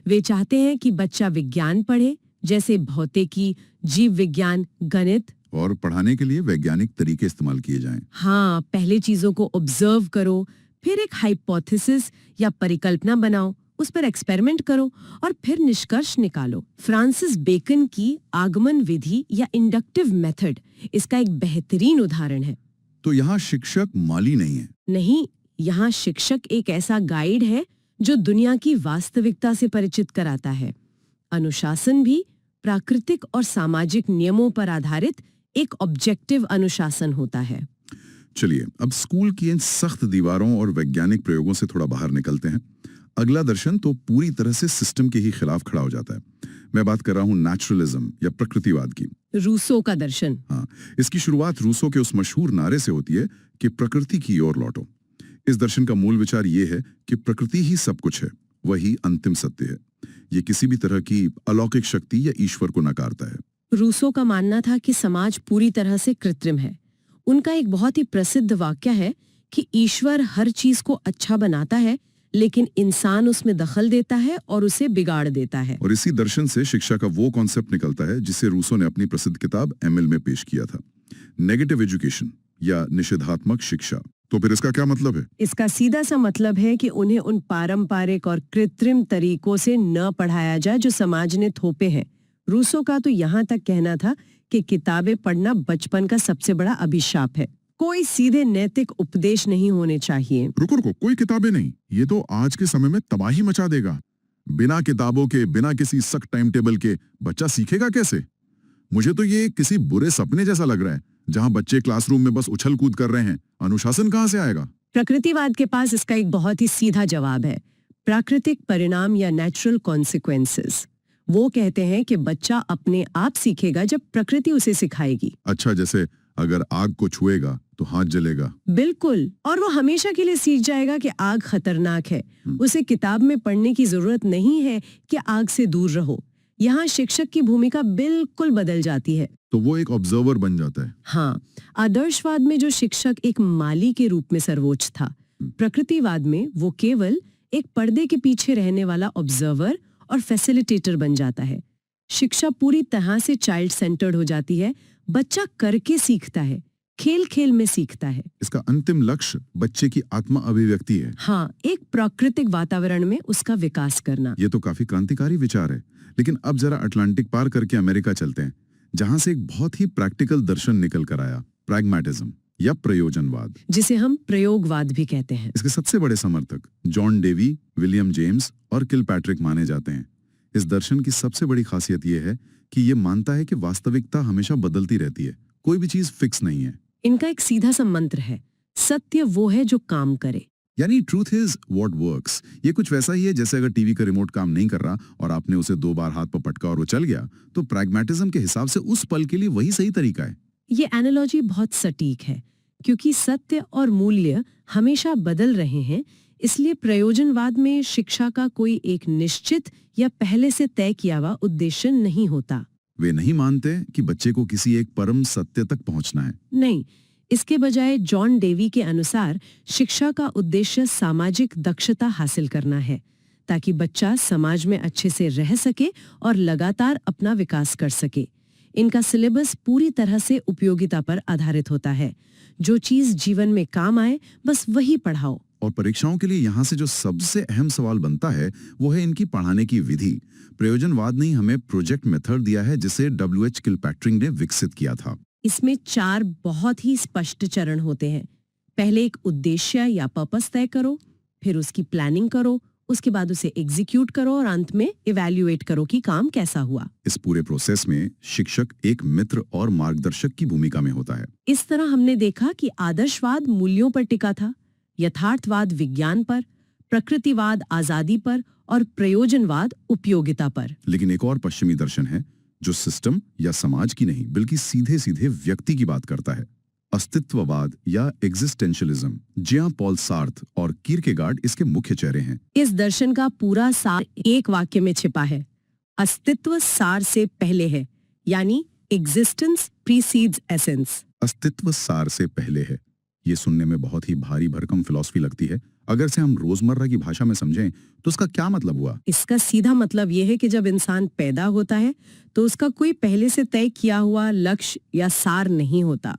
S3: वे चाहते हैं कि बच्चा विज्ञान पढ़े, जैसे भौतिकी, जीव विज्ञान, गणित,
S2: और पढ़ाने के लिए वैज्ञानिक तरीके इस्तेमाल किए जाएं।
S3: हाँ, पहले चीजों को ऑब्जर्व करो, फिर एक हाइपोथेसिस या परिकल्पना बनाओ, उस पर एक्सपेरिमेंट करो और फिर निष्कर्ष निकालो। फ्रांसिस बेकन की आगमन विधि या इंडक्टिव मेथड इसका एक बेहतरीन उदाहरण है।
S2: तो यहाँ शिक्षक माली नहीं है।
S3: नहीं, यहाँ शिक्षक एक ऐसा गाइड है जो दुनिया की वास्तविकता से परिचित कराता है। अनुशासन भी प्राकृतिक और सामाजिक नियमों पर आधारित एक ऑब्जेक्टिव अनुशासन होता है।
S2: चलिए अब स्कूल की इन सख्त दीवारों और वैज्ञानिक प्रयोगों से थोड़ा बाहर निकलते हैं। अगला दर्शन तो पूरी तरह से सिस्टम के ही खिलाफ खड़ा हो जाता है। मैं बात कर रहा हूँ नेचुरलिज्म या प्रकृतिवाद की।
S3: रूसो का दर्शन।
S2: हाँ, इसकी शुरुआत रूसो के उस मशहूर नारे से होती है कि प्रकृति की ओर लौटो। इस दर्शन का मूल विचार ये है कि प्रकृति ही सब कुछ है, वही अंतिम सत्य है। ये किसी भी तरह की अलौकिक शक्ति या ईश्वर को नकारता है।
S3: रूसो का मानना था कि समाज पूरी तरह से कृत्रिम है। उनका एक बहुत ही प्रसिद्ध वाक्य है कि ईश्वर हर चीज को अच्छा बनाता है, लेकिन इंसान उसमें दखल देता है और उसे बिगाड़ देता है।
S2: और इसी दर्शन से शिक्षा का वो कॉन्सेप्ट निकलता है जिसे रूसो ने अपनी प्रसिद्ध किताब एमिल में पेश किया था, नेगेटिव एजुकेशन या निषेधात्मक शिक्षा। तो फिर इसका क्या मतलब है?
S3: इसका सीधा सा मतलब है कि उन्हें उन पारंपरिक और कृत्रिम तरीकों से न पढ़ाया जाए जो समाज ने थोपे हैं। रूसो का तो यहाँ तक कहना था कि किताबें पढ़ना बचपन का सबसे बड़ा अभिशाप है। कोई सीधे नैतिक उपदेश नहीं होने चाहिए।
S2: रुको, कोई किताबें नहीं, ये तो आज के समय में तबाही मचा देगा। बिना किताबों के, बिना किसी सख्त टाइम टेबल के बच्चा सीखेगा कैसे? मुझे तो ये किसी बुरे सपने जैसा लग रहा है, जहां बच्चे क्लासरूम में बस उछल कूद कर रहे हैं। अनुशासन कहां से आएगा?
S3: प्रकृतिवाद के पास इसका एक बहुत ही सीधा जवाब है, प्राकृतिक परिणाम या नेचुरल कॉन्सिक्वेंसेस। वो कहते हैं कि बच्चा अपने आप सीखेगा जब प्रकृति उसे सिखाएगी।
S2: अच्छा, जैसे अगर आग को छुएगा तो हाथ जलेगा।
S3: बिल्कुल, और वो हमेशा के लिए सीख जाएगा कि आग खतरनाक है। उसे किताब में पढ़ने की जरूरत नहीं है कि आग से दूर रहो। यहाँ शिक्षक की भूमिका बिल्कुल बदल जाती है।
S2: तो वो एक ऑब्जर्वर बन जाता है।
S3: हाँ, आदर्शवाद में जो शिक्षक एक माली के रूप में सर्वोच्च था, प्रकृतिवाद में वो केवल एक पर्दे के पीछे रहने वाला ऑब्जर्वर और फैसिलिटेटर बन जाता है। शिक्षा पूरी तरह से चाइल्ड सेंटर्ड हो जाती है। बच्चा करके सीखता है, खेल खेल में सीखता है।
S2: इसका अंतिम लक्ष्य बच्चे की आत्मा अभिव्यक्ति है।
S3: हाँ, एक प्राकृतिक वातावरण में उसका विकास करना।
S2: ये तो काफी क्रांतिकारी विचार है। लेकिन अब जरा अटलांटिक पार करके अमेरिका चलते हैं, जहां से एक बहुत ही प्रैक्टिकल दर्शन निकल कर आया, प्रैग्मैटिज्म या प्रयोजनवाद,
S3: जिसे हम प्रयोगवाद भी कहते हैं।
S2: इसके सबसे बड़े समर्थक जॉन डेवी, विलियम जेम्स और किलपैट्रिक माने जाते हैं। इस दर्शन की सबसे बड़ी खासियत यह है कि ये मानता है कि वास्तविकता हमेशा बदलती रहती है, कोई भी चीज फिक्स नहीं है।
S3: इनका एक सीधा सा मंत्र है, सत्य वो है जो काम करे।
S2: यानी ट्रूथ इज व्हाट वर्क्स। ये कुछ वैसा ही है जैसे अगर टीवी का रिमोट काम नहीं कर रहा और आपने उसे 2 बार हाथ पर पटका और वो चल गया, तो प्रैग्मैटिज्म के हिसाब से उस पल के लिए वही सही तरीका है।
S3: ये एनालॉजी बहुत सटीक है, क्योंकि सत्य और मूल्य हमेशा बदल रहे हैं, इसलिए प्रयोजनवाद में शिक्षा का कोई एक निश्चित या पहले से तय किया हुआ उद्देश्य नहीं होता।
S2: वे नहीं मानते कि बच्चे को किसी एक परम सत्य तक पहुंचना है।
S3: नहीं, इसके बजाय जॉन डेवी के अनुसार शिक्षा का उद्देश्य सामाजिक दक्षता हासिल करना है, ताकि बच्चा समाज में अच्छे से रह सके और लगातार अपना विकास कर सके। इनका सिलेबस पूरी तरह से उपयोगिता पर आधारित होता है। जो चीज जीवन में काम आए बस वही पढ़ाओ।
S2: और परीक्षाओं के लिए यहाँ से जो सबसे अहम सवाल बनता है वो है इनकी पढ़ाने की विधि। प्रयोजनवाद ने हमें प्रोजेक्ट मेथड दिया है जिसे W.H. किलपैट्रिक ने विकसित किया था।
S3: इसमें 4 बहुत ही स्पष्ट चरण होते हैं। पहले एक उद्देश्य या पर्पस तय करो, फिर उसकी प्लानिंग करो, उसके बाद उसे एग्जीक्यूट करो और अंत में इवैल्यूएट करो कि काम कैसा हुआ।
S2: इस पूरे प्रोसेस में शिक्षक एक मित्र और मार्गदर्शक की भूमिका में होता है।
S3: इस तरह हमने देखा कि आदर्शवाद मूल्यों पर टिका था, यथार्थवाद विज्ञान पर, प्रकृतिवाद आजादी पर और प्रयोजनवाद उपयोगिता पर।
S2: लेकिन एक और पश्चिमी दर्शन है जो सिस्टम या समाज की नहीं बल्कि सीधे सीधे व्यक्ति की बात करता है। अस्तित्ववाद या एग्जिस्टेंशलिज्म। जियां पॉल सार्थ और कीरकेगार्ड इसके मुख्य चेहरे हैं।
S3: इस दर्शन का पूरा सार एक वाक्य में छिपा है। अस्तित्व सार से पहले है, यानी एग्जिस्टेंस प्रीसीड्स एसेंस।
S2: अस्तित्व सार से पहले है। ये सुनने में बहुत ही भारी भरकम फिलॉसफी लगती है। अगर से हम रोजमर्रा की भाषा में समझें तो उसका क्या मतलब हुआ?
S3: इसका सीधा मतलब यह है कि जब इंसान पैदा होता है तो उसका कोई पहले से तय किया हुआ लक्ष्य या सार नहीं होता।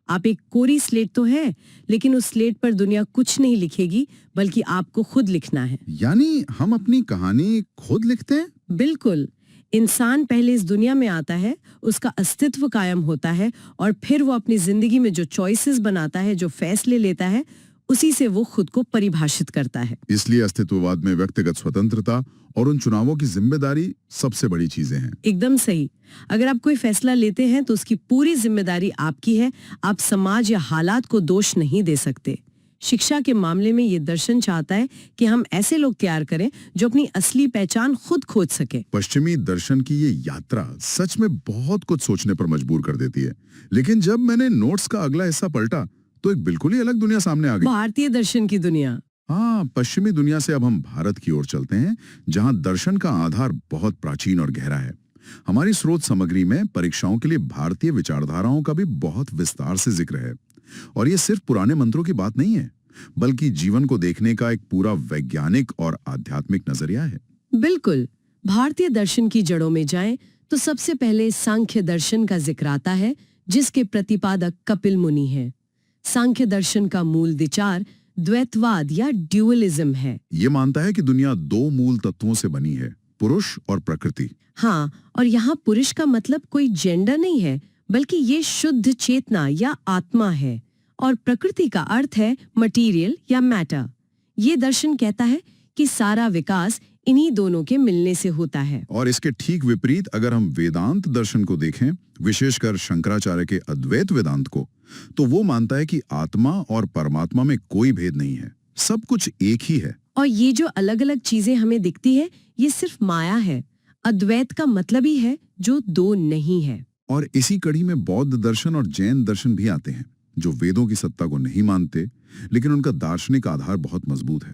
S3: आप एक कोरी स्लेट तो है, लेकिन उस स्लेट पर दुनिया कुछ नहीं लिखेगी, बल्कि आपको खुद लिखना है।
S2: यानी हम अपनी कहानी खुद लिखते हैं?
S3: बिल्कुल। इंसान पहले इस दुनिया में आता है, उसका अस्तित्व कायम होता है और फिर वो अपनी जिंदगी में जो चॉइसेस बनाता है, जो फैसले लेता है, उसी से वो खुद को परिभाषित करता है।
S2: इसलिए अस्तित्ववाद में व्यक्तिगत स्वतंत्रता और उन चुनावों की जिम्मेदारी सबसे बड़ी चीजें हैं।
S3: एकदम सही। अगर आप कोई फैसला लेते हैं तो उसकी पूरी जिम्मेदारी आपकी है। आप समाज या हालात को दोष नहीं दे सकते। शिक्षा के मामले में ये दर्शन चाहता है कि हम ऐसे लोग तैयार करें जो अपनी असली पहचान खुद खोज सके।
S2: पश्चिमी दर्शन की ये यात्रा सच में बहुत कुछ सोचने पर मजबूर कर देती है। लेकिन जब मैंने नोट्स का अगला हिस्सा पलटा तो एक बिल्कुल ही अलग दुनिया सामने आ गई।
S3: भारतीय दर्शन की दुनिया।
S2: हाँ, पश्चिमी दुनिया से अब हम भारत की ओर चलते हैं, जहां दर्शन का आधार बहुत प्राचीन और गहरा है। हमारी स्रोत सामग्री में परीक्षाओं के लिए भारतीय विचारधाराओं का भी बहुत विस्तार से जिक्र है। और ये सिर्फ पुराने मंत्रों की बात नहीं है, बल्कि जीवन को देखने का एक पूरा वैज्ञानिक और आध्यात्मिक नजरिया है।
S3: बिल्कुल। भारतीय दर्शन की जड़ों में जाएं तो सबसे पहले सांख्य दर्शन का जिक्र आता है, जिसके प्रतिपादक कपिल मुनि हैं। सांख्य दर्शन का मूल विचार द्वैतवाद या ड्यूअलिज्म है।
S2: ये मानता है कि दुनिया 2 मूल तत्वों से बनी है, पुरुष और प्रकृति।
S3: हाँ, और यहाँ पुरुष का मतलब कोई जेंडर नहीं है, बल्कि ये शुद्ध चेतना या आत्मा है, और प्रकृति का अर्थ है मटीरियल या मैटर। ये दर्शन कहता है कि सारा विकास इन्हीं दोनों के मिलने से होता है।
S2: और इसके ठीक विपरीत अगर हम वेदांत दर्शन को देखें, विशेषकर शंकराचार्य के अद्वैत वेदांत को, तो वो मानता है कि आत्मा और परमात्मा में कोई भेद नहीं है, सब कुछ एक ही है।
S3: और ये जो अलग अलग चीजें हमें दिखती है, ये सिर्फ माया है। अद्वैत का मतलब ही है जो 2 नहीं है।
S2: और इसी कड़ी में बौद्ध दर्शन और जैन दर्शन भी आते हैं, जो वेदों की सत्ता को नहीं मानते, लेकिन उनका दार्शनिक आधार बहुत मजबूत है।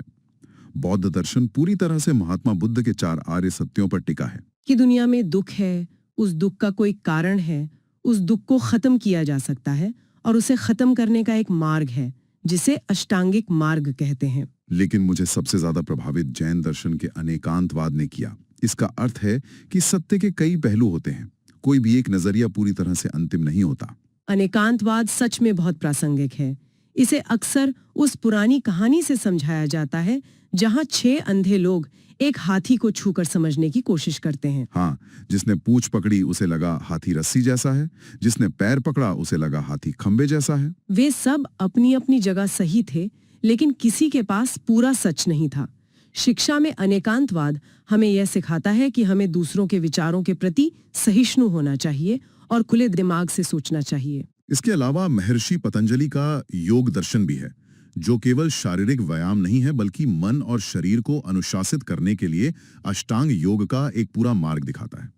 S2: बौद्ध दर्शन पूरी तरह से महात्मा बुद्ध के 4 आर्य सत्यों पर टिका है
S3: कि दुनिया में दुख है, उस दुख का कोई कारण है, उस दुख को खत्म किया जा सकता है और उसे खत्म करने का एक मार्ग है, जिसे अष्टांगिक मार्ग कहते हैं।
S2: लेकिन मुझे सबसे ज्यादा प्रभावित जैन दर्शन के अनेकांतवाद ने किया। इसका अर्थ है कि सत्य के कई पहलू होते हैं, कोई भी एक नजरिया पूरी तरह से अंतिम नहीं होता।
S3: अनेकांतवाद सच में बहुत प्रासंगिक है। इसे अक्सर उस पुरानी कहानी से समझाया जाता है जहां 6 अंधे लोग एक हाथी को छूकर समझने की कोशिश करते हैं।
S2: हाँ, जिसने पूंछ पकड़ी उसे लगा हाथी रस्सी जैसा है, जिसने पैर पकड़ा उसे लगा हाथी खंबे जैसा है।
S3: वे सब अपनी अपनी जगह सही थे, लेकिन किसी के पास पूरा सच नहीं था। शिक्षा में अनेकांतवाद हमें यह सिखाता है कि हमें दूसरों के विचारों के प्रति सहिष्णु होना चाहिए और खुले दिमाग से सोचना चाहिए।
S2: इसके अलावा महर्षि पतंजलि का योग दर्शन भी है, जो केवल शारीरिक व्यायाम नहीं है, बल्कि मन और शरीर को अनुशासित करने के लिए अष्टांग योग का एक पूरा मार्ग दिखाता है।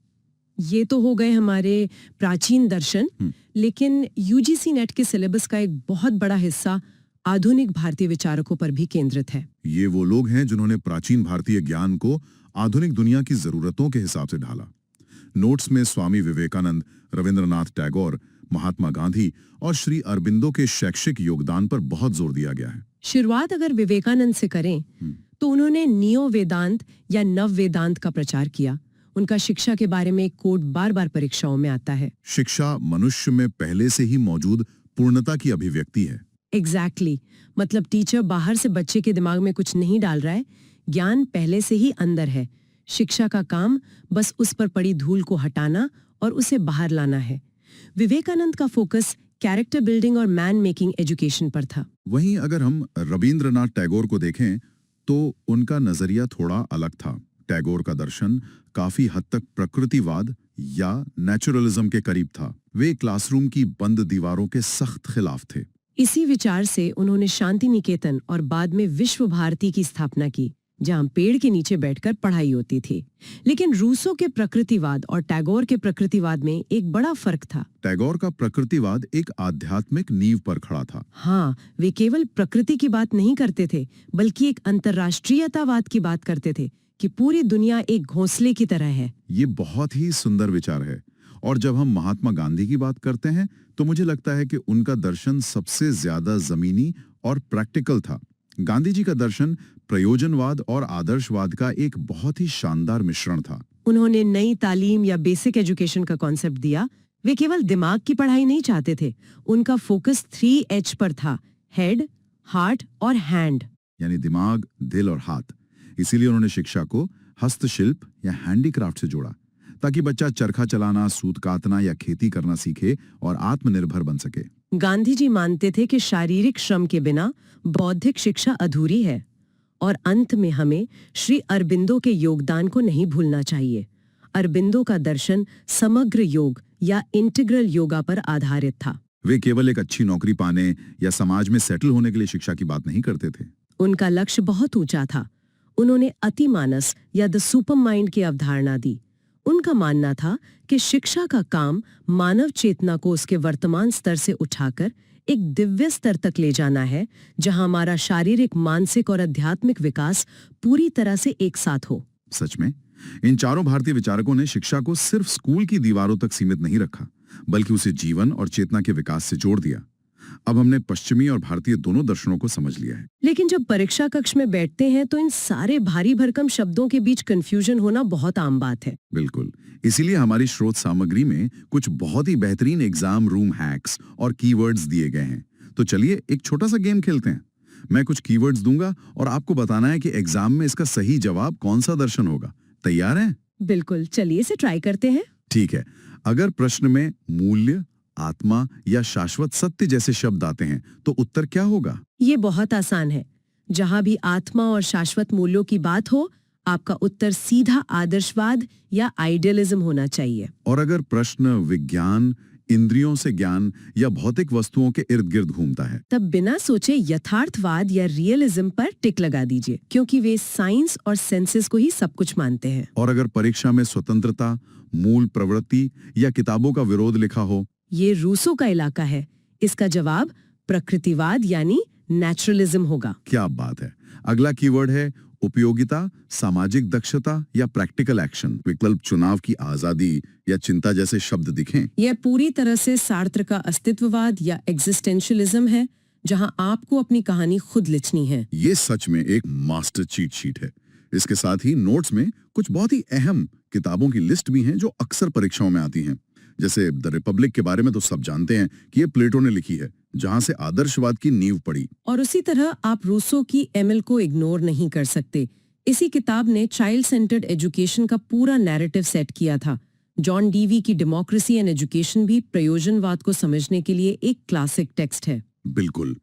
S3: ये तो हो गए हमारे प्राचीन दर्शन, लेकिन यूजीसी नेट के सिलेबस का एक बहुत बड़ा हिस्सा आधुनिक भारतीय विचारकों पर भी केंद्रित है।
S2: ये वो लोग हैं जिन्होंने प्राचीन भारतीय ज्ञान को आधुनिक दुनिया की जरूरतों के हिसाब से ढाला। नोट्स में स्वामी विवेकानंद, रविंद्रनाथ टैगोर, महात्मा गांधी और श्री अरबिंदो के शैक्षिक योगदान पर बहुत जोर दिया गया है।
S3: शुरुआत अगर विवेकानंद से करें तो उन्होंने नियो वेदांत या नव वेदांत का प्रचार किया। उनका शिक्षा के बारे में एक कोट बार बार परीक्षाओं में आता है।
S2: शिक्षा मनुष्य में पहले से ही मौजूद पूर्णता की अभिव्यक्ति है।
S3: एग्जैक्टली मतलब टीचर बाहर से बच्चे के दिमाग में कुछ नहीं डाल रहा है, ज्ञान पहले से ही अंदर है। शिक्षा का काम बस उस पर पड़ी धूल को हटाना और उसे बाहर लाना है। विवेकानंद का फोकस कैरेक्टर बिल्डिंग और मैन मेकिंग एजुकेशन पर था।
S2: वहीं अगर हम रविंद्रनाथ टैगोर को देखें तो उनका नजरिया थोड़ा अलग था। टैगोर का दर्शन काफी हद तक प्रकृतिवाद या नेचुरलिज्म के करीब था। वे क्लासरूम की बंद दीवारों के सख्त खिलाफ थे।
S3: इसी विचार से उन्होंने शांति निकेतन और बाद में विश्व भारती की स्थापना की, जहां पेड़ के नीचे बैठकर पढ़ाई होती थी। लेकिन रूसो के प्रकृतिवाद और टैगोर के प्रकृतिवाद में एक बड़ा फर्क था।
S2: टैगोर का प्रकृतिवाद एक आध्यात्मिक नींव पर खड़ा था।
S3: हाँ, वे केवल प्रकृति की बात नहीं करते थे, बल्कि एक अंतर्राष्ट्रीयतावाद की बात करते थे कि पूरी दुनिया एक घोंसले की तरह है।
S2: ये बहुत ही सुंदर विचार है। और जब हम महात्मा गांधी की बात करते हैं तो मुझे लगता है कि उनका दर्शन सबसे ज्यादा जमीनी और प्रैक्टिकल था। गांधी जी का दर्शन प्रयोजनवाद और आदर्शवाद का एक बहुत ही शानदार मिश्रण था।
S3: उन्होंने नई तालीम या बेसिक एजुकेशन का कॉन्सेप्ट दिया। वे केवल दिमाग की पढ़ाई नहीं चाहते थे, उनका फोकस 3H पर था, हेड, हार्ट और हैंड।
S2: यानी दिमाग, दिल और हाथ। इसीलिए उन्होंने शिक्षा को हस्तशिल्प या हैंडीक्राफ्ट से जोड़ा, ताकि बच्चा चरखा चलाना, सूत काटना या खेती करना सीखे और आत्मनिर्भर बन सके।
S3: गांधी जी मानते थे कि शारीरिक श्रम के बिना बौद्धिक शिक्षा अधूरी है। और अंत में हमें श्री अरबिंदो के योगदान को नहीं भूलना चाहिए। अरबिंदो का दर्शन समग्र योग या इंटीग्रल योगा पर आधारित था।
S2: वे केवल एक अच्छी नौकरी पाने या समाज में सेटल होने के लिए शिक्षा की बात नहीं करते थे।
S3: उनका लक्ष्य बहुत ऊंचा था। उन्होंने अतिमानस या द सुपर माइंड की अवधारणा दी। उनका मानना था कि शिक्षा का काम मानव चेतना को उसके वर्तमान स्तर से उठाकर एक दिव्य स्तर तक ले जाना है, जहां हमारा शारीरिक, मानसिक और आध्यात्मिक विकास पूरी तरह से एक साथ हो।
S2: सच में इन चारों भारतीय विचारकों ने शिक्षा को सिर्फ स्कूल की दीवारों तक सीमित नहीं रखा, बल्कि उसे जीवन और चेतना के विकास से जोड़ दिया। अब हमने पश्चिमी और भारतीय दोनों दर्शनों को समझ लिया है।
S3: लेकिन जब परीक्षा कक्ष में बैठते हैं तो इन सारे भारी भरकम शब्दों के बीच कंफ्यूजन होना बहुत आम बात है।
S2: बिल्कुल, इसीलिए हमारी स्रोत सामग्री में कुछ बहुत ही बेहतरीन एग्जाम रूम हैक्स और कीवर्ड्स दिए गए हैं। तो चलिए एक छोटा सा गेम खेलते हैं। मैं कुछ कीवर्ड्स दूंगा और आपको बताना है कि एग्जाम में इसका सही जवाब कौन सा दर्शन होगा। तैयार हैं?
S3: बिल्कुल, चलिए इसे ट्राई करते हैं।
S2: ठीक है। अगर प्रश्न में मूल्य, आत्मा या शाश्वत सत्य जैसे शब्द आते हैं तो उत्तर क्या होगा?
S3: ये बहुत आसान है। जहां भी आत्मा और शाश्वत मूल्यों की बात हो, आपका उत्तर सीधा आदर्शवाद या आइडियलिज्म होना चाहिए।
S2: और अगर प्रश्न विज्ञान, इंद्रियों से ज्ञान या भौतिक वस्तुओं के इर्द गिर्द घूमता है,
S3: तब बिना सोचे यथार्थवाद या रियलिज्म पर टिक लगा दीजिए, क्योंकि वे साइंस और सेंसेस को ही सब कुछ मानते हैं।
S2: और अगर परीक्षा में स्वतंत्रता, मूल प्रवृत्ति या किताबों का विरोध लिखा हो,
S3: ये रूसो का इलाका है। इसका जवाब प्रकृतिवाद यानी नेचुरलिज्म होगा।
S2: क्या बात है। अगला कीवर्ड है उपयोगिता, सामाजिक दक्षता या प्रैक्टिकल एक्शन। विकल्प चुनाव की आजादी या चिंता जैसे शब्द दिखें।
S3: यह पूरी तरह से सार्त्र का अस्तित्ववाद या एग्जिस्टेंशियलिज्म है, जहां आपको अपनी कहानी खुद लिखनी है।
S2: ये सच में एक मास्टर चीट शीट है। इसके साथ ही नोट्स में कुछ बहुत ही अहम किताबों की लिस्ट भी हैं जो अक्सर परीक्षाओं में आती हैं। जैसे द रिपब्लिक के बारे में तो सब जानते हैं कि ये प्लेटो ने लिखी है, जहां से आदर्शवाद की नींव पड़ी।
S3: और उसी तरह आप रूसो की एमिल को इग्नोर नहीं कर सकते। इसी किताब ने चाइल्ड सेंटर्ड एजुकेशन का पूरा नैरेटिव सेट किया था। जॉन डीवी की डेमोक्रेसी एंड एजुकेशन भी प्रयोजनवाद को समझने के लिए एक क्लासिक टेक्स्ट है।
S2: बिल्कुल।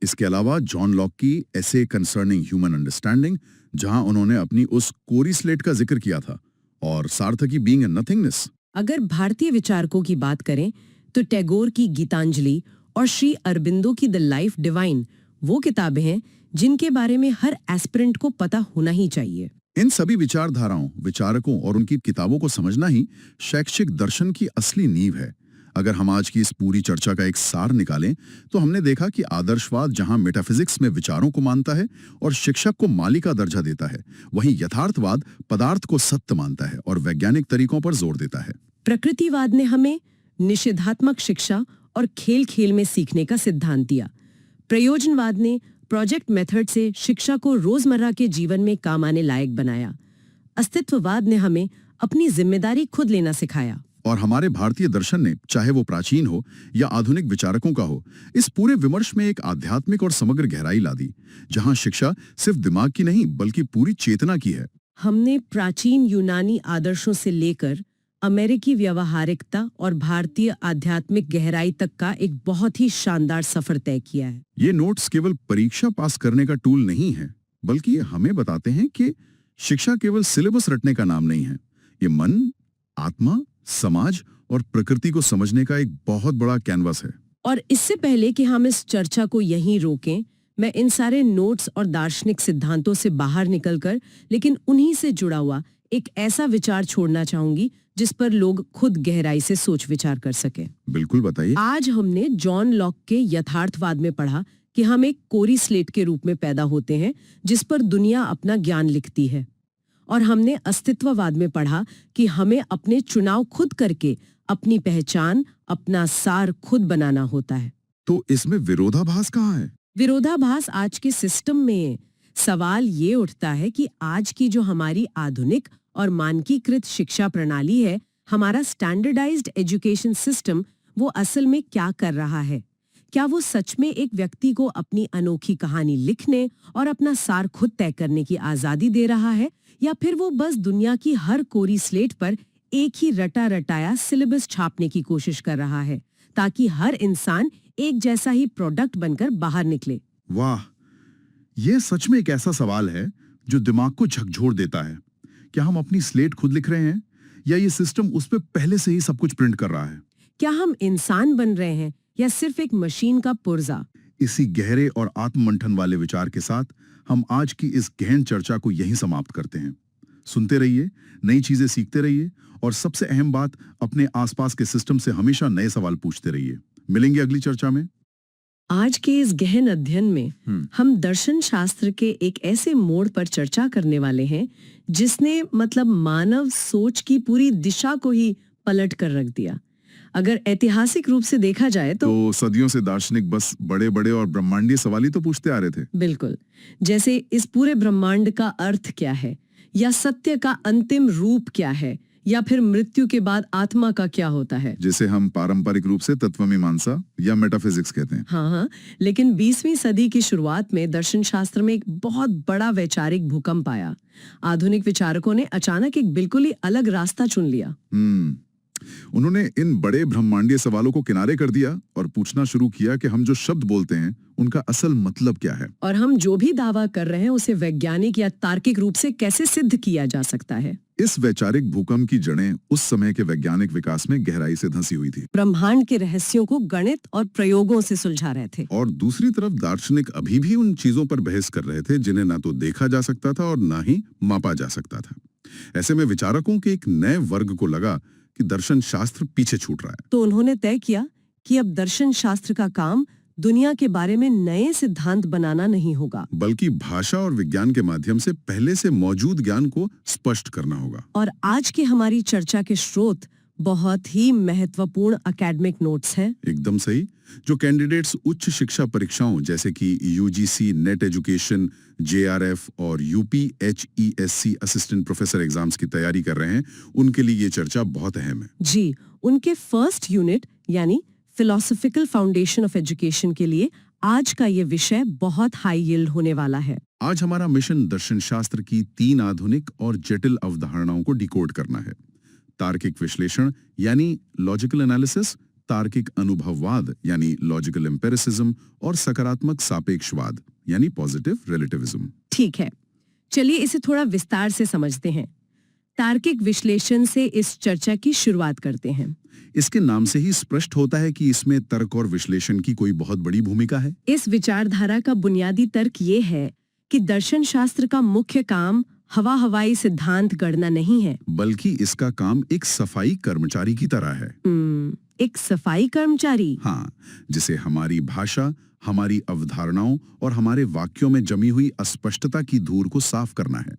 S2: इसके अलावा जॉन लॉक की एसे कंसर्निंग ह्यूमन अंडरस्टैंडिंग, जहां उन्होंने अपनी उस कोरी स्लेट का जिक्र किया था, और सार्थकी बीइंग ए नथिंगनेस।
S3: अगर भारतीय विचारकों की बात करें तो टैगोर की गीतांजलि और श्री अरबिंदो की द लाइफ डिवाइन वो किताबें हैं जिनके बारे में हर एस्पिरेंट को पता होना ही चाहिए।
S2: इन सभी विचारधाराओं, विचारकों और उनकी किताबों को समझना ही शैक्षिक दर्शन की असली नींव है। अगर हम आज की इस पूरी चर्चा का एक सार निकालें तो हमने देखा कि आदर्शवाद जहां मेटाफिजिक्स में विचारों को मानता है और शिक्षक को माली का दर्जा देता है, वहीं यथार्थवाद पदार्थ को सत्य मानता है और वैज्ञानिक तरीकों पर जोर देता है।
S3: प्रकृतिवाद ने हमें निषेधात्मक शिक्षा और खेल खेल में सीखने का सिद्धांत दिया। प्रयोजनवाद ने प्रोजेक्ट मेथड से शिक्षा को रोजमर्रा के जीवन में काम आने लायक बनाया। अस्तित्ववाद ने हमें अपनी जिम्मेदारी खुद लेना सिखाया।
S2: और हमारे भारतीय दर्शन ने, चाहे वो प्राचीन हो या आधुनिक विचारकों का हो, इस पूरे विमर्श में एक आध्यात्मिक और समग्र गहराई ला दी, जहां शिक्षा सिर्फ दिमाग की नहीं बल्कि पूरी चेतना की है।
S3: हमने प्राचीन यूनानी आदर्शों से लेकर अमेरिकी व्यवहारिकता और भारतीय आध्यात्मिक गहराई तक का एक बहुत ही शानदार सफर तय किया है।
S2: ये नोट्स केवल परीक्षा पास करने का टूल नहीं है, बल्कि ये हमें बताते हैं कि शिक्षा केवल सिलेबस रटने का नाम नहीं है। ये मन, आत्मा, समाज और प्रकृति को समझने का एक बहुत बड़ा कैनवास है।
S3: और इससे पहले कि हम इस चर्चा को यहीं रोकें, मैं इन सारे नोट्स और दार्शनिक सिद्धांतों से बाहर निकलकर लेकिन उन्हीं से जुड़ा हुआ एक ऐसा विचार छोड़ना चाहूंगी जिस पर लोग खुद गहराई से सोच विचार कर सके।
S2: बिल्कुल, बताइए।
S3: आज हमने जॉन लॉक के यथार्थवाद में पढ़ा कि हम एक कोरी स्लेट के रूप में पैदा होते हैं जिस पर दुनिया अपना ज्ञान लिखती है, और हमने अस्तित्ववाद में पढ़ा कि हमें अपने चुनाव खुद करके अपनी पहचान, अपना सार खुद बनाना होता है।
S2: तो इसमें विरोधाभास कहाँ है?
S3: विरोधाभास आज के सिस्टम में सवाल ये उठता है कि आज की जो हमारी आधुनिक और मानकीकृत शिक्षा प्रणाली है, हमारा स्टैंडर्डाइज्ड एजुकेशन सिस्टम, वो असल में क्या कर रहा है? क्या वो सच में एक व्यक्ति को अपनी अनोखी कहानी लिखने और अपना सार खुद तय करने की आजादी दे रहा है, या फिर वो बस दुनिया की हर कोरी स्लेट पर एक ही रटा रटाया सिलेबस छापने की कोशिश कर रहा है ताकि हर इंसान एक जैसा ही प्रोडक्ट बनकर बाहर निकले?
S2: वाह, यह सच में एक ऐसा सवाल है जो दिमाग को झकझोर देता है। क्या हम अपनी स्लेट खुद लिख रहे हैं या ये सिस्टम उस पे पहले से ही सब कुछ प्रिंट कर रहा है?
S3: क्या हम इंसान बन रहे हैं या सिर्फ एक मशीन का पुर्जा?
S2: इसी गहरे और आत्ममंथन वाले विचार के साथ हम आज की इस गहन चर्चा को यहीं समाप्त करते हैं। सुनते रहिए, नई चीजें सीखते रहिए और सबसे अहम बात, अपने आसपास के सिस्टम से हमेशा नए सवाल पूछते रहिए। मिलेंगे अगली चर्चा में।
S3: आज के इस गहन अध्ययन में हम दर्शन शास्त्र के एक ऐसे मोड़ पर चर्चा करने वाले हैं जिसने मानव सोच की पूरी दिशा को ही पलट कर रख दिया। अगर ऐतिहासिक रूप से देखा जाए तो
S2: सदियों से दार्शनिक बस बड़े बड़े और ब्रह्मांडीय सवाल ही तो पूछते आ रहे थे।
S3: बिल्कुल, जैसे इस पूरे ब्रह्मांड का अर्थ क्या है, या सत्य का अंतिम रूप क्या है, या फिर मृत्यु के बाद आत्मा का क्या होता है,
S2: जिसे हम पारंपरिक रूप से तत्वमीमांसा या मेटाफिजिक्स कहते हैं।
S3: हाँ, लेकिन 20वीं सदी की शुरुआत में दर्शन शास्त्र में एक बहुत बड़ा वैचारिक भूकंप आया। आधुनिक विचारकों ने अचानक एक बिल्कुल ही अलग रास्ता चुन लिया।
S2: उन्होंने इन बड़े ब्रह्मांडीय सवालों को किनारे कर दिया और पूछना शुरू किया कि हम जो शब्द बोलते हैं उनका असल मतलब क्या है,
S3: और हम जो भी दावा कर रहे हैं उसे वैज्ञानिक या तार्किक रूप से कैसे सिद्ध किया जा सकता है।
S2: इस वैचारिक भूकंप की जड़ें उस समय के वैज्ञानिक विकास में गहराई से धंसी हुई थी।
S3: ब्रह्मांड के रहस्यों को गणित और प्रयोगों से सुलझा रहे थे,
S2: और दूसरी तरफ दार्शनिक अभी भी उन चीजों पर बहस कर रहे थे जिन्हें ना तो देखा जा सकता था और ना ही मापा जा सकता था। ऐसे में विचारकों के एक नए वर्ग को लगा कि दर्शन शास्त्र पीछे छूट रहा है।
S3: तो उन्होंने तय किया कि अब दर्शन शास्त्र का काम दुनिया के बारे में नए सिद्धांत बनाना नहीं होगा,
S2: बल्कि भाषा और विज्ञान के माध्यम से पहले से मौजूद ज्ञान को स्पष्ट करना होगा।
S3: और आज की हमारी चर्चा के स्रोत बहुत ही महत्वपूर्ण एकेडमिक नोट्स हैं।
S2: एकदम सही, जो कैंडिडेट्स उच्च शिक्षा परीक्षाओं जैसे कि यूजीसी नेट एजुकेशन, जेआरएफ और यूपीएचईएससी असिस्टेंट प्रोफेसर एग्जाम्स की तैयारी कर रहे हैं, उनके लिए ये चर्चा बहुत अहम है।
S3: जी, उनके फर्स्ट यूनिट यानी फिलोसॉफिकल फाउंडेशन ऑफ एजुकेशन के लिए आज का ये विषय बहुत हाई यील्ड होने वाला है।
S2: आज हमारा मिशन दर्शन शास्त्र की 3 आधुनिक और जटिल अवधारणाओं को डिकोड करना है। तार्किक विश्लेषण यानी लॉजिकल एनालिसिस, तार्किक अनुभववाद यानी लॉजिकल एम्पिरिसिज्म और सकारात्मक सापेक्षवाद यानी पॉजिटिव रिलेटिविज्म।
S3: ठीक है, चलिए इसे थोड़ा विस्तार से समझते हैं। तार्किक विश्लेषण से इस चर्चा की शुरुआत करते हैं।
S2: इसके नाम से ही स्पष्ट होता है कि इसमें तर्क और विश्लेषण की कोई बहुत बड़ी भूमिका है।
S3: इस विचारधारा का बुनियादी तर्क ये है कि दर्शन शास्त्र का मुख्य काम हवाई सिद्धांत गढ़ना नहीं है,
S2: बल्कि इसका काम एक सफाई कर्मचारी की तरह है।
S3: एक सफाई कर्मचारी।
S2: हाँ, जिसे हमारी भाषा, हमारी अवधारणाओं और हमारे वाक्यों में जमी हुई अस्पष्टता की धूल को साफ करना है।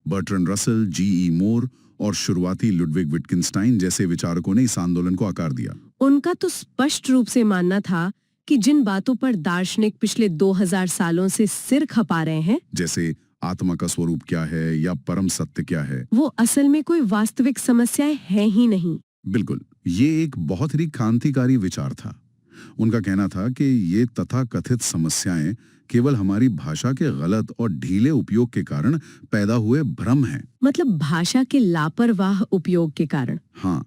S2: Bertrand Russell, जी.ई. मोर और शुरुआती लुडविग विटकिंस्टाइन जैसे विचारकों ने इस आंदोलन को आकार दिया।
S3: उनका तो स्पष्ट रूप से मानना था कि जिन बातों पर दार्शनिक पिछले 2000 सालों से सिर खपा रहे हैं,
S2: जैसे आत्मा का स्वरूप क्या है या परम सत्य क्या है,
S3: वो असल में कोई वास्तविक समस्याएं हैं ही नहीं।
S2: बिल्कुल, ये एक बहुत ही क्रांतिकारी विचार था। उनका कहना था कि ये तथाकथित समस्याएं केवल हमारी भाषा के गलत और ढीले उपयोग के कारण पैदा हुए भ्रम हैं।
S3: मतलब भाषा के लापरवाह उपयोग के कारण।
S2: हाँ,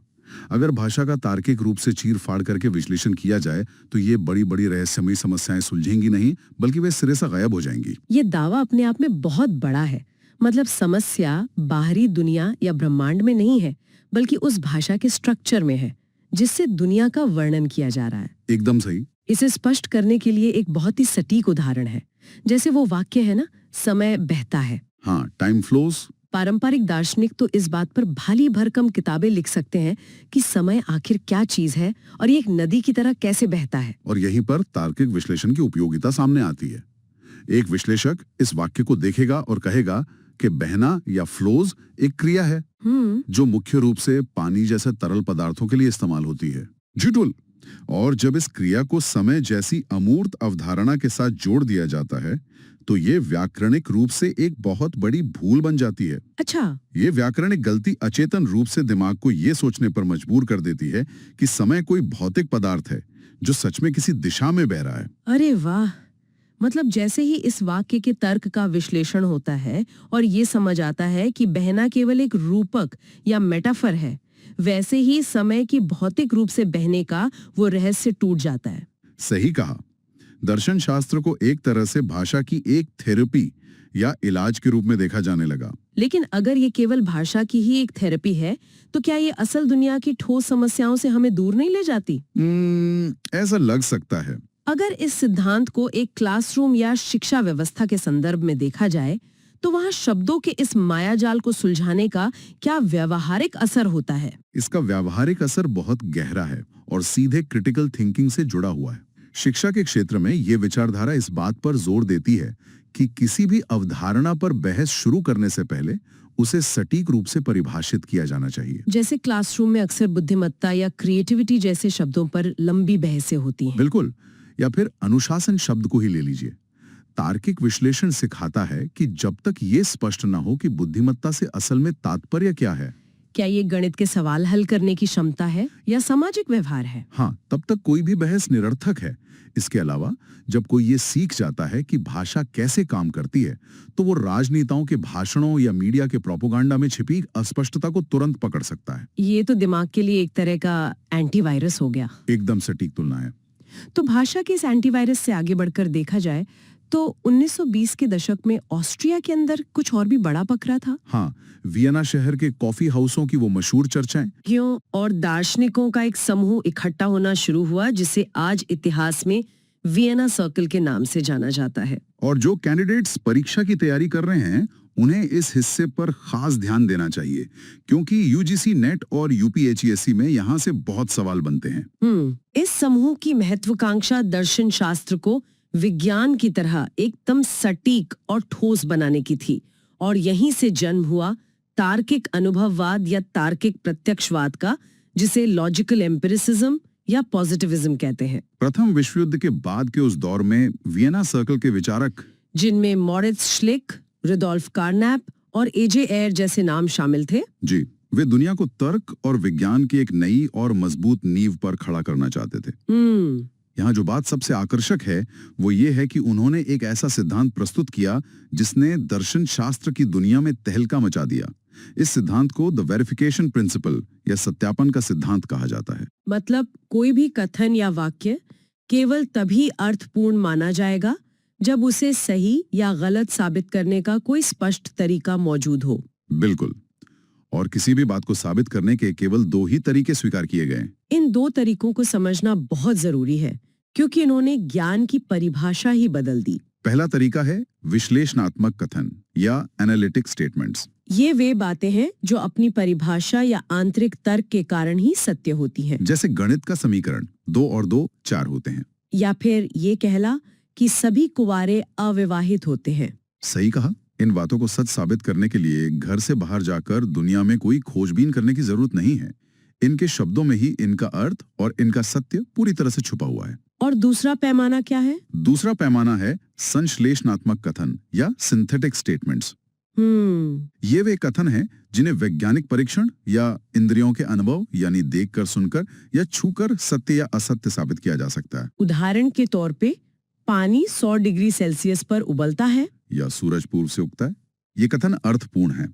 S2: अगर भाषा का तार्किक रूप से चीर फाड़ करके विश्लेषण किया जाए तो ये बड़ी बड़ी रहस्यमयी समस्याएं सुलझेंगी नहीं, बल्कि वे सिरे से गायब हो जाएंगी।
S3: ये दावा अपने आप में बहुत बड़ा है। मतलब समस्या बाहरी दुनिया या ब्रह्मांड में नहीं है, बल्कि उस भाषा के स्ट्रक्चर में है जिससे दुनिया का वर्णन किया जा रहा है।
S2: एकदम सही।
S3: इसे स्पष्ट करने के लिए एक बहुत ही सटीक उदाहरण है, जैसे वो वाक्य है ना, समय बहता है।
S2: हाँ, टाइम फ्लोज।
S3: पारंपरिक दार्शनिक तो इस बात पर भाली भरकम किताबें लिख सकते हैं कि समय आखिर क्या चीज है और ये एक नदी की तरह कैसे बहता है।
S2: और यहीं पर तार्किक विश्लेषण की उपयोगिता सामने आती है। एक विश्लेषक इस वाक्य को देखेगा और कहेगा कि बहना या फ्लोज एक क्रिया है जो मुख्य रूप से पानी जैसे तरल पदार्थों के लिए इस्तेमाल होती है। जुटुल। और जब इस क्रिया को समय जैसी अमूर्त अवधारणा के साथ जोड़ दिया जाता है तो ये व्याकरणिक रूप से एक बहुत बड़ी भूल बन जाती है।
S3: अच्छा,
S2: ये व्याकरणिक गलती अचेतन रूप से दिमाग को ये सोचने पर मजबूर कर देती है कि समय कोई भौतिक पदार्थ है जो सच में किसी दिशा में बह रहा है।
S3: अरे वाह! मतलब जैसे ही इस वाक्य के तर्क का विश्लेषण होता है और ये समझ आता है कि बहना केवल एक रूपक या मेटाफर है, वैसे ही समय की भौतिक रूप से बहने का वो रहस्य टूट जाता है।
S2: सही कहा। दर्शन शास्त्र को एक तरह से भाषा की एक थेरेपी या इलाज के रूप में देखा जाने लगा।
S3: लेकिन अगर ये केवल भाषा की ही एक थेरेपी है, तो क्या ये असल दुनिया की ठोस समस्याओं से हमें दूर नहीं ले जाती?
S2: ऐसा लग सकता है।
S3: अगर इस सिद्धांत को एक क्लासरूम या शिक्षा व्यवस्था के संदर्भ में देखा जाए, तो वहाँ शब्दों के इस मायाजाल को सुलझाने का क्या व्यावहारिक असर होता है?
S2: इसका व्यावहारिक असर बहुत गहरा है और सीधे क्रिटिकल थिंकिंग से जुड़ा हुआ है। शिक्षा के क्षेत्र में ये विचारधारा इस बात पर जोर देती है कि किसी भी अवधारणा पर बहस शुरू करने से पहले उसे सटीक रूप से परिभाषित किया जाना चाहिए।
S3: जैसे क्लासरूम में अक्सर बुद्धिमत्ता या क्रिएटिविटी जैसे शब्दों पर लंबी बहसें होती हैं।
S2: बिल्कुल। या फिर अनुशासन शब्द को ही ले लीजिए। तार्किक विश्लेषण सिखाता है कि जब तक ये स्पष्ट न हो कि बुद्धिमत्ता से असल में तात्पर्य क्या है,
S3: क्या ये गणित के सवाल हल करने की क्षमता है या सामाजिक व्यवहार है,
S2: हाँ, तब तक कोई भी बहस निरर्थक है। इसके अलावा जब कोई ये सीख जाता है कि भाषा कैसे काम करती है, तो वो राजनेताओं के भाषणों या मीडिया के प्रोपोगंडा में छिपी अस्पष्टता को तुरंत पकड़ सकता है।
S3: ये तो दिमाग के लिए एक तरह का एंटीवायरस हो गया।
S2: एकदम सटीक तुलना है।
S3: तो भाषा के इस एंटीवायरस से आगे बढ़कर देखा जाए तो 1920 के दशक में ऑस्ट्रिया के अंदर कुछ और भी बड़ा पकड़ा था।
S2: हाँ, वियना शहर के कॉफी हाउसों की वो मशहूर चर्चाएं।
S3: क्यों? और दार्शनिकों का एक समूह इकट्ठा होना शुरू हुआ जिसे आज इतिहास में वियना सर्कल के नाम से जाना जाता है।
S2: और जो कैंडिडेट्स परीक्षा की तैयारी कर रहे हैं उन्हें इस हिस्से पर खास ध्यान देना चाहिए, क्योंकि यूजीसी नेट और यूपीएचईएससी में यहाँ से बहुत सवाल बनते हैं।
S3: इस समूह की महत्वाकांक्षा दर्शन शास्त्र को विज्ञान की तरह एकदम सटीक और ठोस बनाने की थी, और यहीं से जन्म हुआ तार्किक अनुभववाद या तार्किक प्रत्यक्षवाद का, जिसे लॉजिकल एम्पिरिसिज्म या पॉजिटिविज्म कहते हैं।
S2: प्रथम विश्व युद्ध के बाद के उस दौर में वियना सर्कल के विचारक,
S3: जिनमें मॉरिट्ज श्लिक, रुडोल्फ कार्नैप और एजे एयर जैसे नाम शामिल थे,
S2: जी, वे दुनिया को तर्क और विज्ञान की एक नई और मजबूत नींव पर खड़ा करना चाहते थे। यहाँ जो बात सबसे आकर्षक है वो ये है कि उन्होंने एक ऐसा सिद्धांत प्रस्तुत किया जिसने दर्शन शास्त्र की दुनिया में तहलका मचा दिया। इस सिद्धांत को द वेरिफिकेशन प्रिंसिपल या सत्यापन का सिद्धांत कहा जाता है।
S3: मतलब कोई भी कथन या वाक्य केवल तभी अर्थपूर्ण माना जाएगा जब उसे सही या गलत साबित करने का कोई स्पष्ट तरीका मौजूद हो।
S2: बिल्कुल। और किसी भी बात को साबित करने के केवल दो ही तरीके स्वीकार किए गए।
S3: इन दो तरीकों को समझना बहुत जरूरी है, क्योंकि इन्होंने ज्ञान की परिभाषा ही बदल दी।
S2: पहला तरीका है विश्लेषणात्मक कथन या एनालिटिक स्टेटमेंट्स।
S3: ये वे बातें हैं जो अपनी परिभाषा या आंतरिक तर्क के कारण ही सत्य होती हैं।
S2: जैसे गणित का समीकरण 2 और 2 4 होते हैं।
S3: या फिर ये कहला कि सभी कुंवारे अविवाहित होते हैं।
S2: सही कहा। इन बातों को सच साबित करने के लिए घर से बाहर जाकर दुनिया में कोई खोजबीन करने की जरूरत नहीं है। इनके शब्दों में ही इनका अर्थ और इनका सत्य पूरी तरह से छुपा हुआ है।
S3: और दूसरा पैमाना क्या है?
S2: दूसरा पैमाना है संश्लेषणात्मक कथन या सिंथेटिक स्टेटमेंट्स। ये वे कथन हैं जिन्हें वैज्ञानिक परीक्षण या इंद्रियों के अनुभव यानी देखकर, सुनकर या छूकर सत्य या असत्य साबित किया जा सकता है।
S3: उदाहरण के तौर पे पानी 100 डिग्री सेल्सियस पर उबलता है
S2: या सूरज पूर्व से उगता है। ये कथन अर्थपूर्ण है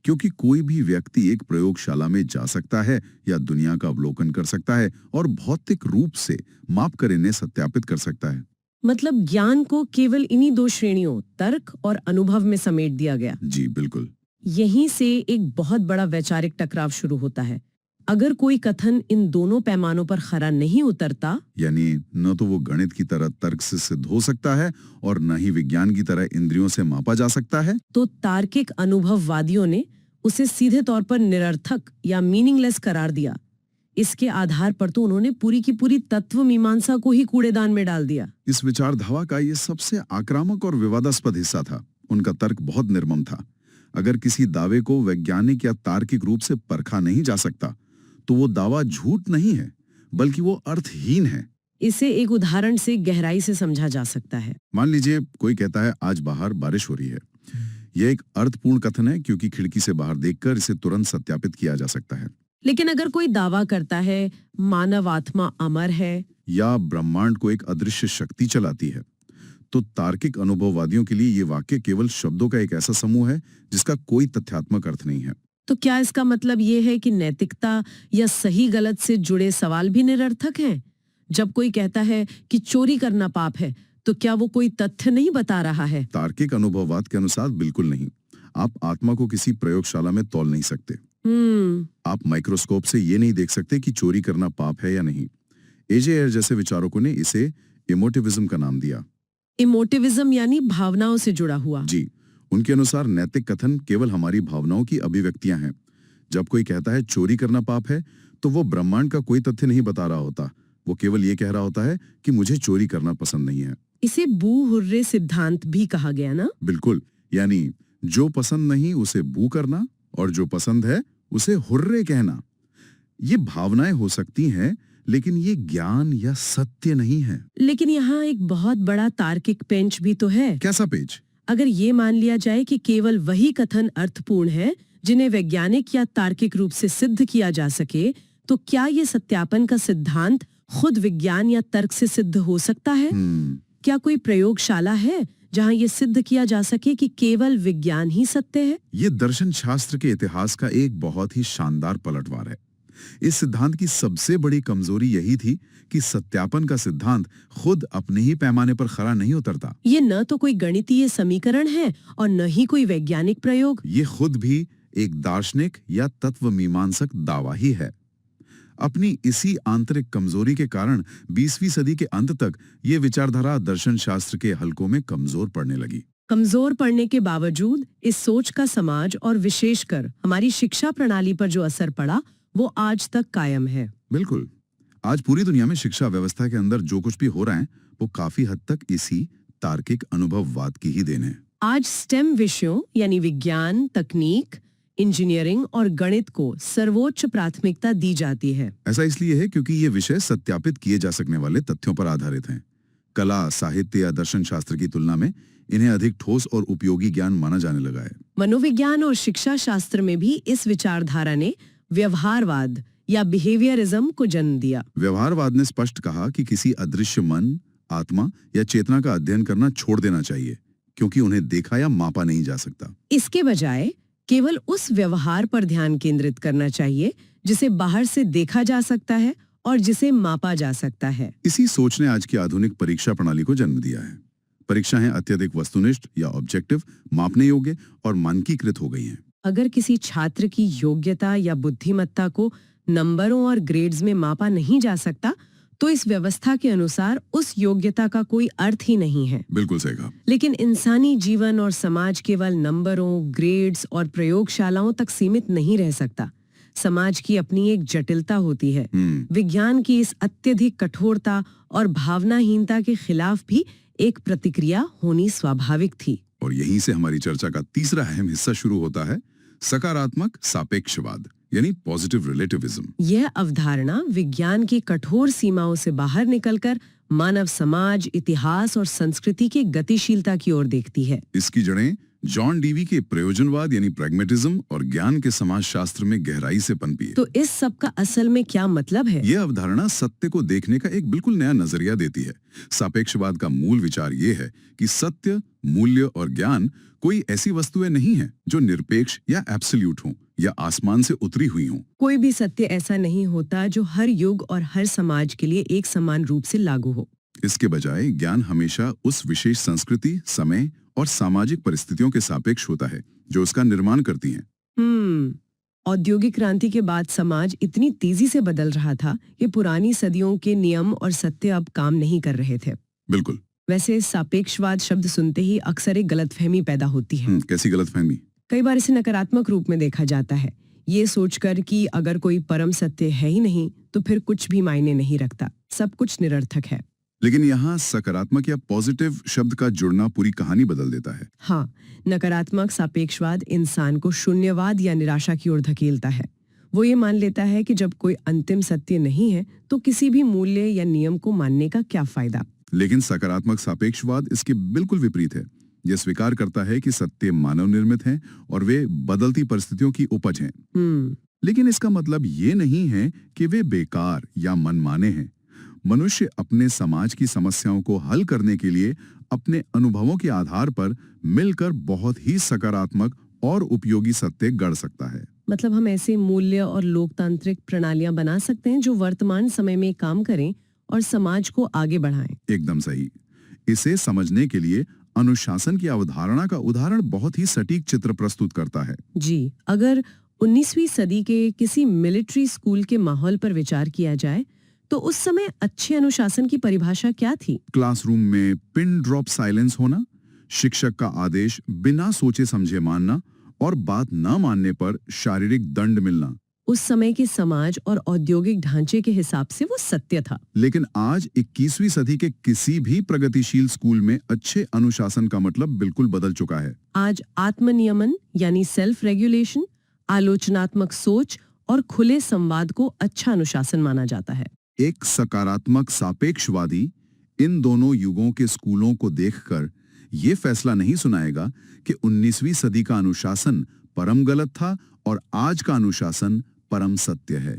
S2: क्योंकि कोई भी व्यक्ति एक प्रयोगशाला में जा सकता है या दुनिया का अवलोकन कर सकता है और भौतिक रूप से माप कर इन्हें सत्यापित कर सकता है।
S3: मतलब ज्ञान को केवल इन्हीं 2 श्रेणियों तर्क और अनुभव में समेट दिया गया।
S2: जी बिल्कुल।
S3: यहीं से एक बहुत बड़ा वैचारिक टकराव शुरू होता है। अगर कोई कथन इन दोनों पैमानों पर खरा नहीं उतरता,
S2: यानी न तो वो गणित की तरह तर्क से सिद्ध हो सकता है और न ही विज्ञान की तरह इंद्रियों से मापा जा सकता है,
S3: तो तार्किक अनुभववादियों ने उसे सीधे तौर पर निरर्थक या मीनिंगलेस करार दिया। इसके आधार पर तो उन्होंने पूरी की पूरी तत्व मीमांसा को ही कूड़ेदान में डाल दिया।
S2: इस विचारधारा का ये सबसे आक्रामक और विवादास्पद हिस्सा था। उनका तर्क बहुत निर्मम था। अगर किसी दावे को वैज्ञानिक या तार्किक रूप से परखा नहीं जा सकता तो वो दावा झूठ नहीं है बल्कि वो अर्थहीन है।
S3: इसे एक उदाहरण से गहराई से समझा जा सकता है।
S2: मान लीजिए कोई कहता है आज बाहर बारिश हो रही है। यह एक अर्थपूर्ण कथन है क्योंकि खिड़की से बाहर देखकर इसे तुरंत सत्यापित किया जा सकता है।
S3: लेकिन अगर कोई दावा करता है मानव आत्मा अमर है
S2: या ब्रह्मांड को एक अदृश्य शक्ति चलाती है, तो तार्किक अनुभववादियों के लिए ये वाक्य केवल शब्दों का एक ऐसा समूह है जिसका कोई तथ्यात्मक अर्थ नहीं है।
S3: तो क्या इसका मतलब ये है कि नैतिकता या सही गलत से जुड़े सवाल भी निरर्थक हैं? जब कोई कहता है कि चोरी करना पाप है, तो क्या वो कोई तथ्य नहीं बता रहा है?
S2: तार्किक अनुभववाद के अनुसार बिल्कुल नहीं। आप आत्मा को किसी प्रयोगशाला में तौल नहीं सकते। आप माइक्रोस्कोप से ये नहीं देख सकते कि चोरी करना पाप है या नहीं। एजे एयर जैसे विचारकों ने इसे इमोटिविज्म का नाम दिया।
S3: इमोटिविज्म यानी भावनाओं से जुड़ा हुआ।
S2: जी, उनके अनुसार नैतिक कथन केवल हमारी भावनाओं की अभिव्यक्तियां हैं। जब कोई कहता है चोरी करना पाप है, तो वो ब्रह्मांड का कोई तथ्य नहीं बता रहा होता। वो केवल ये कह रहा होता है कि मुझे चोरी करना पसंद नहीं है।
S3: इसे बू हुर्रे सिद्धांत भी कहा गया ना?
S2: बिल्कुल, यानी जो पसंद नहीं उसे बू करना और जो पसंद है उसे हुर्रे कहना। ये भावनाएं हो सकती हैं, लेकिन ये ज्ञान या सत्य नहीं है।
S3: लेकिन यहाँ एक बहुत बड़ा तार्किक पेंच भी तो है।
S2: कैसा पेंच?
S3: अगर ये मान लिया जाए कि केवल वही कथन अर्थपूर्ण है जिन्हें वैज्ञानिक या तार्किक रूप से सिद्ध किया जा सके, तो क्या ये सत्यापन का सिद्धांत खुद विज्ञान या तर्क से सिद्ध हो सकता है? क्या कोई प्रयोगशाला है जहां ये सिद्ध किया जा सके कि केवल विज्ञान ही सत्य है?
S2: ये दर्शन शास्त्र के इतिहास का एक बहुत ही शानदार पलटवार है। इस सिद्धांत की सबसे बड़ी कमजोरी यही थी कि सत्यापन का सिद्धांत खुद अपने ही पैमाने पर खरा नहीं उतरता।
S3: ये न तो कोई गणितीय समीकरण है और न ही कोई वैज्ञानिक प्रयोग।
S2: ये खुद भी एक दार्शनिक या तत्व मीमांसक दावा ही है। अपनी इसी आंतरिक कमजोरी के कारण 20वीं सदी के अंत तक ये विचारधारा दर्शन शास्त्र के हलकों में कमजोर पड़ने लगी।
S3: कमजोर पड़ने के बावजूद इस सोच का समाज और विशेषकर हमारी शिक्षा प्रणाली पर जो असर पड़ा वो आज तक कायम है।
S2: बिल्कुल। आज पूरी दुनिया में शिक्षा व्यवस्था के अंदर जो कुछ भी हो रहा है वो काफी हद तक इसी तार्किक अनुभववाद की ही देन है।
S3: आज स्टेम विषयों यानी विज्ञान, तकनीक, इंजीनियरिंग और गणित को सर्वोच्च प्राथमिकता दी जाती है।
S2: ऐसा इसलिए है क्योंकि ये विषय सत्यापित किए जा सकने वाले तथ्यों पर आधारित हैं। कला, साहित्य या दर्शन शास्त्र की तुलना में इन्हें अधिक ठोस और उपयोगी ज्ञान माना जाने लगा है।
S3: मनोविज्ञान और शिक्षा शास्त्र में भी इस विचारधारा ने व्यवहारवाद या बिहेवियरिज्म को जन्म दिया।
S2: व्यवहारवाद ने स्पष्ट कहा कि किसी अदृश्य मन, आत्मा या चेतना का अध्ययन करना छोड़ देना चाहिए क्योंकि उन्हें देखा या मापा नहीं जा सकता।
S3: इसके बजाय केवल उस व्यवहार पर ध्यान केंद्रित करना चाहिए जिसे बाहर से देखा जा सकता है और जिसे मापा जा सकता है।
S2: इसी सोच ने आज की आधुनिक परीक्षा प्रणाली को जन्म दिया है। परीक्षाएं अत्यधिक वस्तुनिष्ठ या ऑब्जेक्टिव, मापने योग्य और मानकीकृत हो गई हैं।
S3: अगर किसी छात्र की योग्यता या बुद्धिमत्ता को नंबरों और ग्रेड्स में मापा नहीं जा सकता, तो इस व्यवस्था के अनुसार उस योग्यता का कोई अर्थ ही नहीं है।
S2: बिल्कुल सही कहा।
S3: लेकिन इंसानी जीवन और समाज केवल नंबरों, ग्रेड्स और प्रयोगशालाओं तक सीमित नहीं रह सकता। समाज की अपनी एक जटिलता होती है। विज्ञान की इस अत्यधिक कठोरता और भावनाहीनता के खिलाफ भी एक प्रतिक्रिया होनी स्वाभाविक थी।
S2: और यहीं से हमारी चर्चा का तीसरा अहम हिस्सा शुरू होता है, सकारात्मक सापेक्षवाद यानी पॉजिटिव रिलेटिविज्म।
S3: यह अवधारणा विज्ञान की कठोर सीमाओं से बाहर निकलकर मानव समाज, इतिहास और संस्कृति की गतिशीलता की ओर देखती है।
S2: इसकी जड़ें जॉन डीवी के प्रयोजनवाद यानी प्रैग्मेटिज्म और ज्ञान के समाजशास्त्र में गहराई से पनपी है।
S3: तो इस सब का असल में क्या मतलब है?
S2: यह अवधारणा सत्य को देखने का एक बिल्कुल नया नजरिया देती है। सापेक्षवाद का मूल विचार ये है कि सत्य, मूल्य और ज्ञान कोई ऐसी वस्तुएं नहीं है जो निरपेक्ष या एब्सोल्यूट हों या आसमान से उतरी हुई हों।
S3: कोई भी सत्य ऐसा नहीं होता जो हर युग और हर समाज के लिए एक समान रूप से लागू हो।
S2: इसके बजाय ज्ञान हमेशा उस विशेष संस्कृति, समय और सामाजिक परिस्थितियों के सापेक्ष होता है जो उसका निर्माण करती हैं।
S3: औद्योगिक क्रांति के बाद समाज इतनी तेजी से बदल रहा था कि पुरानी सदियों के नियम और सत्य अब काम नहीं कर रहे थे।
S2: बिल्कुल।
S3: वैसे सापेक्षवाद शब्द सुनते ही अक्सर एक गलतफहमी पैदा होती है।
S2: कैसी गलतफहमी?
S3: कई बार इसे नकारात्मक रूप में देखा जाता है, ये सोचकर कि अगर कोई परम सत्य है ही नहीं तो फिर कुछ भी मायने नहीं रखता, सब कुछ निरर्थक है।
S2: लेकिन यहाँ सकारात्मक या पॉजिटिव शब्द का जुड़ना पूरी कहानी बदल देता है।
S3: हाँ, नकारात्मक सापेक्षवाद इंसान को शून्यवाद या निराशा की ओर धकेलता है। वो ये मान लेता है कि जब कोई अंतिम सत्य नहीं है तो किसी भी मूल्य या नियम को मानने का क्या फायदा।
S2: लेकिन सकारात्मक सापेक्षवाद इसके बिल्कुल विपरीत है। यह स्वीकार करता है कि सत्य मानव निर्मित हैं और वे बदलती परिस्थितियों की उपज हैं। लेकिन इसका मतलब ये नहीं है कि वे बेकार या मनमाने हैं। मनुष्य अपने समाज की समस्याओं को हल करने के लिए अपने अनुभवों के आधार पर मिलकर बहुत ही सकारात्मक और उपयोगी सत्य गढ़ सकता है।
S3: मतलब हम ऐसे मूल्य और लोकतांत्रिक प्रणालियां बना सकते हैं जो वर्तमान समय में काम करें और समाज को आगे बढ़ाएं।
S2: एकदम सही। इसे समझने के लिए अनुशासन की अवधारणा का उदाहरण बहुत ही सटीक चित्र प्रस्तुत करता है।
S3: जी, अगर 19वीं सदी के किसी मिलिट्री स्कूल के माहौल पर विचार किया जाए तो उस समय अच्छे अनुशासन की परिभाषा क्या थी?
S2: क्लासरूम में पिन ड्रॉप साइलेंस होना, शिक्षक का आदेश बिना सोचे समझे मानना और बात न मानने पर शारीरिक दंड मिलना।
S3: उस समय के समाज और औद्योगिक ढांचे के हिसाब से वो सत्य था।
S2: लेकिन आज 21वीं सदी के किसी भी प्रगतिशील स्कूल में अच्छे अनुशासन का मतलब बिल्कुल बदल चुका है।
S3: आज आत्मनियमन यानी सेल्फ रेगुलेशन, आलोचनात्मक सोच और खुले संवाद को अच्छा अनुशासन माना जाता है।
S2: एक सकारात्मक सापेक्षवादी इन दोनों युगों के स्कूलों को देखकर ये फैसला नहीं सुनाएगा कि 19वीं सदी का अनुशासन परम गलत था और आज का अनुशासन परम सत्य है।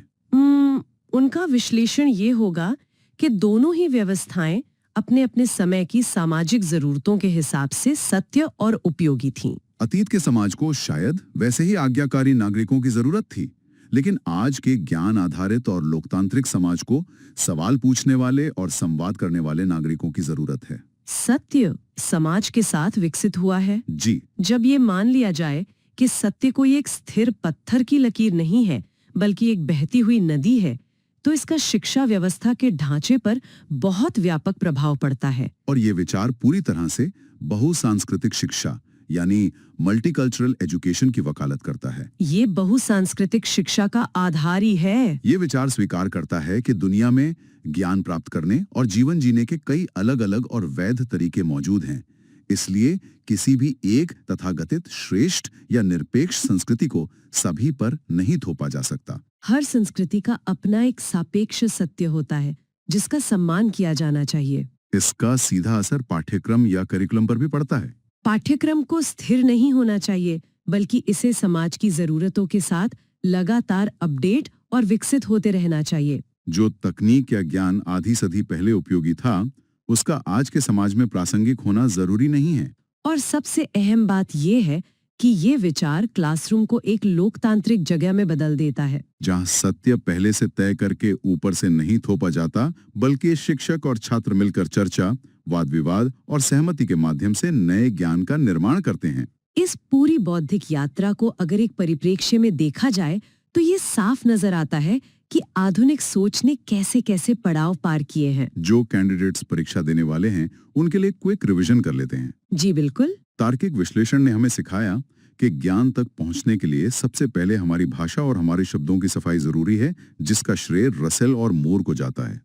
S3: उनका विश्लेषण ये होगा कि दोनों ही व्यवस्थाएं अपने अपने समय की सामाजिक जरूरतों के हिसाब से सत्य और उपयोगी थीं।
S2: अतीत के समाज को शायद वैसे ही आज्ञाकारी नागरिकों की जरूरत थी, लेकिन आज के ज्ञान आधारित और लोकतांत्रिक समाज को सवाल पूछने वाले और संवाद करने वाले नागरिकों की जरूरत है।
S3: सत्य समाज के साथ विकसित हुआ है।
S2: जी।
S3: जब ये मान लिया जाए कि सत्य कोई एक स्थिर पत्थर की लकीर नहीं है बल्कि एक बहती हुई नदी है, तो इसका शिक्षा व्यवस्था के ढांचे पर बहुत व्यापक प्रभाव पड़ता है।
S2: और ये विचार पूरी तरह से बहुसांस्कृतिक शिक्षा यानी मल्टीकल्चरल एजुकेशन की वकालत करता है।
S3: ये बहुसांस्कृतिक शिक्षा का आधार ही है।
S2: ये विचार स्वीकार करता है कि दुनिया में ज्ञान प्राप्त करने और जीवन जीने के कई अलग-अलग और वैध तरीके मौजूद हैं। इसलिए किसी भी एक तथाकथित श्रेष्ठ या निरपेक्ष संस्कृति को सभी पर नहीं थोपा जा सकता।
S3: हर संस्कृति का अपना एक सापेक्ष सत्य होता है जिसका सम्मान किया जाना चाहिए।
S2: इसका सीधा असर पाठ्यक्रम या करिकुलम पर भी पड़ता है।
S3: पाठ्यक्रम को स्थिर नहीं होना चाहिए बल्कि इसे समाज की जरूरतों के साथ लगातार अपडेट और विकसित होते रहना चाहिए।
S2: जो तकनीक या ज्ञान आधी सदी पहले उपयोगी था, उसका आज के समाज में प्रासंगिक होना जरूरी नहीं है।
S3: और सबसे अहम बात यह है कि ये विचार क्लासरूम को एक लोकतांत्रिक जगह में बदल देता है,
S2: जहाँ सत्य पहले से तय करके ऊपर से नहीं थोपा जाता, बल्कि शिक्षक और छात्र मिलकर चर्चा, वाद विवाद और सहमति के माध्यम से नए ज्ञान का निर्माण करते हैं।
S3: इस पूरी बौद्धिक यात्रा को अगर एक परिप्रेक्ष्य में देखा जाए तो ये साफ नजर आता है कि आधुनिक सोच ने कैसे कैसे पड़ाव पार किए हैं।
S2: जो कैंडिडेट्स परीक्षा देने वाले हैं उनके लिए क्विक रिवीजन कर लेते हैं।
S3: जी बिल्कुल।
S2: तार्किक विश्लेषण ने हमें सिखाया कि ज्ञान तक पहुंचने के लिए सबसे पहले हमारी भाषा और हमारे शब्दों की सफाई जरूरी है, जिसका श्रेय रसेल और मोर को जाता है।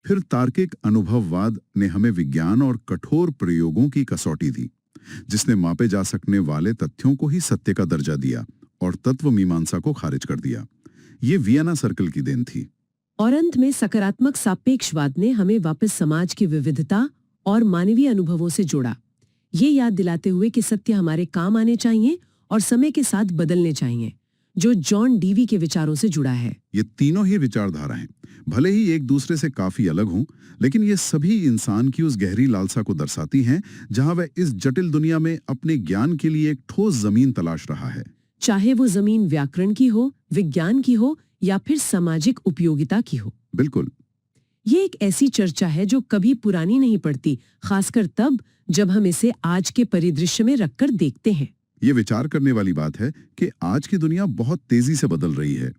S2: फिर तार्किक अनुभववाद ने हमें विज्ञान और कठोर प्रयोगों की कसौटी दी, जिसने मापे जा सकने वाले तथ्यों को ही सत्य का दर्जा दिया और तत्व मीमांसा को खारिज कर दिया। ये वियना सर्कल की देन थी।
S3: और अंत में सकारात्मक सापेक्षवाद ने हमें वापस समाज की विविधता और मानवीय अनुभवों से जोड़ा, ये याद दिलाते हुए कि सत्य हमारे काम आने चाहिए और समय के साथ बदलने चाहिए, जो जॉन डीवी के विचारों से जुड़ा है।
S2: ये तीनों ही विचारधाराएं भले ही एक दूसरे से काफी अलग हों, लेकिन ये सभी इंसान की उस गहरी लालसा को दर्शाती हैं जहां वह इस जटिल दुनिया में अपने ज्ञान के लिए एक ठोस जमीन तलाश रहा है।
S3: चाहे वो जमीन व्याकरण की हो, विज्ञान की हो या फिर सामाजिक उपयोगिता की हो।
S2: बिल्कुल।
S3: ये एक ऐसी चर्चा है जो कभी पुरानी नहीं पड़ती, खासकर तब जब हम इसे आज के परिदृश्य में रखकर देखते हैं।
S2: ये विचार करने वाली बात है कि आज की दुनिया बहुत तेजी से बदल रही है।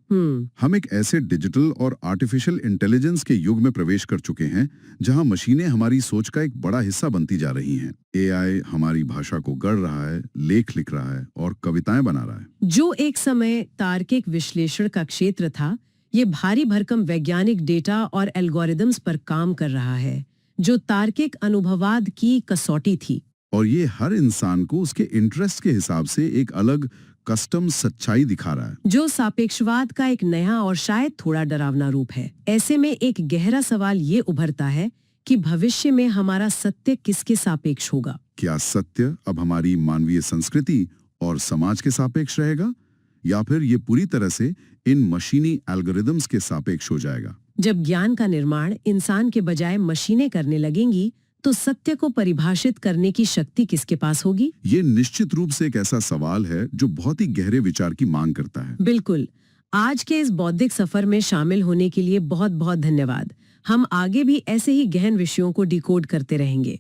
S2: हम एक ऐसे डिजिटल और आर्टिफिशियल इंटेलिजेंस के युग में प्रवेश कर चुके हैं जहां मशीनें हमारी सोच का एक बड़ा हिस्सा बनती जा रही हैं। एआई हमारी भाषा को गढ़ रहा है, लेख लिख रहा है और कविताएं बना रहा है।
S3: जो एक समय तार्किक विश्लेषण का क्षेत्र था, ये भारी भरकम वैज्ञानिक डेटा और एल्गोरिदम्स पर काम कर रहा है, जो तार्किक अनुभववाद की कसौटी थी।
S2: और ये हर इंसान को उसके इंटरेस्ट के हिसाब से एक अलग कस्टम सच्चाई दिखा रहा है,
S3: जो सापेक्षवाद का एक नया और शायद थोड़ा डरावना रूप है। ऐसे में एक गहरा सवाल ये उभरता है कि भविष्य में हमारा सत्य किसके सापेक्ष होगा?
S2: क्या सत्य अब हमारी मानवीय संस्कृति और समाज के सापेक्ष रहेगा, या फिर ये पूरी तरह से इन मशीनी एल्गोरिदम्स के सापेक्ष हो जाएगा?
S3: जब ज्ञान का निर्माण इंसान के बजाय मशीनें करने लगेंगी, तो सत्य को परिभाषित करने की शक्ति किसके पास होगी?
S2: ये निश्चित रूप से एक ऐसा सवाल है जो बहुत ही गहरे विचार की मांग करता है।
S3: बिल्कुल। आज के इस बौद्धिक सफर में शामिल होने के लिए बहुत बहुत धन्यवाद। हम आगे भी ऐसे ही गहन विषयों को डिकोड करते रहेंगे।